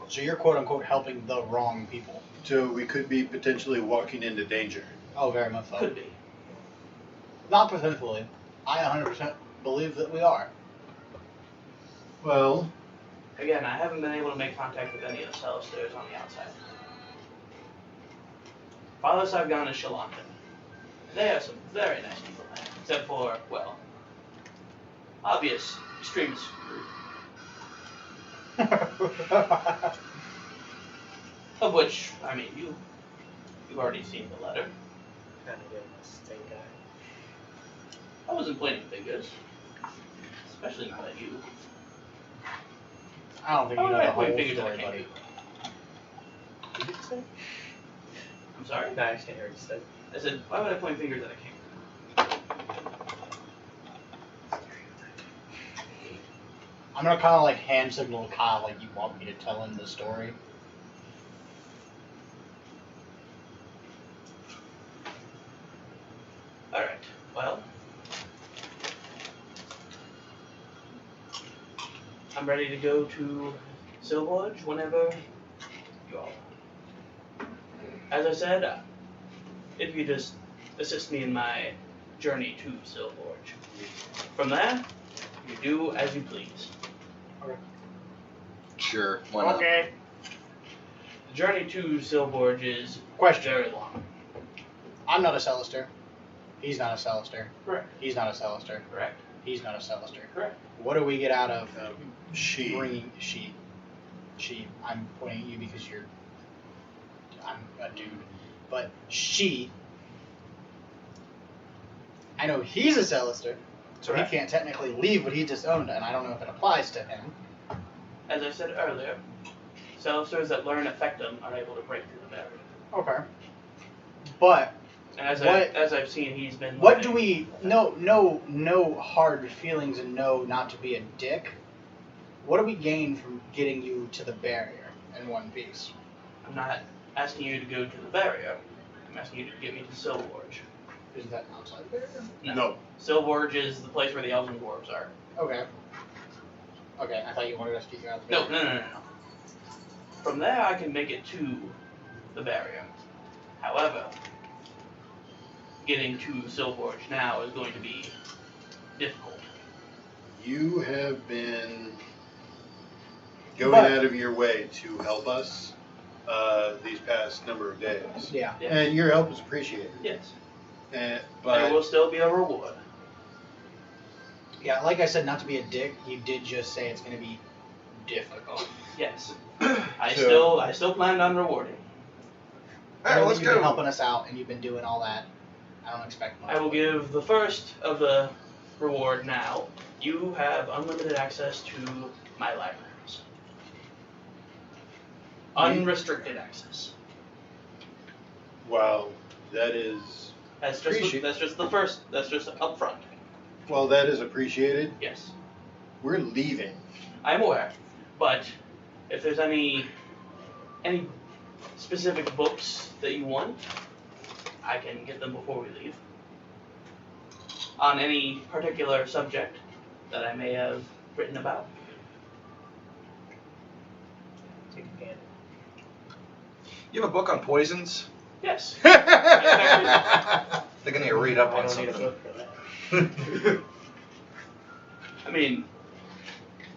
So you're quote unquote helping the wrong people. So we could be potentially walking into danger. Oh, very much so. Could be. Not potentially. I 100% believe that we are. Well, Again, I haven't been able to make contact with any of the Celesters on the outside. Farthest I've gone is Shadenvale. They have some very nice people there, except for, well, obvious extremist group. Of which, I mean, you've already seen the letter. Kind of giving us stink eye. I wasn't pointing fingers, especially not at you. I don't think How you would know I the whole point fingers at story, a king? buddy. What did you say? I'm sorry. No, I just can't hear what you said. I said, why would I point fingers at a king? I'm gonna kind of like hand signal to Kyle like you want me to tell him the story. All right. Well, I'm ready to go to Silverge whenever you all. As I said, if you just assist me in my journey to Silverge. From there, you do as you please. Sure, why not? Okay. The journey to Silborge is Question. very long. I'm not a Celester. He's not a Celester. Correct. He's not a Celester. Correct. He's not a Celester. Correct. What do we get out of She. bringing she? I'm pointing at you because I'm a dude, but she. I know he's a Celester, so Correct. he can't technically leave what he just owned, and I don't know if it applies to him. As I said earlier, Celesters that learn Effectum are able to break through the barrier. Okay. But And as I've seen, he's been. what do we? No hard feelings and no not to be a dick. What do we gain from getting you to the barrier in one piece? I'm not asking you to go to the barrier. I'm asking you to get me to Silborge. Isn't that outside the barrier? No. Silborge is the place where the Elven Dwarves are. Okay. Okay, I thought you wanted us to get you out of the No. barrier. From there, I can make it to the barrier. However, getting to Silborge now is going to be difficult. You have been going But- out of your way to help us these past number of days. Yeah. Yes. And your help is appreciated. Yes. And, There will but still be a reward. Yeah, like I said, not to be a dick, you did just say it's going to be difficult. Yes. I So- still planned on rewarding. I Alright, know let's that you've been go. helping us out, and you've been doing all that. I don't expect much. I will give the first of the reward now. You have unlimited access to my libraries. Unrestricted access. wow, that is That's Appreciate- just the first. That's just up front. well, that is appreciated. Yes, We're leaving. I'm aware. But if there's any specific books that you want, I can get them before we leave. On any particular subject that I may have written about. Take a gander. You have a book on poisons? Yes. I think I need to read up I on don't need a something. book for that. I mean,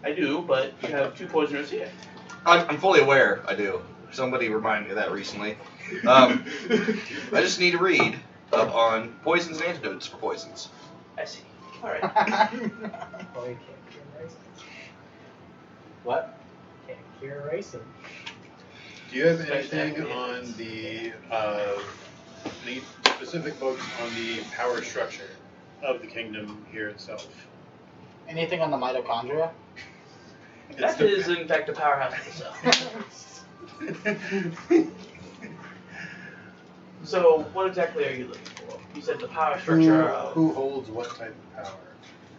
I do, but you have 2 poisoners here. I'm fully aware I do. Somebody reminded me of that recently. I just need to read up on poisons and antidotes for poisons. I see. Alright. Well, you can't cure racing. What? Can't cure racing. Do you have Especially anything after on any specific books on the power structure of the kingdom here itself? Anything on the mitochondria? That is, in fact, a powerhouse itself. So, what exactly are you looking for? You said the power structure of Who holds what type of power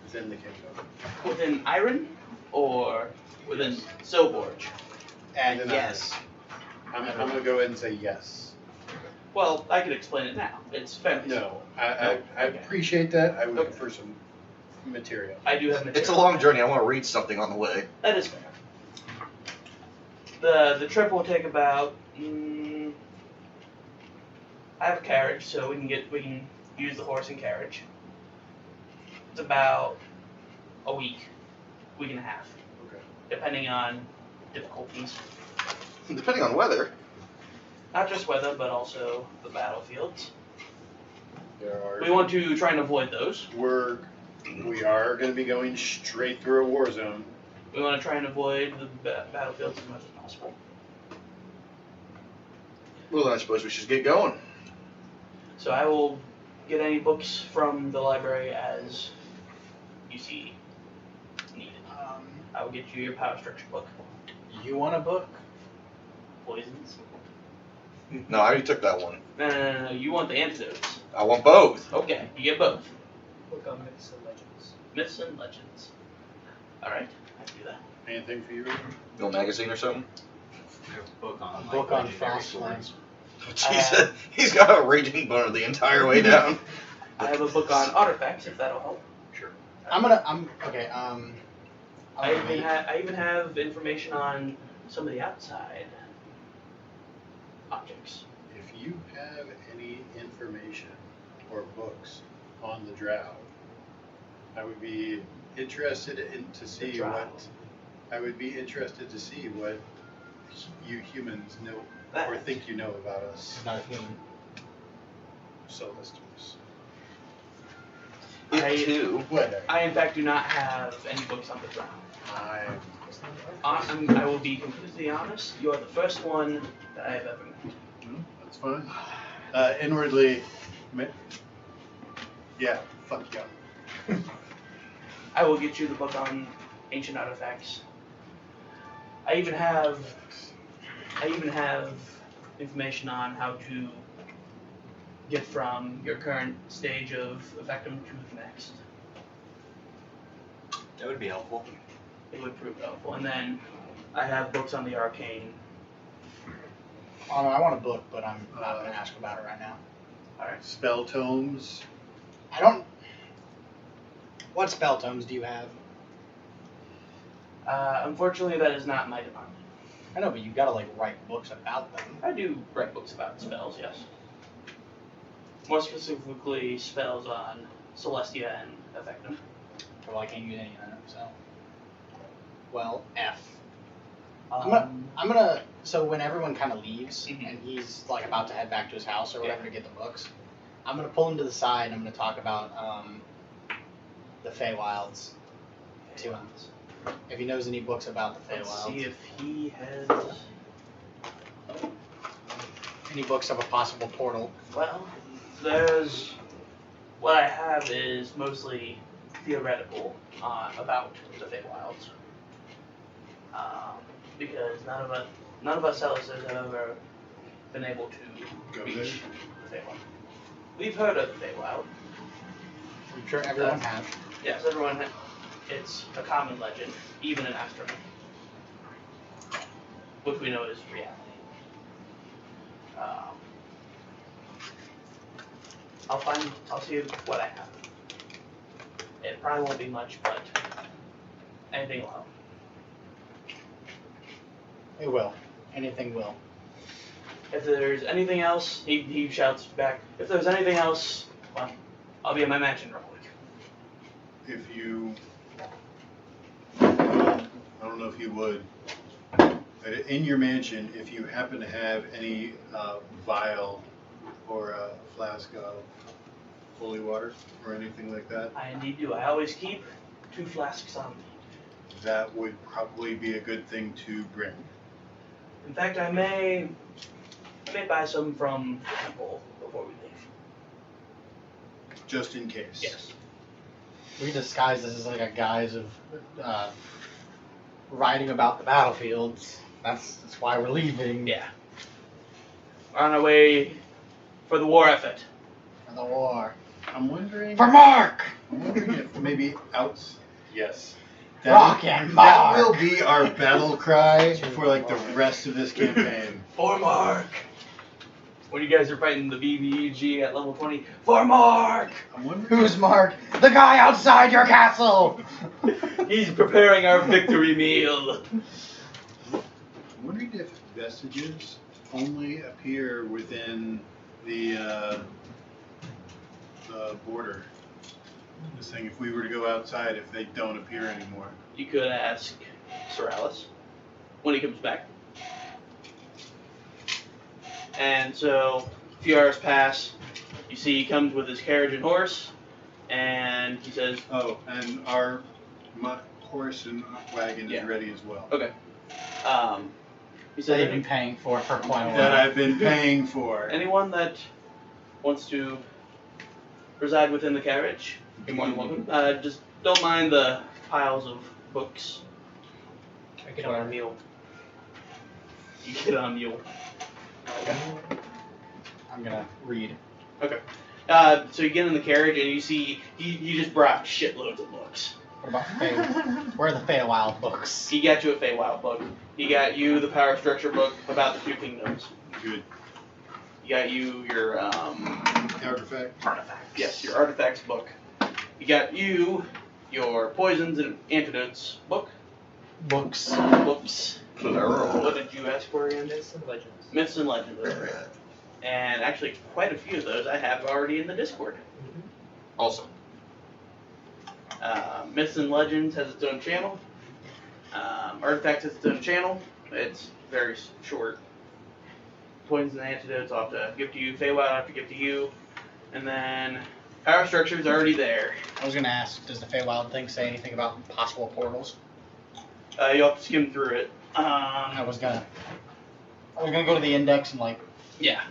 within the kingdom? within Iron or within Silborge? And Then yes. I'm going to go ahead and say yes. Well, I could explain it now. It's fairly No, I Okay. appreciate that. I would Okay. prefer some material. I do have material. It's a long journey. I want to read something on the way. That is fair. The trip will take about. I have a carriage, so we can use the horse and carriage. It's about a week and a half, Okay. depending on difficulties. Depending on weather. Not just weather, but also the battlefields. There are. We want to try and avoid those. We are going to be going straight through a war zone. We want to try and avoid the battlefields as much as possible. Well, then I suppose we should get going. So I will get any books from the library as you see needed. I will get you your power structure book. You want a book? Poisons. No, I already took that one. No. You want the antidotes. I want both. Okay, you get both. Book on myths and legends. Myths and legends. Alright, I can do that. Anything for you? No magazine or something? Book on, A book like, on legendary fast swords. ones. Jesus, he's got a raging boner the entire way down. I have a book on artifacts, if that'll help. Okay, I even have information on some of the outside objects. If you have any information or books on the Drow, I would be interested to see Drow. what. I would be interested to see what you humans know That- or think you know about us. Not a human. So listeners. I- It too. Whatever. I in fact do not have any books on the ground. I will be completely honest. You are the first one that I have ever met. That's fine. Inwardly, yeah, fuck yeah. I will get you the book on ancient artifacts. I even have information on how to get from your current stage of effectum to the next. That would be helpful. It would prove helpful. And then I have books on the arcane. Oh, no, I want a book, but I'm not going to ask about it right now. Alright. Spell tomes. I don't. What spell tomes do you have? Unfortunately, that is not my department. I know, but you've got to like write books about them. I do write books about spells, yes. More specifically, spells on Celestia and Effectum. Well, I can't use any of them, so. Well, F. Um, I'm gonna. So when everyone kind of leaves Mhm. and he's like about to head back to his house or whatever to get the books, I'm gonna pull him to the side and I'm gonna talk about the Feywilds to him. If he knows any books about the let's see Feywilds, if he has. any books of a possible portal. Well, there's. What I have is mostly theoretical about the Feywilds. Because none of us Celicers have ever been able to Go reach the Feywild. We've heard of the Feywild. I'm sure everyone has. Yes, everyone. It's a common legend, even in astronomy, which we know is reality. I'll see what I have. It probably won't be much, but anything will help. It will. Anything will. If there's anything else, he shouts back. If there's anything else, well, I'll be in my mansion real quick. If you, I don't know if you would, but in your mansion, if you happen to have any vial or a flask of holy water or anything like that, I indeed do. I always keep 2 flasks on me. that would probably be a good thing to bring. In fact, I may buy some from the temple before we leave. Just in case. Yes. We disguise this as like a guise of writing about the battlefields. That's why we're leaving. Yeah. We're on our way for the war effort. For the war. I'm wondering. For Mark! I'm wondering if maybe yes. Rock and That Mark! will be our battle cry for like the rest of this campaign. For Mark! When you guys are fighting the BBEG at level 20, for Mark! I'm wondering. Who's Mark? The guy outside your castle! He's preparing our victory meal. I'm wondering if vestiges only appear within the border. Just saying, if we were to go outside, if they don't appear anymore. You could ask Sir Alice when he comes back. And so, a few hours pass. You see he comes with his carriage and horse, and he says, Oh, and my horse and wagon Yeah. is ready as well. okay. He That said, you've been paying for quite a while. That I've been paying for. anyone that wants to reside within the carriage, you're more than welcome. Just don't mind the piles of books. I get on a mule. You get on a mule. I'm gonna read. So you get in the carriage and you see he just brought shitloads of books. What about Fey? Where are the Feywild books? He got you a Feywild book. He got you the power structure book about the 2 kingdoms. Good. He got you your Artifact. artifacts. Yes, your artifacts book. He got you your poisons and antidotes book. Books. Books. Plural. What did you ask for again? Myths and legends. Myths and legends. That's right. And actually, quite a few of those I have already in the Discord. Awesome. Myths and Legends has its own channel. Artifacts has its own channel. It's very short. Poisons and antidotes I'll have to give to you. Feywild I'll have to give to you. And then power structure's already there. I was gonna ask, does the Feywild thing say anything about possible portals? You'll have to skim through it. I was gonna go to the index and like. Yeah.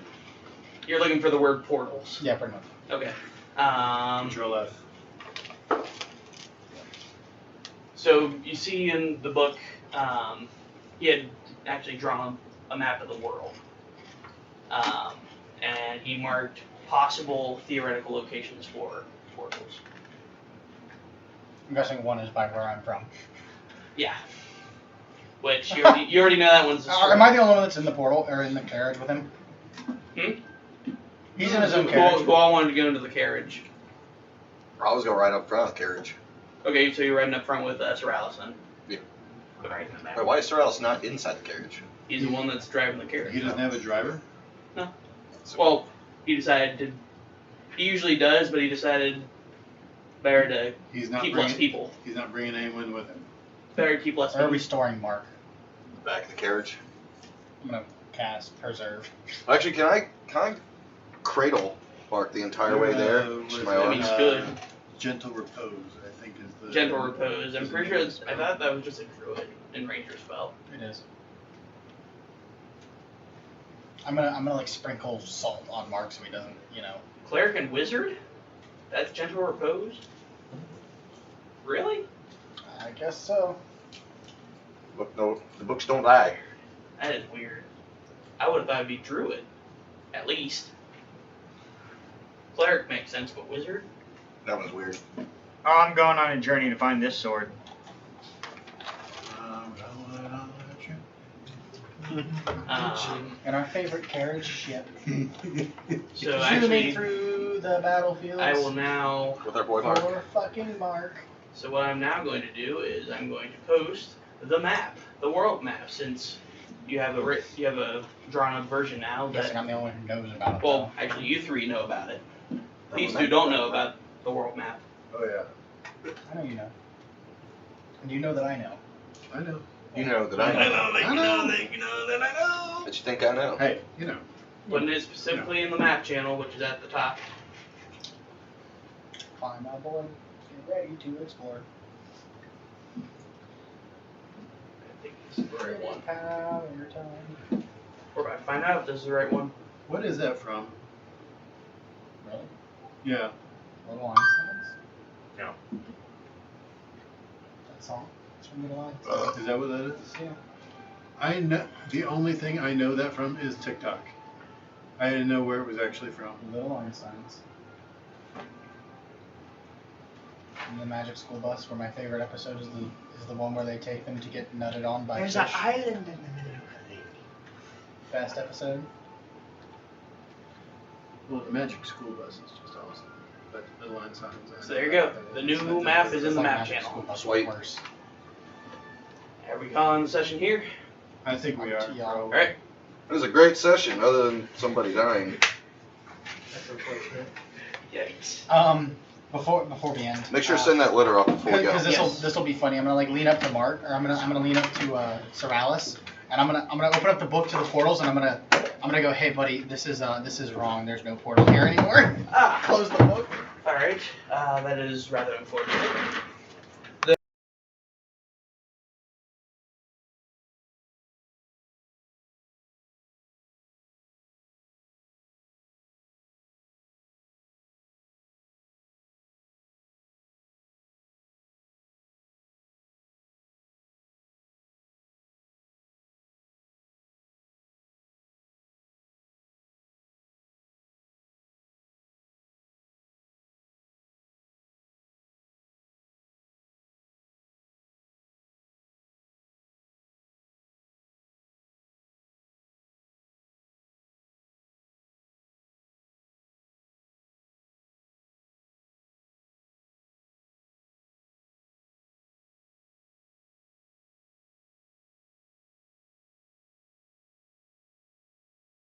You're looking for the word portals. Yeah, pretty much. Okay. Control F. So you see in the book, he had actually drawn a map of the world. And he marked possible theoretical locations for portals. I'm guessing one is by where I'm from. Yeah. Which you already know that one's a stretch. Am I the only one that's in the portal or in the carriage with him? He's in his own carriage. Who all wanted to go into the carriage? I always go right up front of the carriage. Okay, so you're riding up front with Sorales then? Yeah. Right. Wait, why is Sorrel's not inside the carriage? He's the one that's driving the carriage. He doesn't have a driver? Well, he decided to. He usually does, but he decided better to He's not keep bringing, less people. He's not bringing anyone with him. Better to keep less Where are people. we storing Mark? Back of the carriage. I'm gonna cast Preserve. Actually, can I cradle Mark the entire way there? Just my I arm. mean, it's good. Gentle Repose, I think is the... Gentle Repose. I'm is pretty the sure. name of the I thought that was just a druid and ranger spell. It is. I'm gonna like sprinkle salt on Mark so he doesn't, Cleric and wizard. That's Gentle Repose. Really? I guess so. The books don't lie. That is weird. I would have thought it'd be druid, at least. Cleric makes sense, but wizard. That one's weird. Oh, I'm going on a journey to find this sword. And our favorite carriage ship. So Zooming actually, through the battlefields. I will now. With our boy Mark. For fucking Mark. So what I'm now going to do is I'm going to post the map, the world map, since you have a drawn up version now. I'm guessing That I'm the only one who knows about it. well, actually you three know about it. That These one two don't know about the world map. Oh, yeah. I know you know. And you know that I know. I know. You know that I know. that you know that I know. But you think I know? Hey, you know. Putting it specifically in the map channel, which is at the top. Fine, my boy. Get ready to explore. I think this is the right one. Power time. We're about to find out if this is the right one. What is that from? Really? Yeah. Little Einsteins? No. That song? It's from Little Einsteins. Is that what that is? Yeah. I know. The only thing I know that from is TikTok. I didn't know where it was actually from. Little Einsteins. And the Magic School Bus, where my favorite episode is the one where they take them to get nutted on by There's fish. an island in the middle of it. Best episode. Well, the Magic School Bus is just awesome. But the line signs. So there you go. The new map is in It's the like map Magic channel. School Bus, Sweet. but worse. Are we calling the session here? I think we are. Yeah. Probably. Alright. It was a great session, other than somebody dying. That's unfortunate. Yikes. Before we end. Make sure to send that letter up before we go. Because Yes. this will be funny. I'm gonna like lean up to Mark, or I'm gonna lean up to Sorrales, and I'm gonna open up the book to the portals, and I'm gonna go, hey buddy, this is wrong. There's no portal here anymore. Ah, Close the book. alright. That is rather unfortunate.